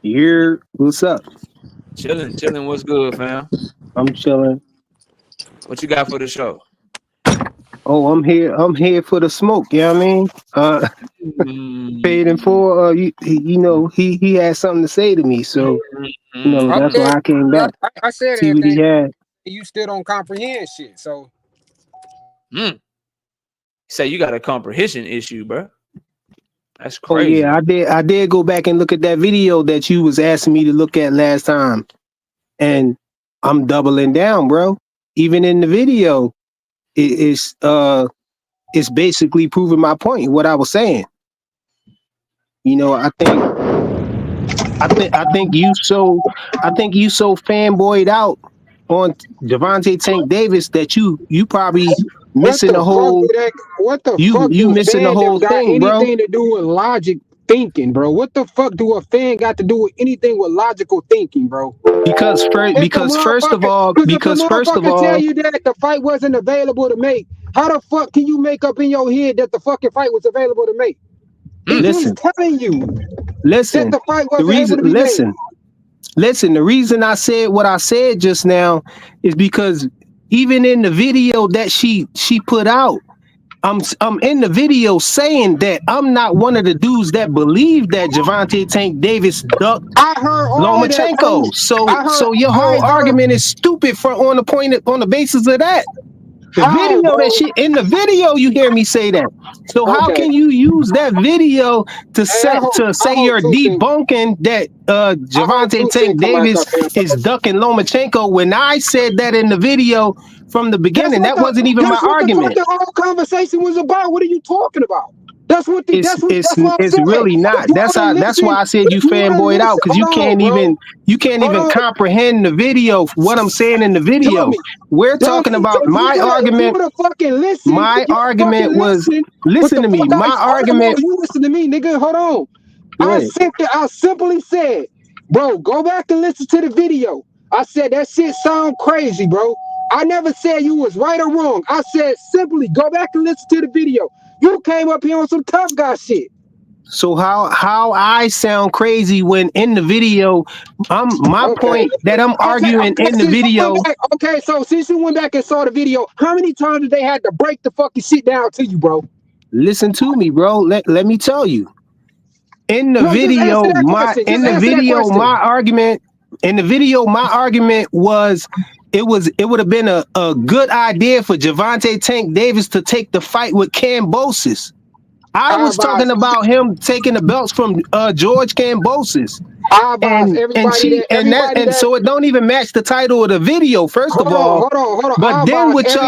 [SPEAKER 11] Here, what's up?
[SPEAKER 2] Chilling. What's good, fam?
[SPEAKER 11] I'm chilling.
[SPEAKER 2] What you got for the show?
[SPEAKER 11] Oh, I'm here for the smoke. You know what I mean? Paid in full. He had something to say to me, so that's why I came back.
[SPEAKER 10] I said
[SPEAKER 11] see what he had.
[SPEAKER 10] You still don't comprehend shit, so.
[SPEAKER 2] Say you got a comprehension issue, bro. That's crazy.
[SPEAKER 11] Oh yeah, I did go back and look at that video that you was asking me to look at last time, and I'm doubling down, bro. Even in the video, it's basically proving my point. What I was saying. I think you so fanboyed out on Gervonta Tank Davis that you probably missing the whole.
[SPEAKER 10] What the fuck?
[SPEAKER 11] You missing the whole thing, bro.
[SPEAKER 10] Anything to do with logic thinking, bro? What the fuck do a fan got to do with anything with logical thinking, bro?
[SPEAKER 11] Because first of all,
[SPEAKER 10] tell you that the fight wasn't available to make. How the fuck can you make up in your head that the fucking fight was available to make?
[SPEAKER 11] Listen,
[SPEAKER 10] he's telling you.
[SPEAKER 11] Listen,
[SPEAKER 10] that the fight wasn't able to be made.
[SPEAKER 11] Listen, the reason I said what I said just now is because even in the video that she put out, I'm in the video saying that I'm not one of the dudes that believe that Gervonta Tank Davis ducked Lomachenko. So your whole argument is stupid on the basis of that. In the video you hear me say that. So how can you use that video to say you're debunking that Gervonta Tank Davis is ducking Lomachenko when I said that in the video from the beginning? That wasn't even my argument.
[SPEAKER 10] That's what the whole conversation was about. What are you talking about? That's what that's why I
[SPEAKER 11] it's
[SPEAKER 10] said.
[SPEAKER 11] really not. That's why I said you
[SPEAKER 10] If you wanna
[SPEAKER 11] fanboyed out,
[SPEAKER 10] listen,
[SPEAKER 11] because
[SPEAKER 10] hold on, bro.
[SPEAKER 11] you can't
[SPEAKER 10] Hold
[SPEAKER 11] even
[SPEAKER 10] on.
[SPEAKER 11] comprehend the video, what I'm saying in the video.
[SPEAKER 10] Dummy.
[SPEAKER 11] We're
[SPEAKER 10] Dummy.
[SPEAKER 11] talking about
[SPEAKER 10] If you would have fucking listened,
[SPEAKER 11] my
[SPEAKER 10] if you would have fucking
[SPEAKER 11] argument was,
[SPEAKER 10] listened, what
[SPEAKER 11] listen
[SPEAKER 10] the
[SPEAKER 11] to me.
[SPEAKER 10] fuck
[SPEAKER 11] My
[SPEAKER 10] hold on,
[SPEAKER 11] argument,
[SPEAKER 10] you listen to me, nigga. Hold on.
[SPEAKER 11] go ahead.
[SPEAKER 10] I simply said, bro, go back and listen to the video. I said that shit sound crazy, bro. I never said you was right or wrong. I said simply go back and listen to the video. You came up here on some tough guy shit.
[SPEAKER 11] So how I sound crazy when in the video, my
[SPEAKER 10] Okay.
[SPEAKER 11] point that I'm arguing in the video.
[SPEAKER 10] So since you went back and saw the video, how many times did they had to break the fucking shit down to you, bro?
[SPEAKER 11] Listen to me, bro. Let me tell you. In the
[SPEAKER 10] No, just answer
[SPEAKER 11] video,
[SPEAKER 10] that question. Just answer that question.
[SPEAKER 11] my argument was it would have been a good idea for Gervonta Tank Davis to take the fight with Kambosos. I was talking about him taking the belts from George Kambosos. And so it don't even match the title of the video, first of all.
[SPEAKER 10] Hold on.
[SPEAKER 11] But then what y'all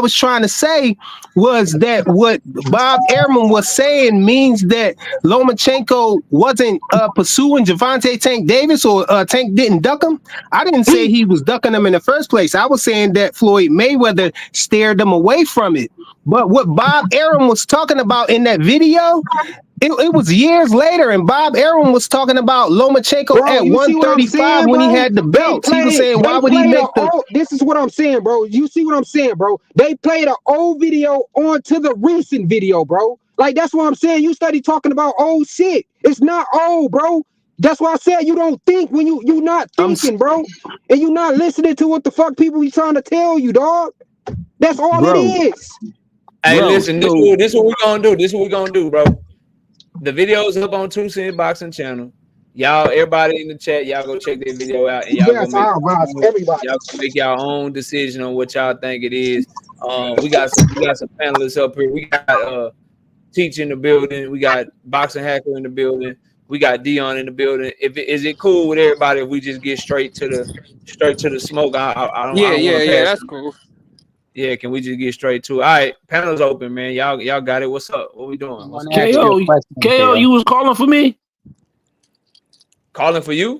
[SPEAKER 11] was trying to say was that what Bob Arum was saying means that Lomachenko wasn't pursuing Gervonta Tank Davis, or Tank didn't duck him. I didn't say he was ducking him in the first place. I was saying that Floyd Mayweather steered him away from it. But what Bob Arum was talking about in that video, it was years later, and Bob Arum was talking about Lomachenko at 135 when he had the belts. He was saying, why would he make the...
[SPEAKER 10] This is what I'm saying, bro. You see what I'm saying, bro? They played an old video onto the recent video, bro. Like, that's what I'm saying. You study talking about old shit. It's not old, bro. That's why I said you don't think when you not thinking, bro. And you not listening to what the fuck people be trying to tell you, dog. That's all it is.
[SPEAKER 2] Hey, listen, this is what we're gonna do. This is what we're gonna do, bro. The video's up on 2 Cent Boxing channel. Y'all, everybody in the chat, y'all go check that video out, and y'all go make y'all own decision on what y'all think it is. We got some panelists up here. We got Teach in the building. We got Boxing Hacker in the building. We got Dion in the building. Is it cool with everybody if we just get straight to the smoke? I don't
[SPEAKER 10] that's cool.
[SPEAKER 2] Yeah, can we just get straight to it? All right, panel's open, man. Y'all got it. What's up? What we doing?
[SPEAKER 12] KO, you was calling for me?
[SPEAKER 2] Calling for you?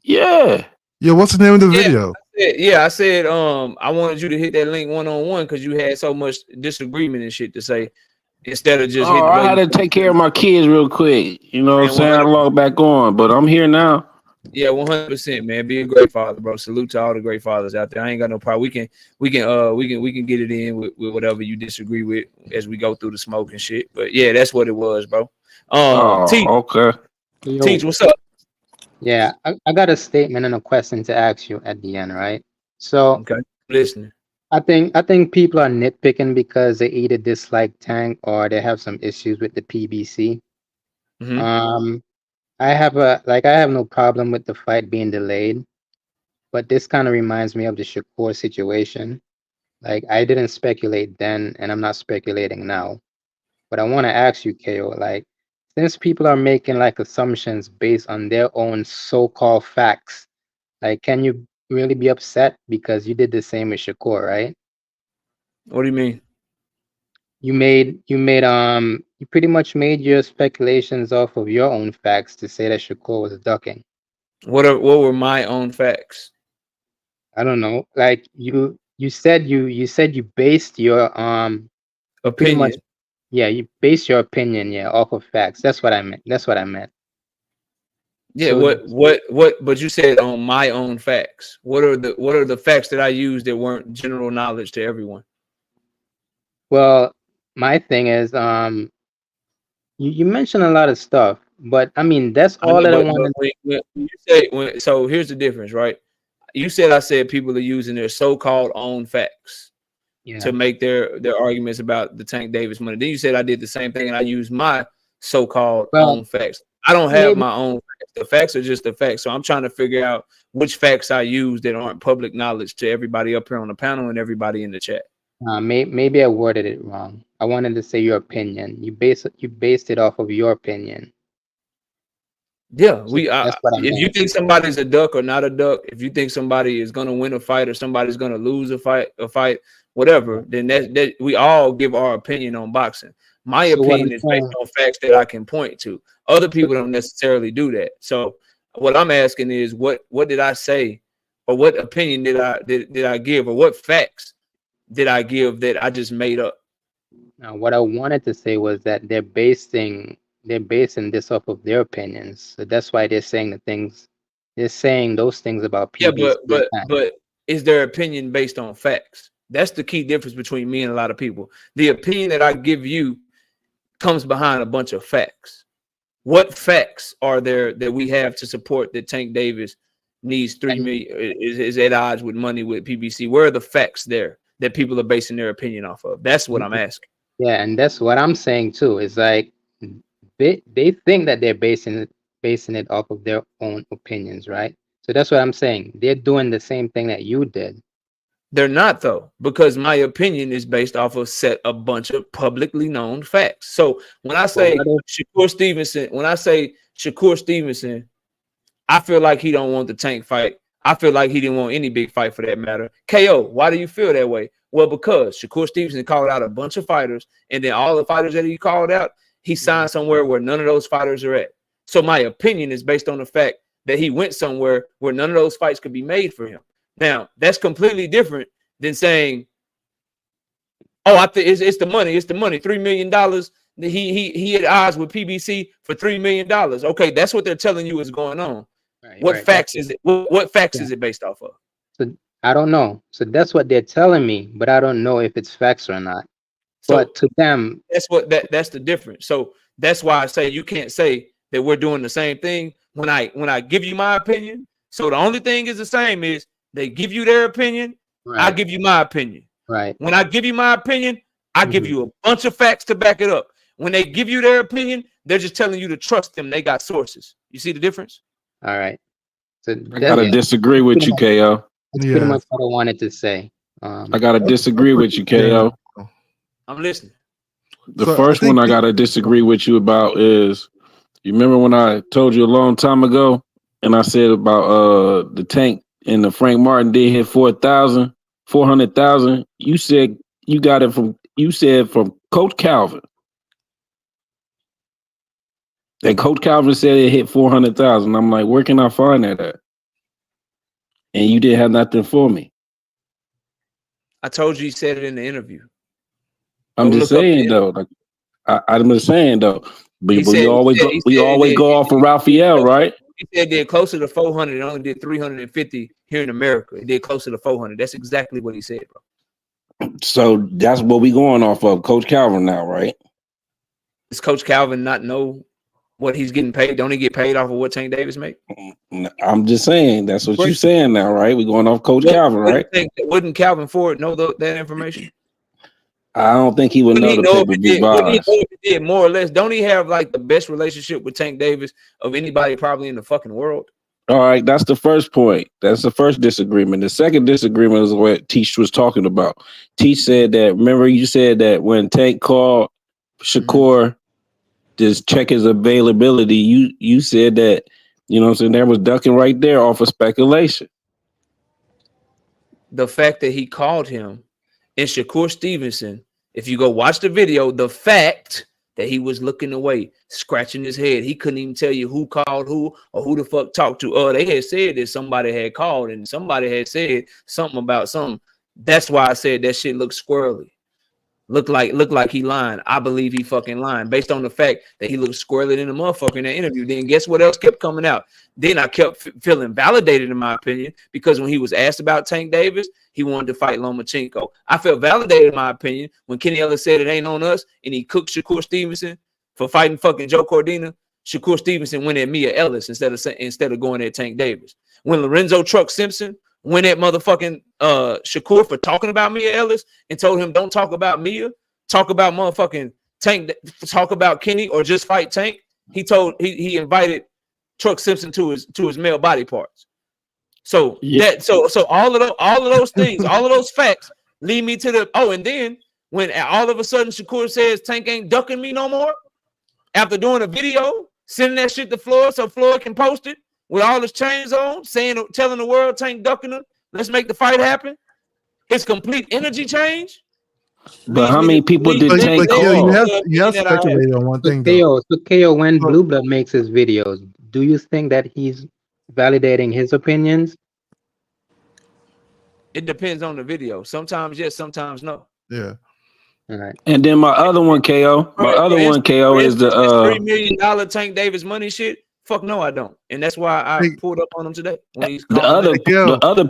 [SPEAKER 12] Yeah.
[SPEAKER 13] Yeah, what's the name of the video?
[SPEAKER 2] I said I wanted you to hit that link one-on-one because you had so much disagreement and shit to say instead of just hitting.
[SPEAKER 12] I had to take care of my kids real quick. You know what I'm saying? I logged back on, but I'm here now.
[SPEAKER 2] Yeah, 100%, man. Be a great father, bro. Salute to all the great fathers out there. I ain't got no problem. We can get it in with whatever you disagree with as we go through the smoke and shit. But yeah, that's what it was, bro. Teach,
[SPEAKER 12] okay.
[SPEAKER 2] Teach, what's up?
[SPEAKER 14] Yeah, I got a statement and a question to ask you at the end, right? So
[SPEAKER 2] okay, listening.
[SPEAKER 14] I think people are nitpicking because they either dislike Tank or they have some issues with the PBC.
[SPEAKER 2] Mm-hmm.
[SPEAKER 14] I have no problem with the fight being delayed, but this kind of reminds me of the Shakur situation. Like, I didn't speculate then, and I'm not speculating now. But I want to ask you, KO, like, since people are making like assumptions based on their own so-called facts, like, can you really be upset because you did the same with Shakur, right?
[SPEAKER 2] What do you mean?
[SPEAKER 14] You pretty much made your speculations off of your own facts to say that Shakur was ducking.
[SPEAKER 2] What were my own facts?
[SPEAKER 14] I don't know. Like you said you based your
[SPEAKER 2] opinion.
[SPEAKER 14] Much, you based your opinion off of facts. That's what I meant.
[SPEAKER 2] Yeah, so, but you said on my own facts. What are the facts that I used that weren't general knowledge to everyone?
[SPEAKER 14] Well, my thing is you mentioned a lot of stuff, but I mean that's all that I wanted.
[SPEAKER 2] So here's the difference, right? You said I said people are using their so-called own facts to make their arguments about the Tank Davis money. Then you said I did the same thing and I used my so-called own facts. I don't have my own facts. The facts are just the facts. So I'm trying to figure out which facts I use that aren't public knowledge to everybody up here on the panel and everybody in the chat.
[SPEAKER 14] Maybe I worded it wrong. I wanted to say your opinion. You based it off of your opinion.
[SPEAKER 2] Yeah, if you think somebody's a duck or not a duck, if you think somebody is gonna win a fight or somebody's gonna lose a fight, whatever, then that we all give our opinion on boxing. My
[SPEAKER 14] So what
[SPEAKER 2] opinion
[SPEAKER 14] I'm
[SPEAKER 2] is based
[SPEAKER 14] saying,
[SPEAKER 2] on facts that I can point to. Other people don't necessarily do that. So what I'm asking is, what did I say, or what opinion did I give, or what facts did I give that I just made up?
[SPEAKER 14] what I wanted to say was that they're basing this off of their opinions. So that's why they're saying they're saying those things about
[SPEAKER 2] Yeah,
[SPEAKER 14] PBC.
[SPEAKER 2] but is their opinion based on facts? That's the key difference between me and a lot of people. The opinion that I give you comes behind a bunch of facts. What facts are there that we have to support that Tank Davis needs $3 million, is at odds with money with PBC? Where are the facts there that people are basing their opinion off of? That's what I'm asking.
[SPEAKER 14] Yeah, and that's what I'm saying too. Is like they think that they're basing it off of their own opinions, right? So that's what I'm saying. They're doing the same thing that you did.
[SPEAKER 2] They're not, though, because my opinion is based off of a bunch of publicly known facts. So when I say Shakur Stevenson, I feel like he don't want the Tank fight. I feel like he didn't want any big fight for that matter. KO, why do you feel that way? Well, because Shakur Stevenson called out a bunch of fighters, and then all the fighters that he called out, he signed somewhere where none of those fighters are at. So my opinion is based on the fact that he went somewhere where none of those fights could be made for him. Now, that's completely different than saying, "Oh, I think it's the money. It's the money. $3 million. He had odds with PBC for $3 million." Okay, that's what they're telling you is going on. What facts is it? What facts is it based off of?
[SPEAKER 14] So I don't know. So that's what they're telling me, but I don't know if it's facts or not.
[SPEAKER 2] So
[SPEAKER 14] but to them,
[SPEAKER 2] that's the difference. So that's why I say you can't say that we're doing the same thing when I give you my opinion. So the only thing is the same is they give you their opinion.
[SPEAKER 14] Right.
[SPEAKER 2] I give you my opinion.
[SPEAKER 14] Right.
[SPEAKER 2] When I give you my opinion, I give you a bunch of facts to back it up. When they give you their opinion, they're just telling you to trust them. They got sources. You see the difference?
[SPEAKER 14] All right. So
[SPEAKER 12] I gotta disagree with you, KO.
[SPEAKER 14] That's pretty much what I wanted to say.
[SPEAKER 12] I gotta disagree with you, KO.
[SPEAKER 2] I'm listening.
[SPEAKER 12] The first one I gotta disagree with you about is, you remember when I told you a long time ago, and I said about the Tank and the Frank Martin did hit 400,000. You said you got it from Coach Calvin. And Coach Calvin said it hit 400,000. I'm like, where can I find that at? And you didn't have nothing for me.
[SPEAKER 2] I told you said it in the interview.
[SPEAKER 12] I'm just saying though. Like, I'm just saying though. But we always go off of Raphael, right?
[SPEAKER 2] He said they're closer to 400. It only did 350 here in America. It did closer to 400. That's exactly what he said, bro.
[SPEAKER 12] So that's what we going off of, Coach Calvin now, right?
[SPEAKER 2] Does Coach Calvin not know what he's getting paid? Don't he get paid off of what Tank Davis make?
[SPEAKER 12] I'm just saying that's what you're saying now, right? We're going off Coach Calvin, right?
[SPEAKER 2] Wouldn't Calvin Ford know that information?
[SPEAKER 12] I don't think he would know the pay-per-view buys.
[SPEAKER 2] He did more or less. Don't he have like the best relationship with Tank Davis of anybody probably in the fucking world?
[SPEAKER 12] All right, that's the first point. That's the first disagreement. The second disagreement is what Teach was talking about. Teach said that, remember you said that when Tank called Shakur just check his availability, you said that, you know what I'm saying, that was ducking right there off of speculation.
[SPEAKER 2] The fact that he called him and Shakur Stevenson, if you go watch the video, the fact that he was looking away, scratching his head, he couldn't even tell you who called who or who the fuck talked to. They had said that somebody had called and somebody had said something about something. That's why I said that shit looked squirrely. Look like he lying. I believe he fucking lying based on the fact that he looked squirrely in the motherfucker in that interview. Then guess what else kept coming out? Then I kept feeling validated in my opinion because when he was asked about Tank Davis, he wanted to fight Lomachenko. I felt validated in my opinion when Kenny Ellis said it ain't on us and he cooked Shakur Stevenson for fighting fucking Joe Cordina. Shakur Stevenson went at Mia Ellis instead of going at Tank Davis. When Lorenzo Truck Simpson went at motherfucking Shakur for talking about Mia Ellis and told him don't talk about Mia, talk about motherfucking Tank, talk about Kenny or just fight Tank. He invited Truck Simpson to his male body parts. So so all of those things, all of those facts lead me to the and then when all of a sudden Shakur says Tank ain't ducking me no more after doing a video, sending that shit to Floyd so Floyd can post it with all his chains on, telling the world Tank ducking him, let's make the fight happen. His complete energy change.
[SPEAKER 12] But how many people did Tank
[SPEAKER 13] But you
[SPEAKER 12] call?
[SPEAKER 13] have speculated on one thing though.
[SPEAKER 14] So KO, when Blue Blood makes his videos, do you think that he's validating his opinions?
[SPEAKER 2] It depends on the video. Sometimes yes, sometimes no.
[SPEAKER 13] Yeah.
[SPEAKER 14] All right.
[SPEAKER 12] And then my other one, KO. My other one, KO, is the
[SPEAKER 2] $3 million Tank Davis money shit. Fuck no, I don't, and that's why I pulled up on him today. When he's
[SPEAKER 12] the other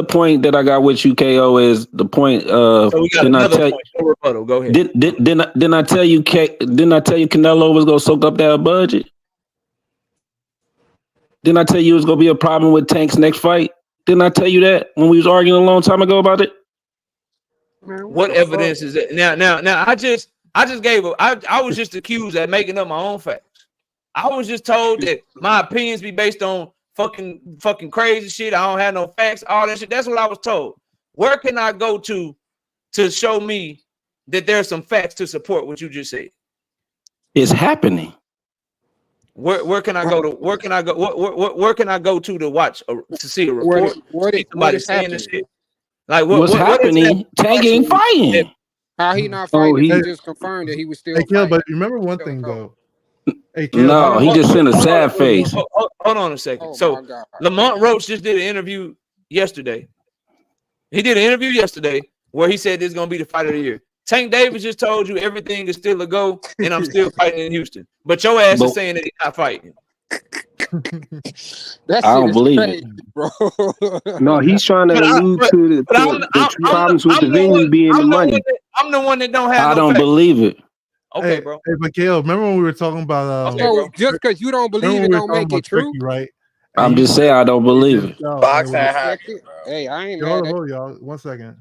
[SPEAKER 12] point that I got with you, KO, is the point.
[SPEAKER 2] So we got another point. Rebuttal. Go ahead.
[SPEAKER 12] Didn't I tell you? Didn't I tell you Canelo was gonna soak up that budget? Didn't I tell you it was gonna be a problem with Tank's next fight? Didn't I tell you that when we was arguing a long time ago about it?
[SPEAKER 2] What evidence is it? Now I just gave I was just accused of making up my own facts. I was just told that my opinions be based on fucking crazy shit. I don't have no facts, all that shit. That's what I was told. Where can I go to show me that there's some facts to support what you just said?
[SPEAKER 12] It's happening.
[SPEAKER 2] Where can I go to? Where can I go? Where can I go to watch to see a report?
[SPEAKER 10] What is happening?
[SPEAKER 2] Shit? Like
[SPEAKER 12] what's happening? Tank ain't fighting.
[SPEAKER 10] How he not fighting? He just confirmed that he was still.
[SPEAKER 13] Hey, but remember one thing though. Hey,
[SPEAKER 12] no, he just sent a sad face.
[SPEAKER 2] Hold on a second. So Lamont Roach just did an interview yesterday. He did an interview yesterday where he said this is gonna be the fight of the year. Tank Davis just told you everything is still a go, and I'm still fighting in Houston. But your ass is saying that he's not fighting.
[SPEAKER 12] I don't believe it,
[SPEAKER 10] bro.
[SPEAKER 11] No, he's trying to allude to the problems with the venue being the money.
[SPEAKER 2] I'm the one that don't have.
[SPEAKER 12] I don't believe it.
[SPEAKER 2] Okay,
[SPEAKER 13] hey,
[SPEAKER 2] bro.
[SPEAKER 13] Hey, but Gail, remember when we were talking about
[SPEAKER 10] just because you don't believe it don't make it true,
[SPEAKER 13] right?
[SPEAKER 12] I'm just saying I don't believe it.
[SPEAKER 1] Boxing hacker.
[SPEAKER 10] Hey, I ain't
[SPEAKER 13] hold y'all. 1 second.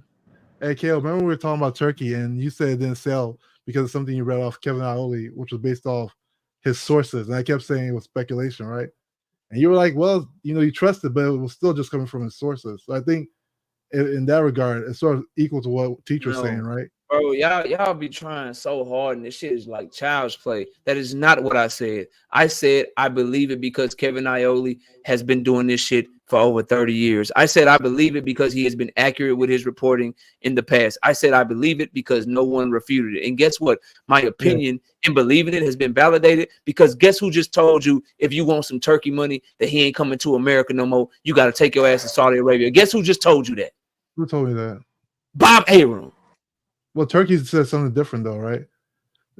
[SPEAKER 13] Hey, Kale, remember when we were talking about Turkey and you said it didn't sell because of something you read off Kevin Iole, which was based off his sources, and I kept saying it was speculation, right? And you were like, well, you trusted, but it was still just coming from his sources. So I think in that regard, it's sort of equal to what Teacher's saying, right?
[SPEAKER 2] Bro, y'all be trying so hard, and this shit is like child's play. That is not what I said. I said I believe it because Kevin Iole has been doing this shit for over 30 years. I said I believe it because he has been accurate with his reporting in the past. I said I believe it because no one refuted it. And guess what? My opinion in believing it has been validated because guess who just told you if you want some turkey money that he ain't coming to America no more, you got to take your ass to Saudi Arabia. Guess who just told you that?
[SPEAKER 13] Who told me that?
[SPEAKER 2] Bob Arum.
[SPEAKER 13] Well, Turkey said something different though, right?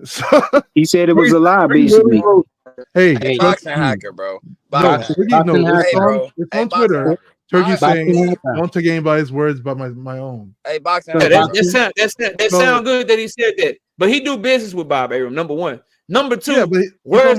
[SPEAKER 13] So,
[SPEAKER 11] he said it was a lie, basically.
[SPEAKER 13] Hey,
[SPEAKER 1] boxing hacker, bro.
[SPEAKER 13] It's on Twitter. Turkey saying, "Don't take anybody's words but my own."
[SPEAKER 1] Hey, boxing.
[SPEAKER 2] That sound good that he said that, but he do business with Bob Arum. Number one. Number two. Where's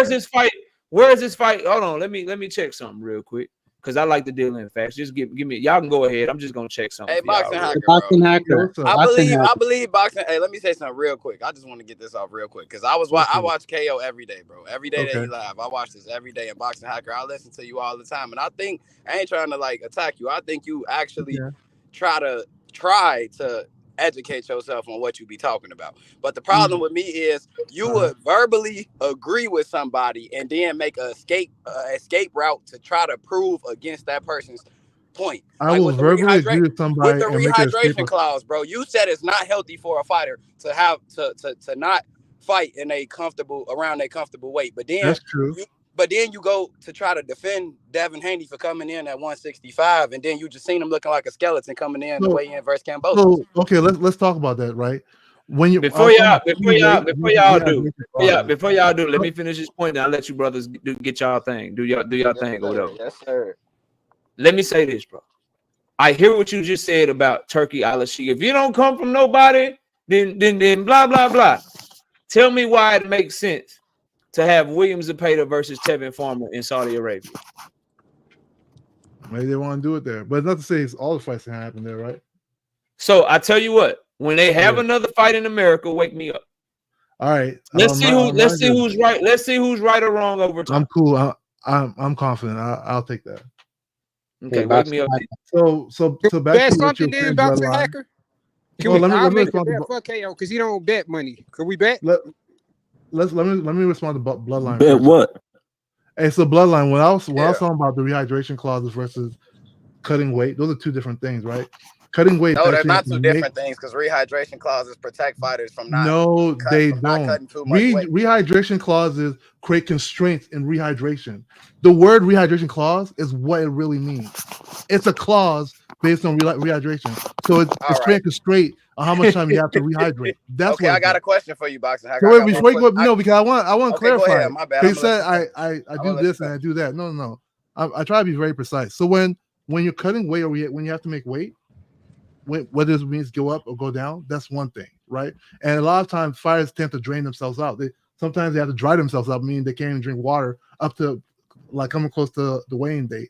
[SPEAKER 2] this fight? Where is this fight? Hold on. Let me check something real quick. Because I like to deal in facts. Just give me. Y'all can go ahead. I'm just gonna check something.
[SPEAKER 1] Hey, boxing hacker, bro. I believe boxing. Hey, let me say something real quick. I just want to get this off real quick because I watch KO every day, bro. Every day that he live, I watch this every day. And boxing hacker, I listen to you all the time. And I think I ain't trying to like attack you. I think you actually try to educate yourself on what you be talking about. But the problem with me is you would verbally agree with somebody and then make a escape route to try to prove against that person's point.
[SPEAKER 13] I will verbally agree with somebody
[SPEAKER 1] with the rehydration clause, bro. You said it's not healthy for a fighter to have to not fight in a comfortable weight. But then
[SPEAKER 13] that's true.
[SPEAKER 1] But then you go to try to defend Devin Haney for coming in at 165, and then you just seen him looking like a skeleton coming in the way in versus Cambodia.
[SPEAKER 13] So okay, let's talk about that, right? When you
[SPEAKER 2] before y'all do, let me finish this point. Then I'll let you brothers get y'all thing. Do y'all thing or whatever.
[SPEAKER 1] Yes, sir.
[SPEAKER 2] Let me say this, bro. I hear what you just said about Turkey Al-Sheikh. If you don't come from nobody, then blah blah blah. Tell me why it makes sense to have William Zepeda versus Tevin Farmer in Saudi Arabia.
[SPEAKER 13] Maybe they want to do it there, but not to say it's all the fights can happen there, right?
[SPEAKER 2] So I tell you what, when they have another fight in America, wake me up.
[SPEAKER 13] All right,
[SPEAKER 2] let's see who's right. Let's see who's right or wrong over time.
[SPEAKER 13] I'm cool. I'm confident. I'll take that.
[SPEAKER 2] Okay, wake me up.
[SPEAKER 13] So back to what you
[SPEAKER 10] said, boxing hacker. Let me make a bet for KO because he don't bet money. Could we bet?
[SPEAKER 13] Let me respond to Bloodline.
[SPEAKER 12] Bet what?
[SPEAKER 13] Hey, so Bloodline. When I was talking about the rehydration clauses versus cutting weight, those are two different things, right? Cutting weight.
[SPEAKER 1] No, they're not two different things because rehydration clauses protect fighters from not.
[SPEAKER 13] No, they don't.
[SPEAKER 1] Not cutting too much weight.
[SPEAKER 13] Rehydration clauses create constraints in rehydration. The word rehydration clause is what it really means. It's a clause based on rehydration. So it's creating a constraint on how much time you have to rehydrate. That's
[SPEAKER 1] okay. I got a question for you, Boxing Hacker.
[SPEAKER 13] So before you go, no, because I want to clarify.
[SPEAKER 1] Go ahead, my bad.
[SPEAKER 13] He said I do this and I do that. No. I try to be very precise. So when you're cutting weight or when you have to make weight, whether it means go up or go down, that's one thing, right? And a lot of times fighters tend to drain themselves out. Sometimes they have to dry themselves out, meaning they can't even drink water up to like coming close to the weighing date.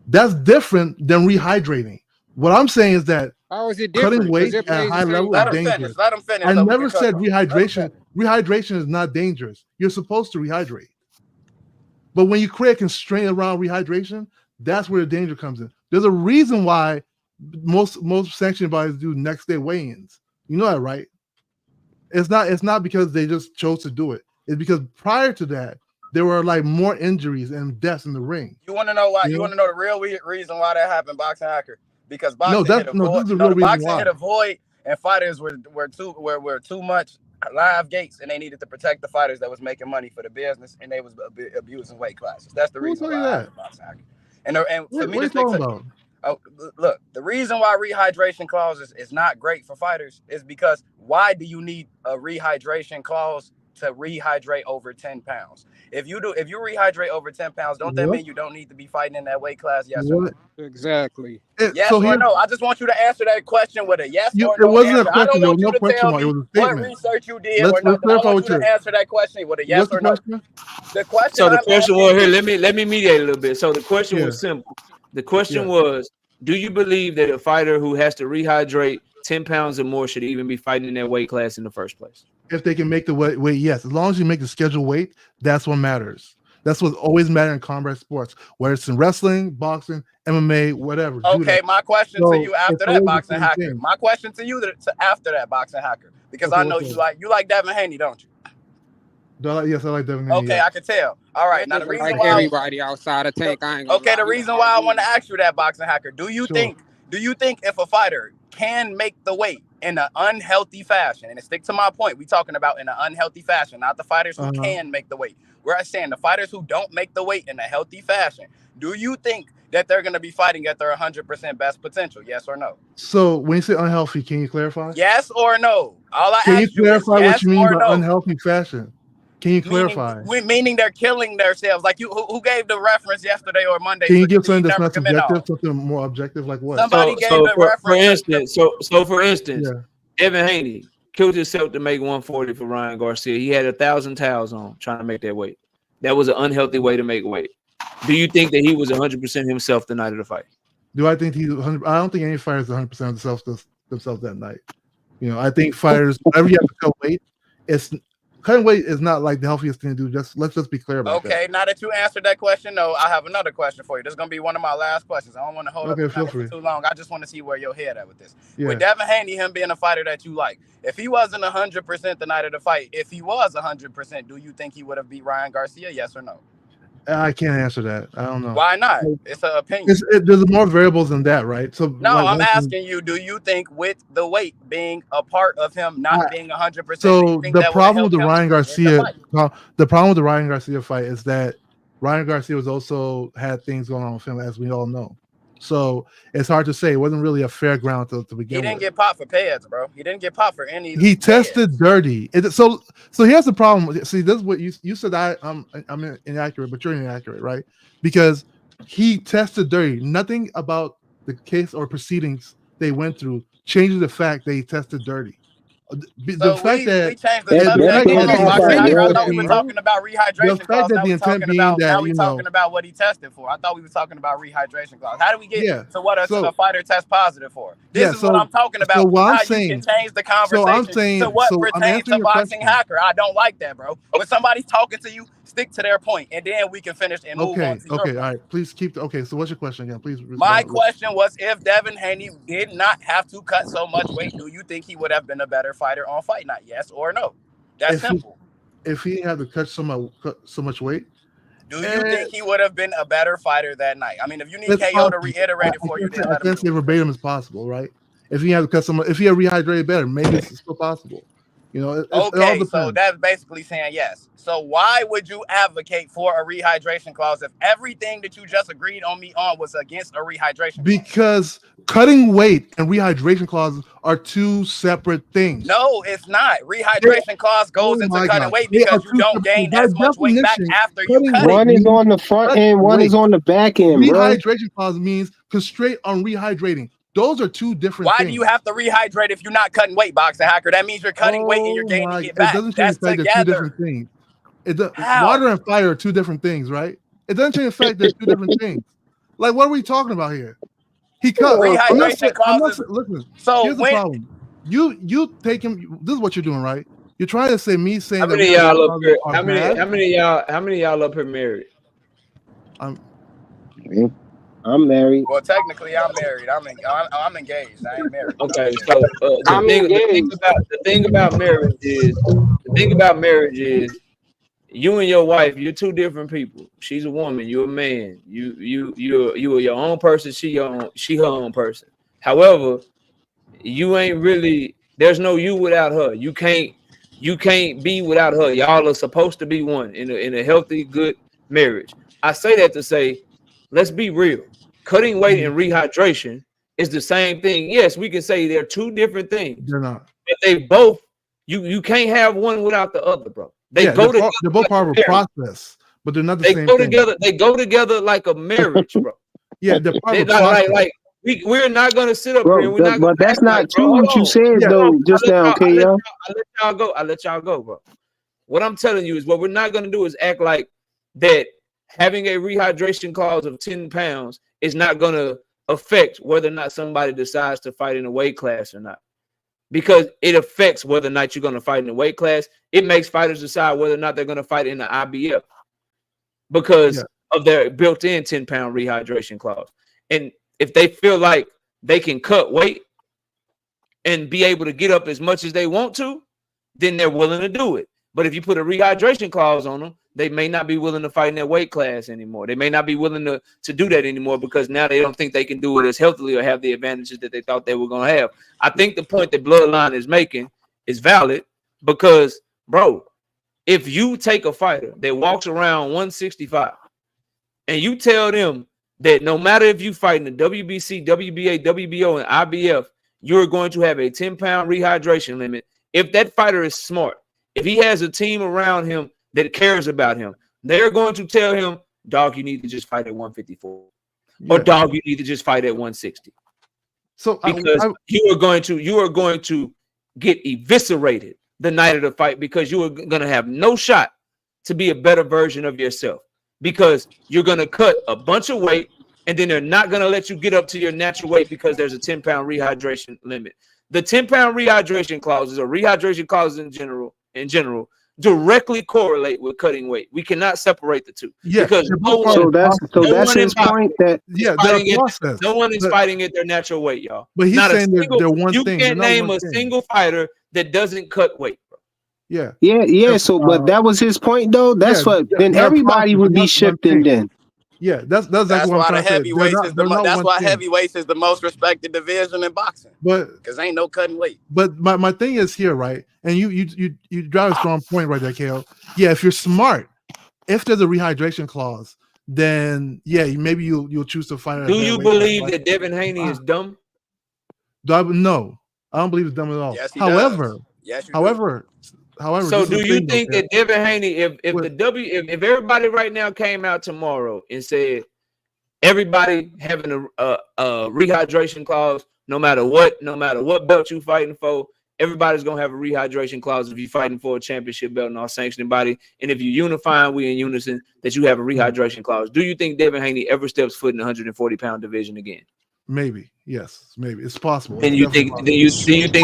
[SPEAKER 13] That's different than rehydrating. What I'm saying is that
[SPEAKER 10] how is it different?
[SPEAKER 13] Cutting weight at a high level is dangerous.
[SPEAKER 1] Let him finish.
[SPEAKER 13] I never said rehydration. Rehydration is not dangerous. You're supposed to rehydrate. But when you create a constraint around rehydration, that's where the danger comes in. There's a reason why most sanctioning bodies do next day weigh-ins. You know that, right? It's not because they just chose to do it. It's because prior to that, there were like more injuries and deaths in the ring.
[SPEAKER 1] You want to know why? You want to know the real reason why that happened, Boxing Hacker? Because boxing hit a void, and fighters were too much live gates, and they needed to protect the fighters that was making money for the business, and they was abusing weight classes. That's the reason why that happened, Boxing Hacker. And for me to stick to. Oh, look, the reason why rehydration clauses is not great for fighters is because why do you need a rehydration clause to rehydrate over 10 pounds? If you rehydrate over 10 pounds, don't that mean you don't need to be fighting in that weight class? Yes or no?
[SPEAKER 10] Exactly.
[SPEAKER 1] Yes or no? I just want you to answer that question with a yes or no.
[SPEAKER 13] It wasn't
[SPEAKER 1] answer.
[SPEAKER 13] a question.
[SPEAKER 1] I don't want you to
[SPEAKER 13] question
[SPEAKER 1] tell me
[SPEAKER 13] it was a
[SPEAKER 1] what research you did or not. I want you to answer that question with a yes or no. The question.
[SPEAKER 2] So the question was here. Let me mediate a little bit. So the question was simple. The question was, do you believe that a fighter who has to rehydrate 10 pounds or more should even be fighting in that weight class in the first place?
[SPEAKER 13] If they can make the weight, yes. As long as you make the scheduled weight, that's what matters. That's what always matters in combat sports, whether it's in wrestling, boxing, MMA, whatever.
[SPEAKER 1] Okay, my question to you after that, Boxing Hacker. My question to you after that, Boxing Hacker, because I know you like Devin Haney, don't you?
[SPEAKER 13] Yes, I like Devin Haney.
[SPEAKER 1] Okay, I can tell. All right, now the reason why
[SPEAKER 10] everybody outside of Tank, I ain't gonna
[SPEAKER 1] the reason why I want to ask you that, Boxing Hacker, do you think if a fighter can make the weight in an unhealthy fashion, and to stick to my point, we talking about in an unhealthy fashion, not the fighters who can make the weight. We're saying the fighters who don't make the weight in a healthy fashion. Do you think that they're going to be fighting at their 100% best potential? Yes or no?
[SPEAKER 13] So when you say unhealthy, can you clarify?
[SPEAKER 1] Yes or no? All I
[SPEAKER 13] can
[SPEAKER 1] ask
[SPEAKER 13] you clarify
[SPEAKER 1] is
[SPEAKER 13] what you mean by unhealthy fashion? Can you clarify?
[SPEAKER 1] Meaning they're killing themselves. Like you, who gave the reference yesterday or Monday?
[SPEAKER 13] Can you give something that's not subjective, something more objective, like what?
[SPEAKER 1] Somebody gave the reference.
[SPEAKER 2] For instance, Devin Haney killed himself to make 140 for Ryan Garcia. He had 1,000 towels on trying to make that weight. That was an unhealthy way to make weight. Do you think that he was 100% himself the night of the fight?
[SPEAKER 13] Do I think he's 100? I don't think any fighter is 100% themselves that night. You know, I think fighters, whenever you have to cut weight, cutting weight is not like the healthiest thing to do. Let's just be clear about that.
[SPEAKER 1] Okay, now that you answered that question, no, I have another question for you. This is gonna be one of my last questions. I don't want to hold up for too long. I just want to see where your head at with this. Yeah. With Devin Haney, him being a fighter that you like, if he wasn't 100% the night of the fight, if he was 100%, do you think he would have beat Ryan Garcia? Yes or no?
[SPEAKER 13] I can't answer that. I don't know.
[SPEAKER 1] Why not? It's an opinion.
[SPEAKER 13] There's more variables than that, right? So
[SPEAKER 1] no, I'm asking you, do you think with the weight being a part of him not being 100%?
[SPEAKER 13] So the problem with the Ryan Garcia fight is that Ryan Garcia was also had things going on with him, as we all know. So it's hard to say. It wasn't really a fair ground to begin with.
[SPEAKER 1] He didn't get popped for pads, bro. He didn't get popped for any.
[SPEAKER 13] He tested dirty. So here's the problem. See, this is what you said. I'm inaccurate, but you're inaccurate, right? Because he tested dirty. Nothing about the case or proceedings they went through changes the fact that he tested dirty. The fact that we changed the subject.
[SPEAKER 1] I thought we were talking about rehydration clause. Now we're talking about what he tested for. I thought we were talking about rehydration clause. How do we get to what a fighter test positive for? This is what I'm talking about.
[SPEAKER 13] So
[SPEAKER 1] how you can change the conversation to what pertains to Boxing Hacker. I don't like that, bro. When somebody's talking to you, stick to their point, and then we can finish and move on to your point.
[SPEAKER 13] All right. Please keep. So what's your question again? Please.
[SPEAKER 1] My question was, if Devin Haney did not have to cut so much weight, do you think he would have been a better fighter on Fight Night? Yes or no? That's simple.
[SPEAKER 13] If he had to cut so much weight,
[SPEAKER 1] do you think he would have been a better fighter that night? I mean, if you need KO to reiterate it for you,
[SPEAKER 13] I can't say verbatim as possible, right? If he had to cut someone, if he had rehydrated better, maybe it's still possible. You know, it all depends.
[SPEAKER 1] So that's basically saying yes. So why would you advocate for a rehydration clause if everything that you just agreed on me on was against a rehydration clause?
[SPEAKER 13] Because cutting weight and rehydration clauses are two separate things.
[SPEAKER 1] No, it's not. Rehydration clause goes into cutting weight because you don't gain as much weight back after you cut it.
[SPEAKER 11] One is on the front end, one is on the back end.
[SPEAKER 13] Rehydration clause means constraint on rehydrating. Those are two different things.
[SPEAKER 1] Why do you have to rehydrate if you're not cutting weight, Boxing Hacker? That means you're cutting weight and you're gaining it back.
[SPEAKER 13] It doesn't change the fact they're two different things. Water and fire are two different things, right? It doesn't change the fact they're two different things. Like, what are we talking about here? He cut.
[SPEAKER 1] Rehydration clauses.
[SPEAKER 13] Listen,
[SPEAKER 1] so
[SPEAKER 13] here's the problem. You take him. This is what you're doing, right? You're trying to say me saying
[SPEAKER 2] how many y'all up here? How many y'all up here married?
[SPEAKER 11] I'm married.
[SPEAKER 1] Well, technically, I'm married. I'm engaged. I ain't married.
[SPEAKER 2] Okay, so the thing about marriage is you and your wife. You're two different people. She's a woman. You're a man. You are your own person. She her own person. However, you ain't really. There's no you without her. You can't be without her. Y'all are supposed to be one in a healthy, good marriage. I say that to say, let's be real. Cutting weight and rehydration is the same thing. Yes, we can say they're two different things.
[SPEAKER 13] They're not.
[SPEAKER 2] But they both, you can't have one without the other, bro. They're both
[SPEAKER 13] part of a process, but they're not the same thing.
[SPEAKER 2] They go together like a marriage, bro.
[SPEAKER 13] Yeah, they're part of a process.
[SPEAKER 2] We're not gonna sit up here. We're not.
[SPEAKER 11] But that's not true. What you said though, just now, KL.
[SPEAKER 2] I let y'all go, bro. What I'm telling you is what we're not gonna do is act like that having a rehydration clause of 10 pounds is not going to affect whether or not somebody decides to fight in a weight class or not. Because it affects whether or not you're going to fight in a weight class. It makes fighters decide whether or not they're going to fight in the IBF because of their built-in 10-pound rehydration clause. And if they feel like they can cut weight and be able to get up as much as they want to, then they're willing to do it. But if you put a rehydration clause on them, they may not be willing to fight in their weight class anymore. They may not be willing to do that anymore because now they don't think they can do it as healthily or have the advantages that they thought they were going to have. I think the point that Bloodline is making is valid because, bro, if you take a fighter that walks around 165 and you tell them that no matter if you fight in the WBC, WBA, WBO, and IBF, you're going to have a 10-pound rehydration limit. If that fighter is smart, if he has a team around him that cares about him, they're going to tell him, dog, you need to just fight at 154. Or dog, you need to just fight at 160. So because you are going to get eviscerated the night of the fight because you are going to have no shot to be a better version of yourself because you're going to cut a bunch of weight and then they're not going to let you get up to your natural weight because there's a 10-pound rehydration limit. The 10-pound rehydration clauses or rehydration clauses in general directly correlate with cutting weight. We cannot separate the two.
[SPEAKER 13] Yeah,
[SPEAKER 2] because
[SPEAKER 11] that's his point. That
[SPEAKER 2] no one is fighting at their natural weight, y'all.
[SPEAKER 13] But he's saying they're one
[SPEAKER 2] you
[SPEAKER 13] thing.
[SPEAKER 2] You can't name a single fighter that doesn't cut weight, bro.
[SPEAKER 13] Yeah.
[SPEAKER 11] So, but that was his point, though. That's what. Then everybody would be shifting. Then.
[SPEAKER 13] Yeah, that's why the heavyweights
[SPEAKER 1] is that's why heavyweights is the most respected division in boxing.
[SPEAKER 13] But
[SPEAKER 1] because ain't no cutting weight.
[SPEAKER 13] But my thing is here, right? And you drive a strong point right there, KO. Yeah, if you're smart, if there's a rehydration clause, then maybe you'll choose to fight.
[SPEAKER 2] Do you believe that Devin Haney is dumb?
[SPEAKER 13] No, I don't believe it's dumb at all.
[SPEAKER 1] Yes,
[SPEAKER 13] however.
[SPEAKER 2] So do you think that Devin Haney, if everybody right now came out tomorrow and said everybody having a rehydration clause, no matter what belt you fighting for, everybody's gonna have a rehydration clause if you're fighting for a championship belt and all sanctioning body, and if you unifying, we in unison that you have a rehydration clause. Do you think Devin Haney ever steps foot in the 140-pound division again?
[SPEAKER 13] Maybe, yes, maybe it's possible.
[SPEAKER 2] And you think that he's stupid?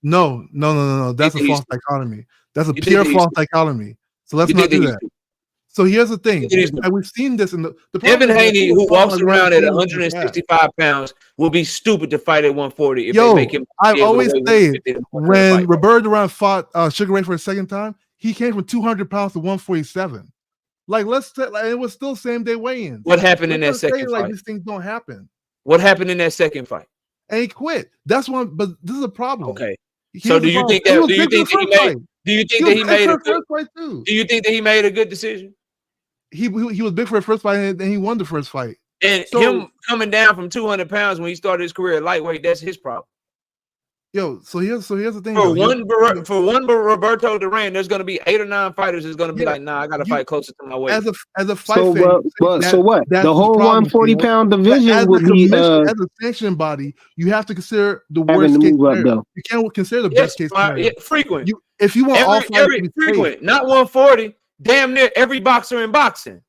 [SPEAKER 13] No. That's a false dichotomy. That's a pure false dichotomy. So let's not do that. So here's the thing, and we've seen this in the
[SPEAKER 2] Devin Haney, who walks around at 165 pounds, will be stupid to fight at 140 if they make him.
[SPEAKER 13] I've always said when Roberto Duran fought Sugar Ray for a second time, he came from 200 pounds to 147. It was still same day weigh-ins.
[SPEAKER 2] What happened in that second fight?
[SPEAKER 13] These things don't happen.
[SPEAKER 2] What happened in that second fight?
[SPEAKER 13] and he quit. That's one. But this is a problem.
[SPEAKER 2] Okay. So do you think that? Do you think that he made a good fight too? Do you think that he made a good decision?
[SPEAKER 13] He was big for the first fight, and he won the first fight.
[SPEAKER 2] And him coming down from 200 pounds when he started his career at lightweight, that's his problem.
[SPEAKER 13] Yo, so here's the thing.
[SPEAKER 2] For one Roberto Duran, there's going to be 8 or 9 fighters that's going to be like, nah, I got to fight closer to my weight.
[SPEAKER 13] As a fight fan,
[SPEAKER 11] so what? The whole 140-pound division would be
[SPEAKER 13] as a sanction body. You have to consider the worst case scenario. You can't consider the best case scenario.
[SPEAKER 2] Frequent.
[SPEAKER 13] If you want all
[SPEAKER 2] every frequent, not 140. Damn near every boxer in boxing.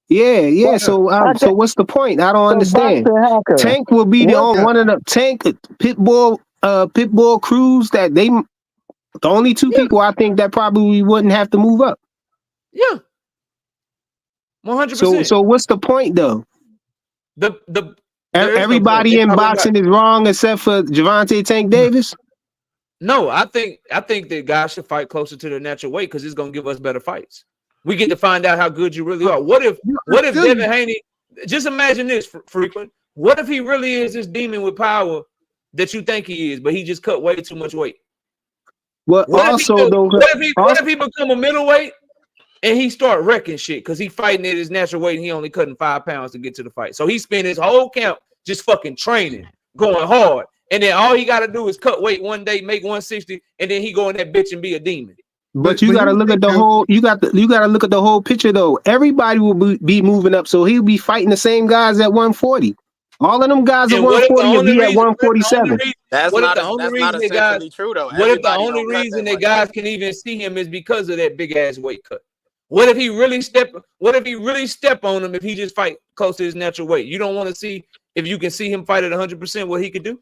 [SPEAKER 11] Yeah. So what's the point? I don't understand. Tank will be one of the Tank Pitbull Cruz that the only 2 people I think that probably wouldn't have to move up.
[SPEAKER 2] Yeah. 100%.
[SPEAKER 11] So what's the point though? Everybody in boxing is wrong except for Gervonta Tank Davis.
[SPEAKER 2] No, I think that guys should fight closer to their natural weight because it's gonna give us better fights. We get to find out how good you really are. What if Devin Haney? Just imagine this, frequent. What if he really is this demon with power that you think he is, but he just cut way too much weight?
[SPEAKER 11] What
[SPEAKER 2] if he become a middleweight and he start wrecking shit because he fighting at his natural weight and he only cutting 5 pounds to get to the fight? So he spent his whole camp just fucking training, going hard, and then all he got to do is cut weight one day, make 160, and then he go in that bitch and be a demon.
[SPEAKER 11] But you got to look at the whole. You got to look at the whole picture though. Everybody will be moving up, so he'll be fighting the same guys at 140. All of them guys at 140 will be at 147.
[SPEAKER 1] That's not essentially true, though.
[SPEAKER 2] What if the only reason that guys can even see him is because of that big ass weight cut? What if he really step on him if he just fight close to his natural weight? You don't want to see if you can see him fight at 100% what he could do?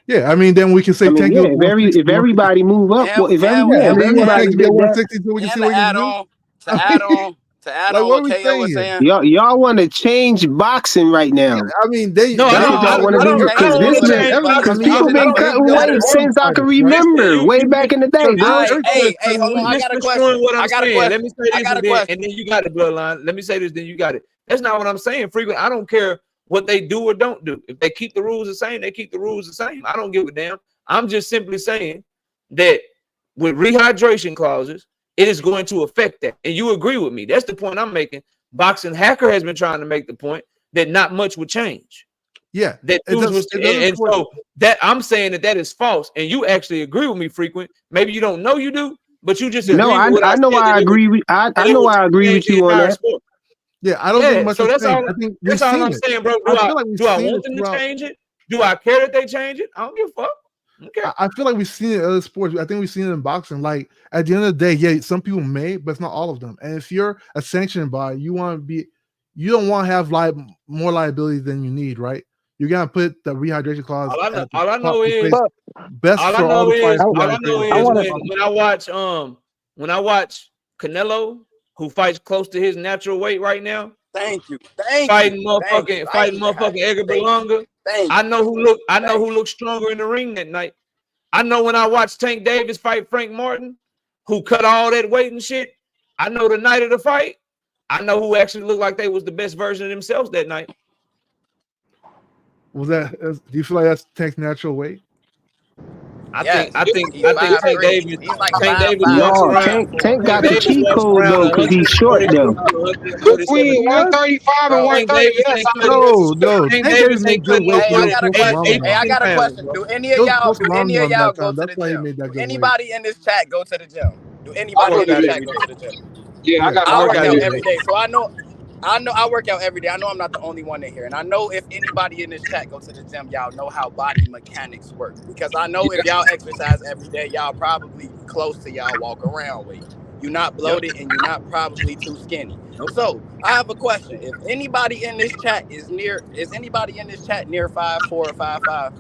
[SPEAKER 13] Yeah, I mean, then we can say
[SPEAKER 11] if everybody move up, if everybody
[SPEAKER 13] get 160, so we can see what he can do.
[SPEAKER 1] To add on what KO was saying,
[SPEAKER 11] y'all want to change boxing right now.
[SPEAKER 13] Yeah, I mean, I
[SPEAKER 11] don't want to do because people been cutting weight since I can remember, way back in the day, bro.
[SPEAKER 1] Hey, hold on, I got a question.
[SPEAKER 2] Let me say this, and then you got the bloodline. Let me say this, then you got it. That's not what I'm saying, frequent. I don't care what they do or don't do. If they keep the rules the same, they keep the rules the same. I don't give a damn. I'm just simply saying that with rehydration clauses, it is going to affect that. And you agree with me. That's the point I'm making. Boxing Hacker has been trying to make the point that not much would change.
[SPEAKER 13] Yeah.
[SPEAKER 2] So that I'm saying that is false. And you actually agree with me, frequent. Maybe you don't know you do, but you just agree with
[SPEAKER 11] I know I agree with I know I agree with you on that.
[SPEAKER 13] Yeah, I don't think much.
[SPEAKER 2] So that's all I'm saying, bro. Do I want them to change it? Do I care that they change it? I don't give a fuck. Okay.
[SPEAKER 13] I feel like we've seen it in other sports. I think we've seen it in boxing. Like at the end of the day, yeah, some people may, but it's not all of them. And if you're a sanctioned body, you don't want to have more liability than you need, right? You're gonna put the rehydration clause.
[SPEAKER 2] All I know is when I watch Canelo, who fights close to his natural weight right now.
[SPEAKER 1] Thank you.
[SPEAKER 2] Fighting motherfucking Edgar Berlanga. I know who looks stronger in the ring that night. I know when I watched Tank Davis fight Frank Martin, who cut all that weight and shit. I know the night of the fight. I know who actually looked like they was the best version of themselves that night.
[SPEAKER 13] Do you feel like that's Tank's natural weight?
[SPEAKER 2] I think Tank Davis.
[SPEAKER 11] Tank got the cheat code though, because he's short though.
[SPEAKER 10] Between 135 and 130.
[SPEAKER 13] No. Tank Davis made good weight.
[SPEAKER 1] Hey, I got a question. Do any of y'all go to the gym? Anybody in this chat go to the gym? Do anybody in this chat go to the gym?
[SPEAKER 10] Yeah,
[SPEAKER 1] I work out every day, so I know I work out every day. I know I'm not the only one in here. And I know if anybody in this chat go to the gym, y'all know how body mechanics work. Because I know if y'all exercise every day, y'all probably close to y'all walk around weight. You're not bloated and you're not probably too skinny. So I have a question. If anybody in this chat is anybody in this chat near 5'4" or 5'5"?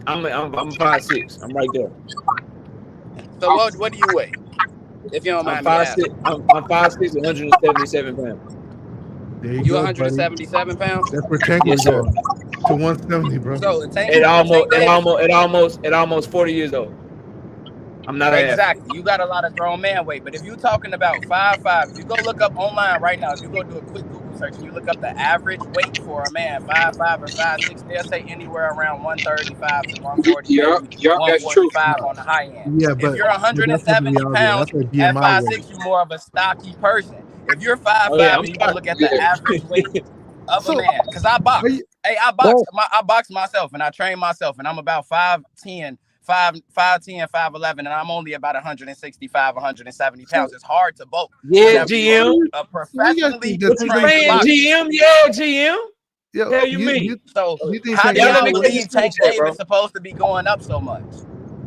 [SPEAKER 2] I'm 5'6". I'm right there.
[SPEAKER 1] So what do you weigh? If you don't mind me asking.
[SPEAKER 2] I'm 5'6", 177 pounds.
[SPEAKER 13] There you
[SPEAKER 1] go,
[SPEAKER 13] 177
[SPEAKER 1] buddy. Pounds?
[SPEAKER 13] That's where Tank was going to 170, bro.
[SPEAKER 1] So
[SPEAKER 2] it almost 40 years old. I'm not
[SPEAKER 1] exactly. You got a lot of grown man weight, but if you're talking about 5'5", if you go look up online right now, if you go do a quick Google research and you look up the average weight for a man, 5'5" or 5'6", they'll say anywhere around 135 to 140, maybe 145 on the high end.
[SPEAKER 13] Yeah,
[SPEAKER 1] If you're
[SPEAKER 13] that's not the
[SPEAKER 1] 170
[SPEAKER 13] reality.
[SPEAKER 1] pounds
[SPEAKER 13] That's a
[SPEAKER 1] at
[SPEAKER 13] BMI
[SPEAKER 1] 5'6", you're more of a stocky person. If you're 5'5" and you want to look at the average weight of a man, because I box. I box myself and I train myself, and I'm about 5'10", 5'11", and I'm only about 165, 170 pounds. It's hard to bulk.
[SPEAKER 2] Yeah, GM.
[SPEAKER 1] A professionally
[SPEAKER 2] trained boxer. GM, yeah, GM.
[SPEAKER 13] Yeah,
[SPEAKER 2] hell you mean?
[SPEAKER 1] So how do y'all believe Tank Davis supposed to be going up so much?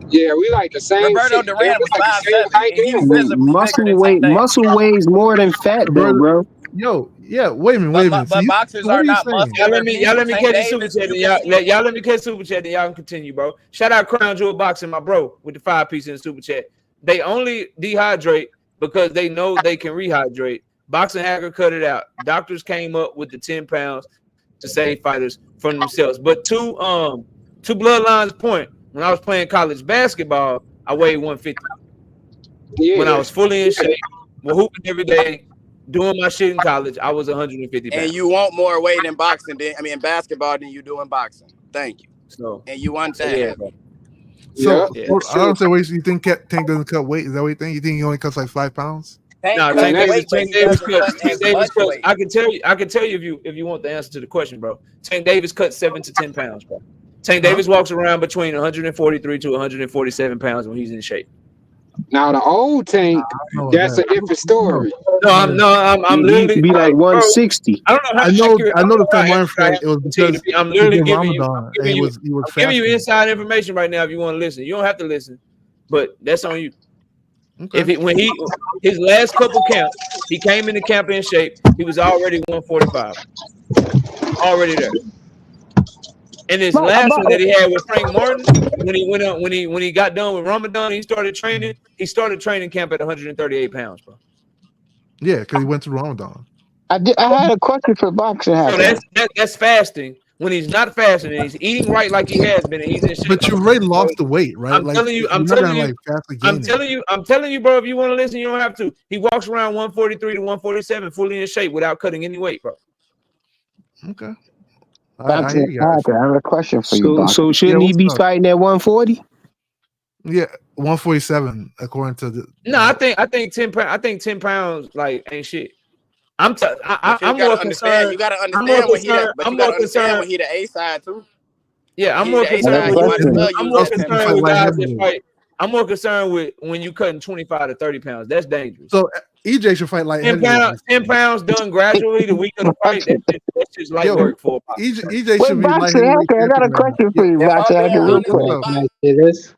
[SPEAKER 10] Yeah, we like the same.
[SPEAKER 1] Roberto Duran was 5'7", and he was visibly bigger than Tank Davis.
[SPEAKER 11] Muscle weighs more than fat, though, bro.
[SPEAKER 13] Yo, yeah, wait a minute.
[SPEAKER 1] But boxers are not muscular.
[SPEAKER 2] Y'all let me catch the super chat. Y'all let me catch super chat, and y'all can continue, bro. Shout out Crown Jewel Boxing, my bro, with the 5-piece in the super chat. They only dehydrate because they know they can rehydrate. Boxing Hacker cut it out. Doctors came up with the 10 pounds to save fighters from themselves. But two bloodlines point. When I was playing college basketball, I weighed 150. Yeah. When I was fully in shape, hooping every day, doing my shit in college, I was 150 pounds.
[SPEAKER 1] And you want more weight in boxing in basketball than you do in boxing. Thank you.
[SPEAKER 2] So
[SPEAKER 1] and you want that.
[SPEAKER 2] Yeah,
[SPEAKER 13] so I don't understand. Wait, you think Tank doesn't cut weight? Is that what you think? You think he only cuts like 5 pounds?
[SPEAKER 2] No, Tank Davis cuts. I can tell you if you want the answer to the question, bro. Tank Davis cuts 7 to 10 pounds, bro. Tank Davis walks around between 143 to 147 pounds when he's in shape.
[SPEAKER 10] Now the old Tank, that's a different story.
[SPEAKER 2] I'm literally
[SPEAKER 11] be like 160.
[SPEAKER 2] I don't know.
[SPEAKER 13] I know the time frame. It was because
[SPEAKER 2] I'm literally giving you inside information right now. If you want to listen, you don't have to listen, but that's on you. Okay. His last couple camps, he came into camp in shape. He was already 145, already there. And his last one that he had with Frank Martin, when he went up, when he got done with Ramadan, he started training. He started training camp at 138 pounds, bro.
[SPEAKER 13] Yeah, because he went to Ramadan.
[SPEAKER 9] I had a question for boxing.
[SPEAKER 2] So that's fasting. When he's not fasting and he's eating right like he has been, and he's in shape.
[SPEAKER 13] But you already lost the weight, right?
[SPEAKER 2] I'm telling you, bro. If you want to listen, you don't have to. He walks around 143 to 147, fully in shape, without cutting any weight, bro.
[SPEAKER 13] Okay.
[SPEAKER 9] I have a question for you.
[SPEAKER 11] So shouldn't he be fighting at 140?
[SPEAKER 13] Yeah, 147 according to the.
[SPEAKER 2] No, I think 10 pounds. I think 10 pounds like ain't shit. I'm more concerned.
[SPEAKER 1] You gotta understand when he the A side too.
[SPEAKER 2] Yeah, I'm more concerned with guys that fight. I'm more concerned with when you cutting 25 to 30 pounds. That's dangerous.
[SPEAKER 13] So EJ should fight like
[SPEAKER 2] 10 pounds done gradually the week of the fight. That's just light work for
[SPEAKER 13] EJ should be like.
[SPEAKER 9] I got a question for you, Boxer.
[SPEAKER 14] Can I say this?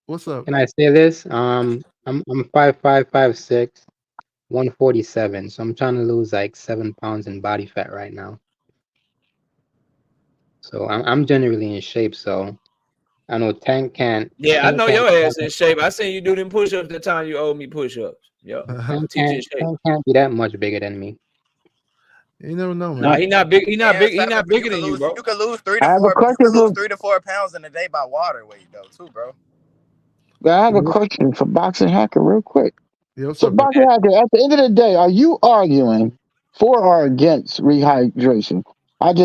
[SPEAKER 13] What's up?
[SPEAKER 14] Can I say this? I'm 5'5", 5'6", 147. So I'm trying to lose like 7 pounds in body fat right now. So I'm generally in shape. So I know Tank can't.
[SPEAKER 2] Yeah, I know your ass in shape. I seen you do them push-ups the time you owed me push-ups. Yo,
[SPEAKER 14] Tank can't be that much bigger than me.
[SPEAKER 13] You never know, man.
[SPEAKER 2] No, he not big. He not big. He not bigger than you, bro.
[SPEAKER 1] You can lose 3 to 4 pounds in a day by water weight, though, too, bro.
[SPEAKER 9] I have a question for Boxing Hacker, real quick. So, Boxing Hacker, at the end of the day, are you arguing for or against rehydration? And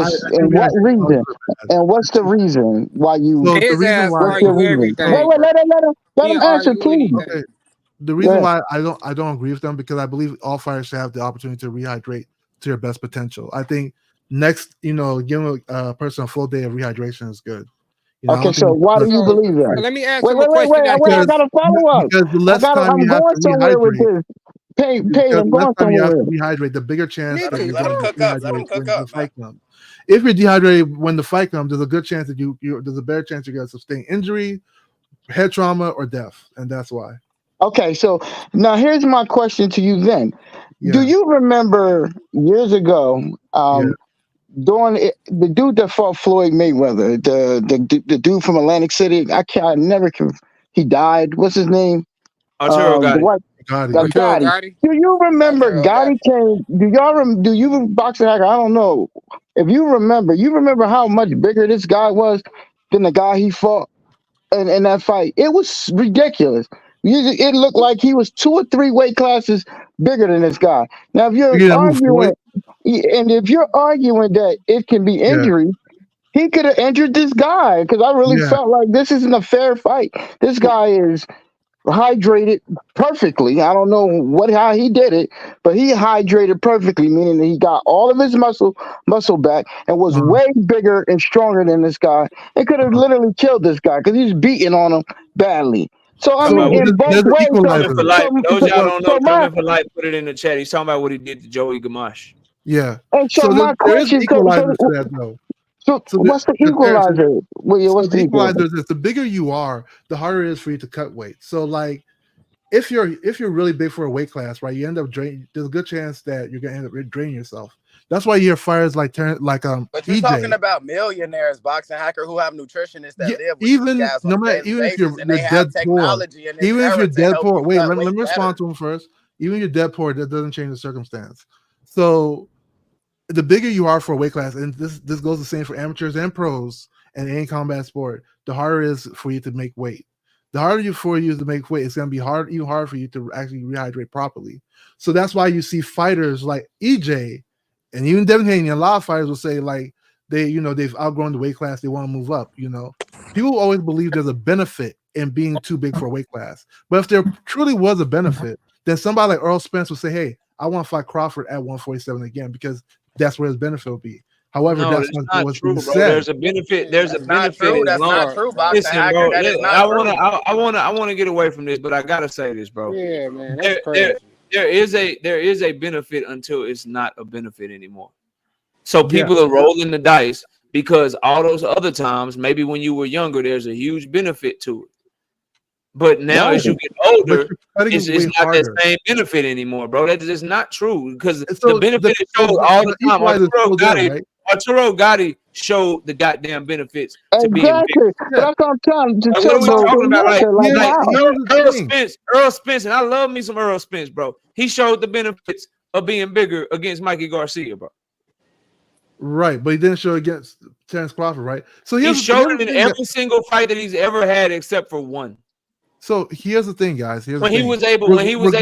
[SPEAKER 9] what reason? And what's the reason why you?
[SPEAKER 10] Well, the reason why
[SPEAKER 9] let him answer, please.
[SPEAKER 13] Okay. The reason why I don't agree with them because I believe all fighters should have the opportunity to rehydrate to their best potential. I think next, giving a person a full day of rehydration is good.
[SPEAKER 9] Okay, so why do you believe that?
[SPEAKER 10] Let me ask you a question.
[SPEAKER 9] Wait, I got to follow up.
[SPEAKER 13] Because the less time you have to rehydrate, rehydrate, the bigger chance that you're going to dehydrate when the fight comes. If you're dehydrated when the fight comes, there's a good chance that there's a better chance you're going to sustain injury, head trauma, or death, and that's why.
[SPEAKER 9] Okay, so now here's my question to you then. Yeah. Do you remember years ago, during the dude that fought Floyd Mayweather, the dude from Atlantic City? He died. What's his name?
[SPEAKER 2] Arturo
[SPEAKER 9] Gotti. Do you remember Gotti came? Do you Boxing Hacker? I don't know. If you remember how much bigger this guy was than the guy he fought in that fight? It was ridiculous. It looked like he was 2 or 3 weight classes bigger than this guy. Now, if you're arguing, and if you're arguing that it can be injury, he could have injured this guy because I really felt like this isn't a fair fight. This guy is hydrated perfectly. I don't know how he did it, but he hydrated perfectly, meaning that he got all of his muscle back and was way bigger and stronger than this guy. It could have literally killed this guy because he's beating on him badly. So I mean, in both ways.
[SPEAKER 2] Those y'all don't know. Coming for life, put it in the chat. He's talking about what he did to Joey Gamache.
[SPEAKER 13] Yeah.
[SPEAKER 9] And so my question is, so what's the equalizer? What's the
[SPEAKER 13] equalizer? Is the bigger you are, the harder it is for you to cut weight. So like, if you're really big for a weight class, right, you end up draining. There's a good chance that you're gonna end up draining yourself. That's why you hear fighters like
[SPEAKER 1] But you're
[SPEAKER 13] EJ.
[SPEAKER 1] talking about millionaires, boxing hacker, who have nutritionists that live with
[SPEAKER 13] even
[SPEAKER 1] guys on
[SPEAKER 13] no matter
[SPEAKER 1] daily
[SPEAKER 13] even if
[SPEAKER 1] basis,
[SPEAKER 13] you're dead poor, even if you're dead poor. Wait, let me respond to him first. Even if you're dead poor, that doesn't change the circumstance. So the bigger you are for a weight class, and this goes the same for amateurs and pros and any combat sport, the harder it is for you to make weight. The harder for you to make weight, it's going to be even harder for you to actually rehydrate properly. So that's why you see fighters like EJ and even Devin Haney. A lot of fighters will say like they've outgrown the weight class, they want to move up. People always believe there's a benefit in being too big for a weight class, but if there truly was a benefit, then somebody like Earl Spence would say, "Hey, I want to fight Crawford at 147 again because that's where his benefit will be." However, that's not what's
[SPEAKER 2] true,
[SPEAKER 13] being
[SPEAKER 2] bro.
[SPEAKER 13] said.
[SPEAKER 2] There's a benefit. There's a benefit.
[SPEAKER 1] That's not true.
[SPEAKER 2] Listen, bro. I want to get away from this, but I gotta say this, bro.
[SPEAKER 10] Yeah, man. That's crazy.
[SPEAKER 2] There is a benefit until it's not a benefit anymore. So people are rolling the dice because all those other times, maybe when you were younger, there's a huge benefit to it. But now, as you get older, it's not that same benefit anymore, bro. That is not true because the benefit is showed all the time. Arturo Gotti showed the goddamn benefits to being big.
[SPEAKER 9] That's what I'm trying to
[SPEAKER 2] tell you. Earl Spence, and I love me some Earl Spence, bro. He showed the benefits of being bigger against Mikey Garcia, bro.
[SPEAKER 13] Right, but he didn't show it against Terrence Crawford, right? So
[SPEAKER 2] he showed it in every single fight that he's ever had except for one.
[SPEAKER 13] So here's the thing, guys.
[SPEAKER 2] When he was able to walk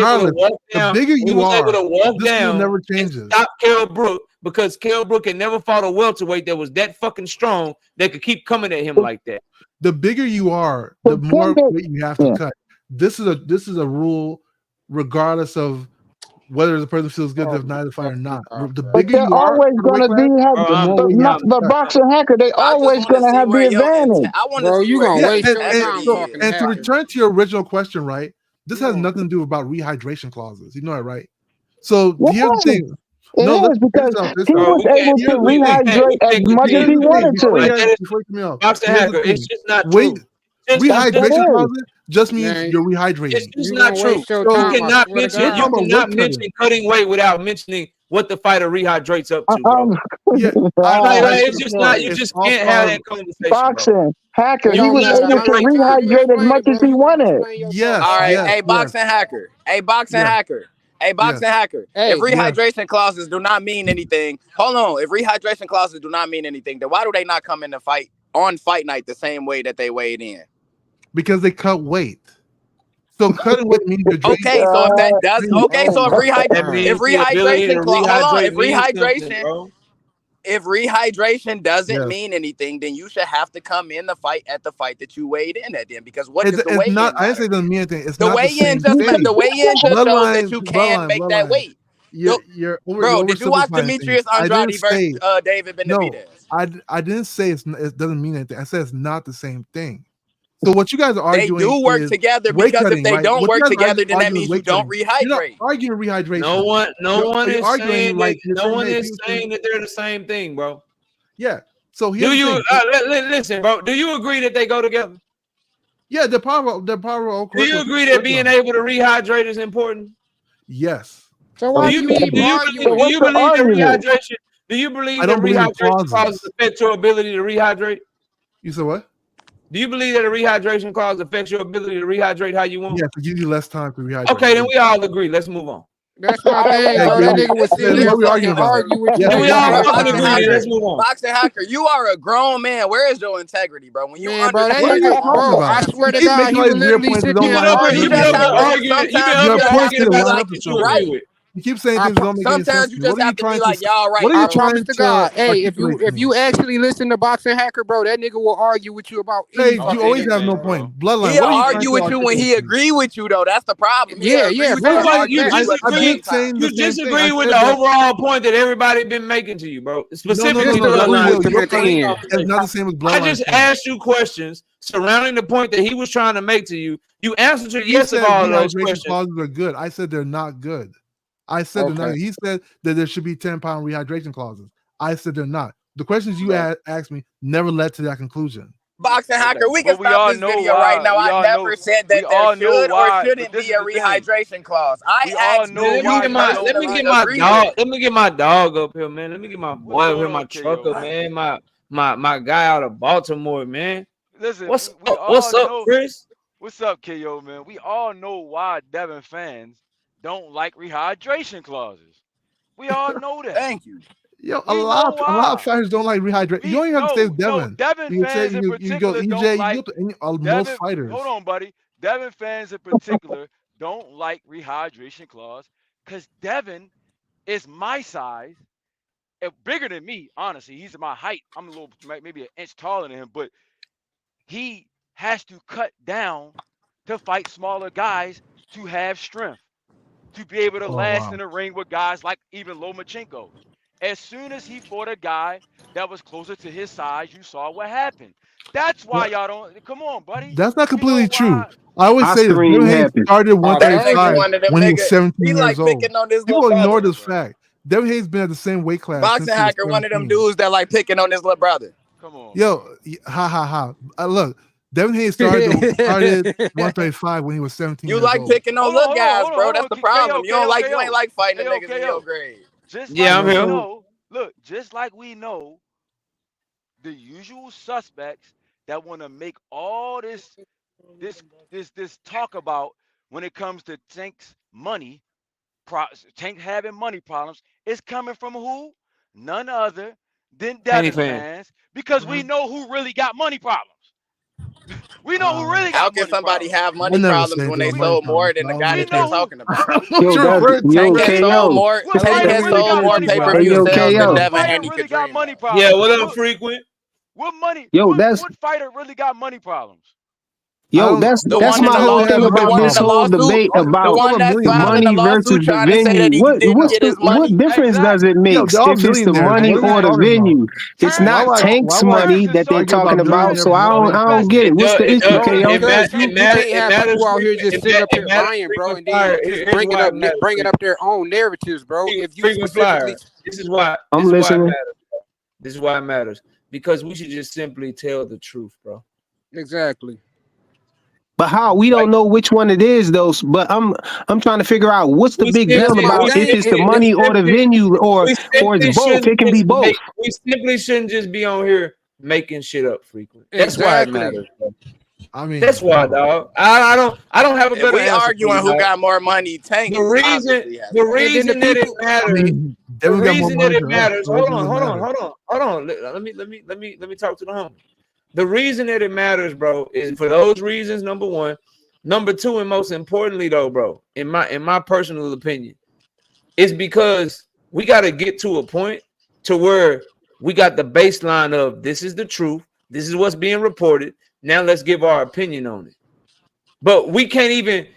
[SPEAKER 2] down,
[SPEAKER 13] the bigger you are,
[SPEAKER 2] able to walk down
[SPEAKER 13] never changes.
[SPEAKER 2] And stop Kell Brook because Kell Brook had never fought a welterweight that was that fucking strong that could keep coming at him like that.
[SPEAKER 13] The bigger you are, the more weight you have to cut. This is a rule, regardless of whether the person feels good to deny the fight or not. The bigger you are,
[SPEAKER 9] always going to the boxing hacker. They always going to have the advantage.
[SPEAKER 10] Bro, you gonna waste your time talking.
[SPEAKER 13] And to return to your original question, right? This has nothing to do about rehydration clauses. You know that, right? So here's the thing.
[SPEAKER 9] Because he was able to rehydrate as much as he wanted to.
[SPEAKER 2] Boxing hacker, it's just not true.
[SPEAKER 13] Rehydration clauses just means you're rehydrating.
[SPEAKER 2] It's just not true. You cannot mention cutting weight without mentioning what the fighter rehydrates up to, bro. It's just not. You just can't have that conversation.
[SPEAKER 9] Boxing hacker, he was able to rehydrate as much as he wanted.
[SPEAKER 13] Yes.
[SPEAKER 1] All right. Hey, boxing hacker. Hey, boxing hacker. Hey, boxing hacker. If rehydration clauses do not mean anything, hold on. If rehydration clauses do not mean anything, then why do they not come in the fight on fight night the same way that they weighed in?
[SPEAKER 13] Because they cut weight. So cutting weight means you're drinking.
[SPEAKER 1] Okay, so if that does so if rehydration doesn't mean anything, then you should have to come in the fight at the fight that you weighed in at then. Because what is the weigh-in?
[SPEAKER 13] I didn't say it doesn't mean anything. It's
[SPEAKER 1] the weigh-in just shows that you can make that weight. Bro, did you watch Demetrius Andrade versus David Benavidez?
[SPEAKER 13] No, I didn't say it doesn't mean anything. I said it's not the same thing. So what you guys are arguing?
[SPEAKER 1] They do work together because if they don't work together, then that means you don't rehydrate.
[SPEAKER 13] You're not arguing rehydration.
[SPEAKER 2] No one is saying that they're the same thing, bro.
[SPEAKER 13] Yeah. So
[SPEAKER 2] listen, bro? Do you agree that they go together?
[SPEAKER 13] Yeah, the power.
[SPEAKER 2] Do you agree that being able to rehydrate is important?
[SPEAKER 13] Yes.
[SPEAKER 10] So why
[SPEAKER 2] do you believe that rehydration? Do you believe that rehydration clauses affect your ability to rehydrate?
[SPEAKER 13] You said what?
[SPEAKER 2] Do you believe that a rehydration clause affects your ability to rehydrate how you want?
[SPEAKER 13] Yeah, to give you less time to rehydrate.
[SPEAKER 2] Okay, then we all agree. Let's move on.
[SPEAKER 10] That's my thing, bro. That nigga was sitting there fucking argue with you.
[SPEAKER 2] We all fucking agree. Let's move on.
[SPEAKER 1] Boxing Hacker, you are a grown man. Where is your integrity, bro? When you
[SPEAKER 10] bro, that nigga, bro, I swear to God, he would literally sit there and argue.
[SPEAKER 2] You been up here arguing. You been up here arguing about like that you agree with.
[SPEAKER 13] You keep saying things don't make any sense.
[SPEAKER 1] Sometimes you just have to be like, y'all right.
[SPEAKER 13] What are you
[SPEAKER 10] I
[SPEAKER 13] trying
[SPEAKER 10] promise to God. Hey, if you actually listen to Boxing Hacker, bro, that nigga will argue with you about
[SPEAKER 13] anything. You always have no point. Bloodline.
[SPEAKER 1] He'll argue with you when he agree with you, though. That's the problem.
[SPEAKER 10] Yeah.
[SPEAKER 2] You disagree with the overall point that everybody been making to you, bro. Specifically,
[SPEAKER 13] Bloodline. It's not the same as Bloodline.
[SPEAKER 2] I just asked you questions surrounding the point that he was trying to make to you. You answered to yes of all those questions.
[SPEAKER 13] Clauses are good. I said they're not good. I said they're not. He said that there should be 10-pound rehydration clauses. I said they're not. The questions you asked me never led to that conclusion.
[SPEAKER 1] Boxing Hacker, we can stop this video right now. I never said that there should or shouldn't be a rehydration clause. I asked
[SPEAKER 2] let me get my dog up here, man. Let me get my boy up here, my trucker, man. My guy out of Baltimore, man.
[SPEAKER 15] Listen,
[SPEAKER 2] what's up, Chris?
[SPEAKER 15] What's up, KO, man? We all know why Devin fans don't like rehydration clauses. We all know that.
[SPEAKER 1] Thank you.
[SPEAKER 13] Yo, a lot of fighters don't like rehydration. You don't even have to say Devin.
[SPEAKER 15] Devin fans in particular don't like
[SPEAKER 13] most fighters.
[SPEAKER 15] Hold on, buddy. Devin fans in particular don't like rehydration clause because Devin is my size, bigger than me. Honestly, he's my height. I'm a little, maybe an inch taller than him, but he has to cut down to fight smaller guys to have strength, to be able to last in the ring with guys like even Lomachenko. As soon as he fought a guy that was closer to his size, you saw what happened. That's why y'all don't. Come on, buddy.
[SPEAKER 13] That's not completely true. I always say this. Devin Haney started 135 when he was 17 years old. People ignore this fact. Devin Haney's been at the same weight class.
[SPEAKER 1] Boxing Hacker, one of them dudes that like picking on his little brother.
[SPEAKER 15] Come on.
[SPEAKER 13] Yo, look, Devin Haney started 135 when he was 17.
[SPEAKER 1] You like picking on little guys, bro. That's the problem. You ain't like fighting the niggas in your grade.
[SPEAKER 2] I'm here.
[SPEAKER 15] Look, just like we know the usual suspects that want to make all this talk about when it comes to Tank's money, Tank having money problems, is coming from who? None other than Devin fans, because we know who really got money problems. We know who really got
[SPEAKER 1] How can somebody have money problems when they sold more than the guy that they're talking about? Tank has sold more pay-per-view sales than Devin Haney could dream.
[SPEAKER 2] Yeah, what up, Frequent?
[SPEAKER 15] What money?
[SPEAKER 11] What
[SPEAKER 15] fighter really got money problems?
[SPEAKER 11] Yo, that's my whole thing about this whole debate about money versus the venue. What difference does it make if it's the money or the venue? It's not Tank's money that they're talking about, so I don't get it. What's the issue, KO?
[SPEAKER 10] You can't have people out here just sitting up here lying, bro, and then just bringing up their own narratives, bro. If you specifically,
[SPEAKER 2] this is why
[SPEAKER 11] I'm listening.
[SPEAKER 2] This is why it matters, because we should just simply tell the truth, bro.
[SPEAKER 10] Exactly.
[SPEAKER 11] But how? We don't know which one it is, though. But I'm trying to figure out what's the big deal about if it's the money or the venue or it's both. It can be both.
[SPEAKER 2] We simply shouldn't just be on here making shit up frequent. That's why it matters, bro.
[SPEAKER 13] I mean,
[SPEAKER 2] that's why, dog. I don't have a better
[SPEAKER 1] answer. We arguing who got more money. Tank.
[SPEAKER 2] The reason that it matters. The reason that it matters. Hold on. Let me talk to the homie. The reason that it matters, bro, is for those reasons. Number one, number two, and most importantly, though, bro, in my personal opinion, it's because we got to get to a point to where we got the baseline of this is the truth. This is what's being reported. Now let's give our opinion on it. But we can't even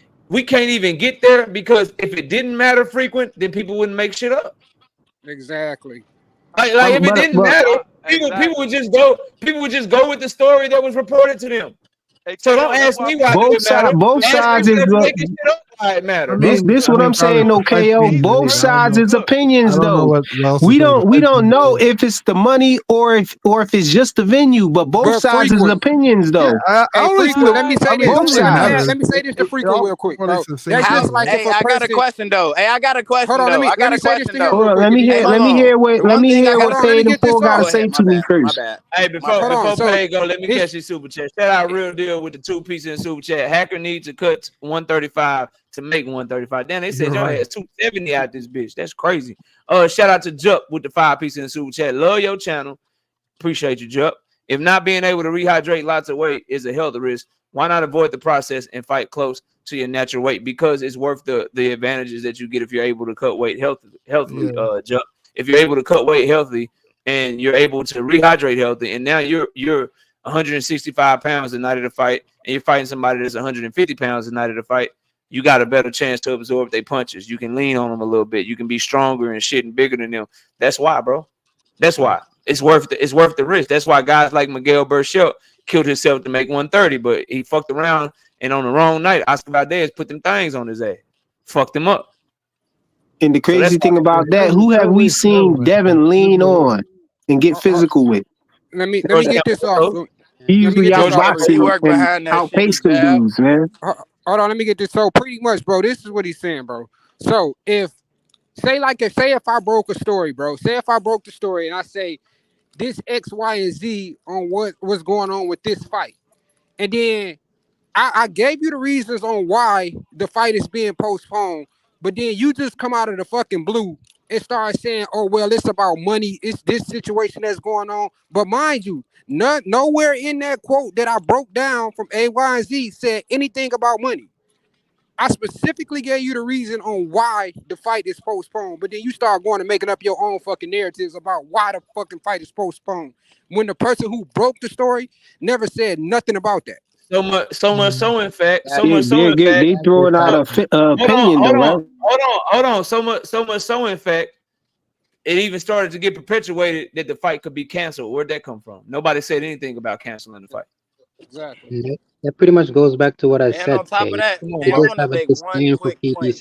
[SPEAKER 2] get there, because if it didn't matter frequent, then people wouldn't make shit up.
[SPEAKER 10] Exactly.
[SPEAKER 2] Like if it didn't matter, people would just go with the story that was reported to them. So don't ask me why
[SPEAKER 11] both sides is
[SPEAKER 2] it matters.
[SPEAKER 11] This what I'm saying, though, KO. Both sides is opinions, though. We don't know if it's the money or if it's just the venue, but both sides is opinions, though.
[SPEAKER 10] Let me say this to Frequent real quick, bro.
[SPEAKER 1] I got a question though.
[SPEAKER 11] Hold on, let me hear what Paid and Paul gotta say to me first.
[SPEAKER 2] Hey, before Paid go, let me catch his super chat. Shout out Real Deal with the 2 pieces in super chat. Hacker needs to cut 135 to make 135. Then they said y'all had 270 out this bitch. That's crazy. Shout out to Jup with the 5-piece in the super chat. Love your channel. Appreciate you, Jup. If not being able to rehydrate lots of weight is a health risk, why not avoid the process and fight close to your natural weight? Because it's worth the advantages that you get if you're able to cut weight healthily. Jup. If you're able to cut weight healthy and you're able to rehydrate healthy, and now you're 165 pounds the night of the fight, and you're fighting somebody that's 150 pounds the night of the fight, you got a better chance to absorb their punches. You can lean on them a little bit. You can be stronger and shit and bigger than them. That's why, bro. That's why. It's worth the risk. That's why guys like Miguel Burchell killed himself to make 130, but he fucked around, and on the wrong night, Oscar Valdez put them things on his ass. Fucked him up.
[SPEAKER 11] And the crazy thing about that, who have we seen Devin lean on and get physical with?
[SPEAKER 10] Let me get this off.
[SPEAKER 11] He usually outboxing and outpace the dudes, man.
[SPEAKER 10] Hold on, let me get this. So pretty much, bro, this is what he's saying, bro. So if I broke a story, bro, say if I broke the story and I say this X, Y, and Z on what was going on with this fight, and then I gave you the reasons on why the fight is being postponed, but then you just come out of the fucking blue and start saying, oh, well, it's about money. It's this situation that's going on. But mind you, nowhere in that quote that I broke down from A, Y, and Z said anything about money. I specifically gave you the reason on why the fight is postponed, but then you start going and making up your own fucking narratives about why the fucking fight is postponed when the person who broke the story never said nothing about that.
[SPEAKER 2] So much so in fact,
[SPEAKER 11] they throwing out a opinion though, right?
[SPEAKER 2] Hold on. So much so in fact, it even started to get perpetuated that the fight could be canceled. Where'd that come from? Nobody said anything about canceling the fight.
[SPEAKER 10] Exactly.
[SPEAKER 14] That pretty much goes back to what I said.
[SPEAKER 1] On top of that,
[SPEAKER 14] I want to make one quick point.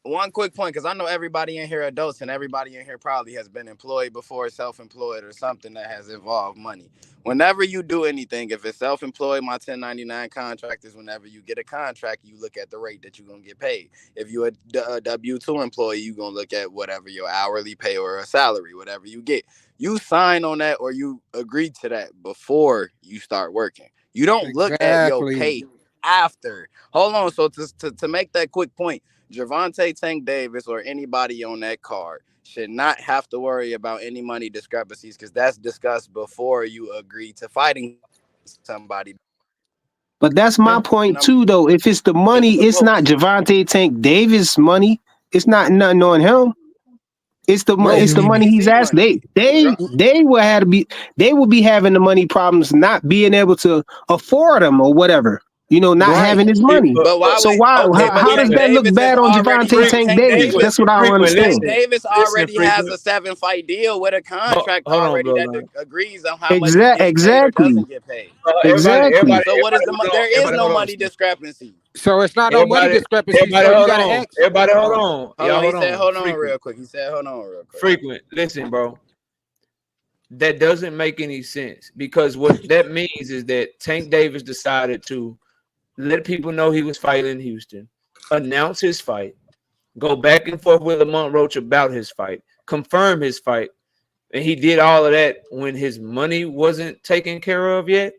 [SPEAKER 1] One quick point, because I know everybody in here adults and everybody in here probably has been employed before, self-employed, or something that has involved money. Whenever you do anything, if it's self-employed, my 1099 contract is whenever you get a contract, you look at the rate that you're going to get paid. If you're a W-2 employee, you're going to look at whatever your hourly pay or a salary, whatever you get. You sign on that or you agree to that before you start working. You don't look at your pay after. Hold on. So to make that quick point, Gervonta Tank Davis or anybody on that card should not have to worry about any money discrepancies because that's discussed before you agree to fighting somebody.
[SPEAKER 11] But that's my point too, though. If it's the money, it's not Gervonta Tank Davis money. It's not nothing on him. It's the money. It's the money he's asked. They will be having the money problems, not being able to afford them or whatever. You know, not having his money. But how does that look bad on Gervonta Tank Davis? That's what I don't understand.
[SPEAKER 1] Davis already has a 7-fight deal with a contract already that agrees on how much doesn't get paid.
[SPEAKER 11] Exactly.
[SPEAKER 1] So what is there is no money discrepancy.
[SPEAKER 10] So it's not no money discrepancy.
[SPEAKER 2] Everybody hold on.
[SPEAKER 1] He said hold on real quick.
[SPEAKER 2] Frequent. Listen, bro. That doesn't make any sense because what that means is that Tank Davis decided to let people know he was fighting in Houston, announce his fight, go back and forth with Lamont Roach about his fight, confirm his fight, and he did all of that when his money wasn't taken care of yet.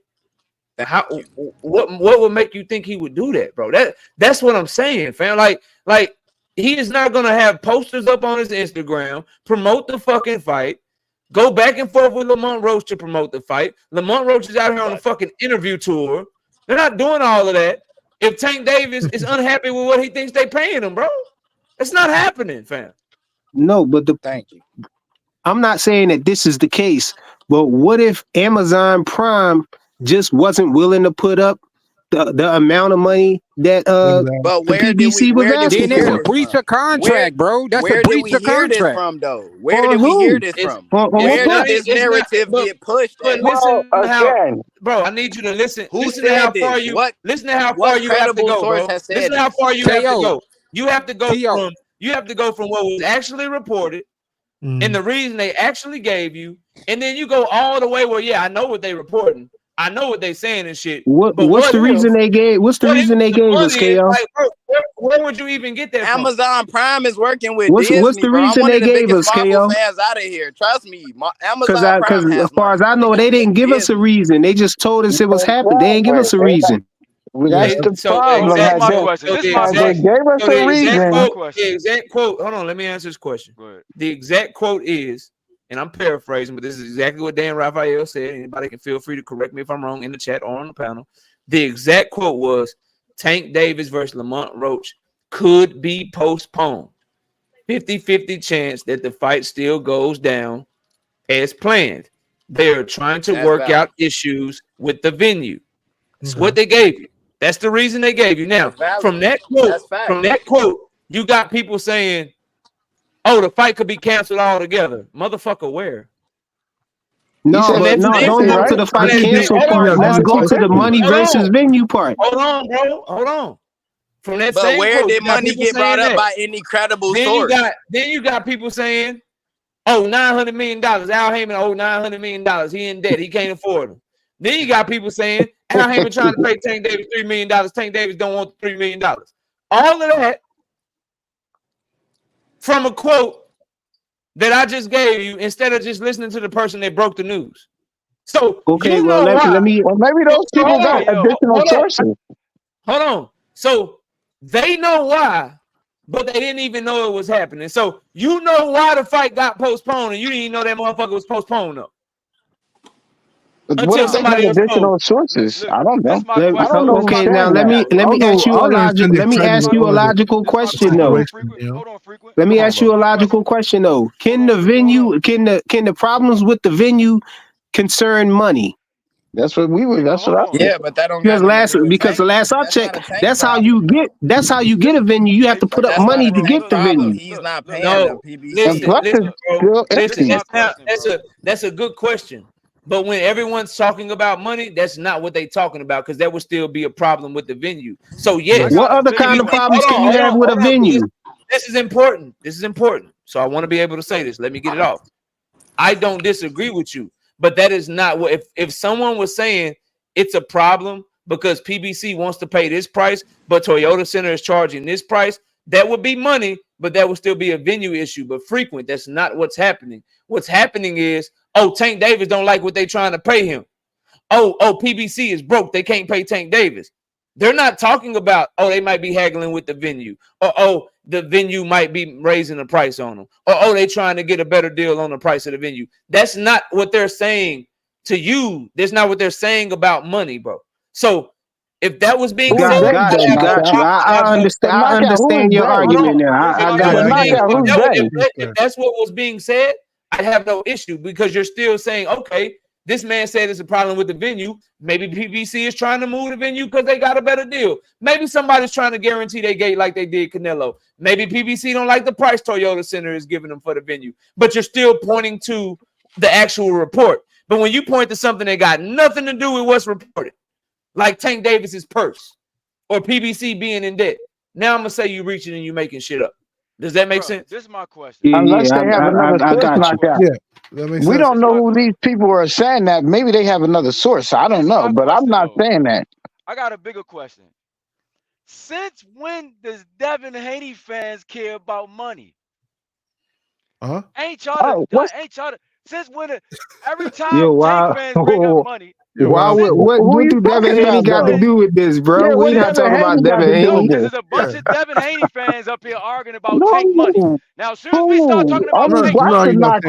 [SPEAKER 2] What would make you think he would do that, bro? That's what I'm saying, fam. Like he is not gonna have posters up on his Instagram, promote the fucking fight, go back and forth with Lamont Roach to promote the fight. Lamont Roach is out here on a fucking interview tour. They're not doing all of that. If Tank Davis is unhappy with what he thinks they paying him, bro, it's not happening, fam.
[SPEAKER 11] No, but
[SPEAKER 1] thank you.
[SPEAKER 11] I'm not saying that this is the case, but what if Amazon Prime just wasn't willing to put up the amount of money that
[SPEAKER 1] but where the PBC was asking for?
[SPEAKER 10] Then it's a breach of contract, bro. That's a breach of contract.
[SPEAKER 1] From though? Where did we hear this from? Where did this narrative get pushed?
[SPEAKER 2] Listen how, bro. I need you to listen. Listen to how far you. Listen to how far you have to go, bro. Listen to how far you have to go. You have to go from. You have to go from what was actually reported and the reason they actually gave you, and then you go all the way where I know what they reporting. I know what they saying and shit.
[SPEAKER 11] What's the reason they gave? What's the reason they gave us, KO?
[SPEAKER 2] Like, where would you even get that
[SPEAKER 1] Amazon
[SPEAKER 2] from?
[SPEAKER 1] Prime is working with
[SPEAKER 11] Disney. What's the reason they gave us, KO?
[SPEAKER 1] Fans out of here. Trust me, Amazon
[SPEAKER 11] Prime. Because as far as I know, they didn't give us a reason. They just told us it was happening. They didn't give us a reason.
[SPEAKER 9] Well, that's the problem.
[SPEAKER 15] This is my question. This is my question.
[SPEAKER 9] Gave us a reason.
[SPEAKER 2] The exact quote. Hold on, let me answer this question. The exact quote is, and I'm paraphrasing, but this is exactly what Dan Raphael said. Anybody can feel free to correct me if I'm wrong in the chat or on the panel. The exact quote was, Tank Davis versus Lamont Roach could be postponed. 50-50 chance that the fight still goes down as planned. They are trying to work out issues with the venue. That's what they gave you. That's the reason they gave you. Now, from that quote, you got people saying, "Oh, the fight could be canceled altogether." Motherfucker, where?
[SPEAKER 11] No, but no, don't go to the fight cancel part. Let's go to the money versus venue part.
[SPEAKER 2] Hold on, bro. Hold on. From that
[SPEAKER 1] but
[SPEAKER 2] same
[SPEAKER 1] where
[SPEAKER 2] quote,
[SPEAKER 1] did money get brought up by any credible source?
[SPEAKER 2] Then you got people saying, "Oh, $900 million. Al Heyman owed $900 million. He in debt. He can't afford them." Then you got people saying, Al Heyman trying to pay Tank Davis $3 million. Tank Davis don't want $3 million. All of that from a quote that I just gave you instead of just listening to the person that broke the news. So
[SPEAKER 11] okay, well maybe
[SPEAKER 9] those people got additional sources.
[SPEAKER 2] Hold on. So they know why, but they didn't even know it was happening. So you know why the fight got postponed, and you didn't even know that motherfucker was postponed though.
[SPEAKER 9] What if they got additional sources? I don't know. I don't know.
[SPEAKER 11] Okay, now let me ask you a logical question though. Let me ask you a logical question though. Can the venue, can the problems with the venue concern money?
[SPEAKER 9] That's what we were. That's what I.
[SPEAKER 1] Yeah, but that don't.
[SPEAKER 11] Because the last I checked, that's how you get a venue. You have to put up money to get the venue.
[SPEAKER 1] He's not paying them.
[SPEAKER 2] Listen, that's a good question. But when everyone's talking about money, that's not what they're talking about, because that would still be a problem with the venue. So yes.
[SPEAKER 11] What other kind of problems can you have with a venue?
[SPEAKER 2] This is important. This is important. So I want to be able to say this. Let me get it off. I don't disagree with you, but that is not what. If someone was saying it's a problem because PBC wants to pay this price, but Toyota Center is charging this price, that would be money, but that would still be a venue issue. But frequent, that's not what's happening. What's happening is, oh, Tank Davis don't like what they're trying to pay him. Oh, PBC is broke. They can't pay Tank Davis. They're not talking about, oh, they might be haggling with the venue. Or, oh, the venue might be raising the price on them. Or, oh, they trying to get a better deal on the price of the venue. That's not what they're saying to you. That's not what they're saying about money, bro. So if that was being said,
[SPEAKER 11] got you. I understand your argument now. I got you.
[SPEAKER 2] If that's what was being said, I'd have no issue, because you're still saying, okay, this man said it's a problem with the venue. Maybe PBC is trying to move the venue because they got a better deal. Maybe somebody's trying to guarantee they gate like they did Canelo. Maybe PBC don't like the price Toyota Center is giving them for the venue, but you're still pointing to the actual report. But when you point to something that got nothing to do with what's reported, like Tank Davis's purse or PBC being in debt, now I'm going to say you reaching and you making shit up. Does that make sense?
[SPEAKER 15] This is my question.
[SPEAKER 9] Unless they have another source like that. We don't know who these people are saying that. Maybe they have another source. I don't know, but I'm not saying that.
[SPEAKER 15] I got a bigger question. Since when does Devin Haney fans care about money? Ain't y'all since when every time Tank fans bring up money?
[SPEAKER 11] What do Devin Haney got to do with this, bro?
[SPEAKER 9] Yeah,
[SPEAKER 11] we not talking about Devin Haney.
[SPEAKER 15] There's a bunch of Devin Haney fans up here arguing about Tank money. Now, as soon as we start talking about Tank money,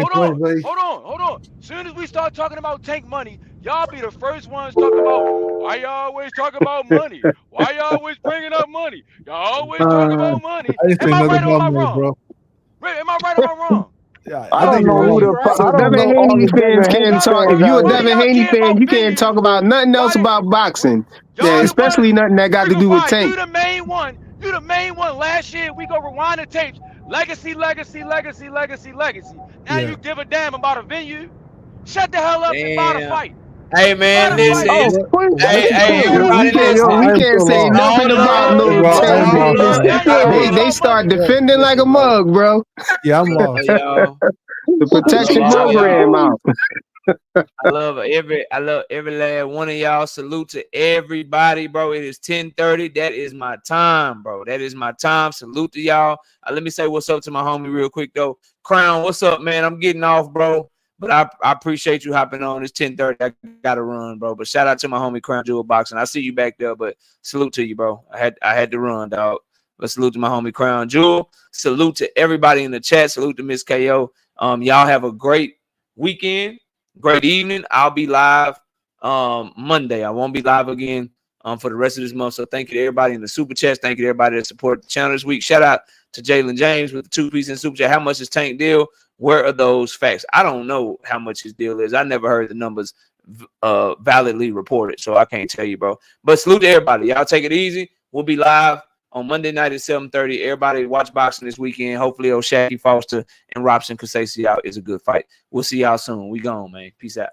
[SPEAKER 15] hold on. As soon as we start talking about Tank money, y'all be the first ones talking about, why y'all always talk about money? Why y'all always bringing up money? Y'all always talk about money. Am I right or am I wrong? Am I right or am I wrong?
[SPEAKER 9] Yeah, I don't know who the
[SPEAKER 11] Devin Haney fans can't talk. If you're a Devin Haney fan, you can't talk about nothing else about boxing. Yeah, especially nothing that got to do with Tank.
[SPEAKER 15] You the main one. Last year we go rewind the tapes. Legacy. Now you give a damn about a venue. Shut the hell up and buy the fight.
[SPEAKER 2] Hey man, listen.
[SPEAKER 11] We can't say nothing about no Tank. They start defending like a mug, bro.
[SPEAKER 13] Yeah, I'm lost.
[SPEAKER 11] The protection program out.
[SPEAKER 2] I love every last one of y'all. Salute to everybody, bro. It is 10:30. That is my time, bro. That is my time. Salute to y'all. Let me say what's up to my homie real quick though. Crown, what's up, man? I'm getting off, bro. But I appreciate you hopping on. It's 10:30. I got to run, bro. But shout out to my homie Crown Jewel Boxing. I see you back there, but salute to you, bro. I had to run, dog. But salute to my homie Crown Jewel. Salute to everybody in the chat. Salute to Miss KO. Y'all have a great weekend, great evening. I'll be live Monday. I won't be live again for the rest of this month. So thank you to everybody in the super chats. Thank you to everybody that supported the channel this week. Shout out to Jalen James with the 2-piece in super chat. How much is Tank deal? Where are those facts? I don't know how much his deal is. I never heard the numbers validly reported, so I can't tell you, bro. But salute to everybody. Y'all take it easy. We'll be live on Monday night at 7:30. Everybody watch boxing this weekend. Hopefully, O'Shaquie Foster and Robson Kasese out is a good fight. We'll see y'all soon. We gone, man. Peace out.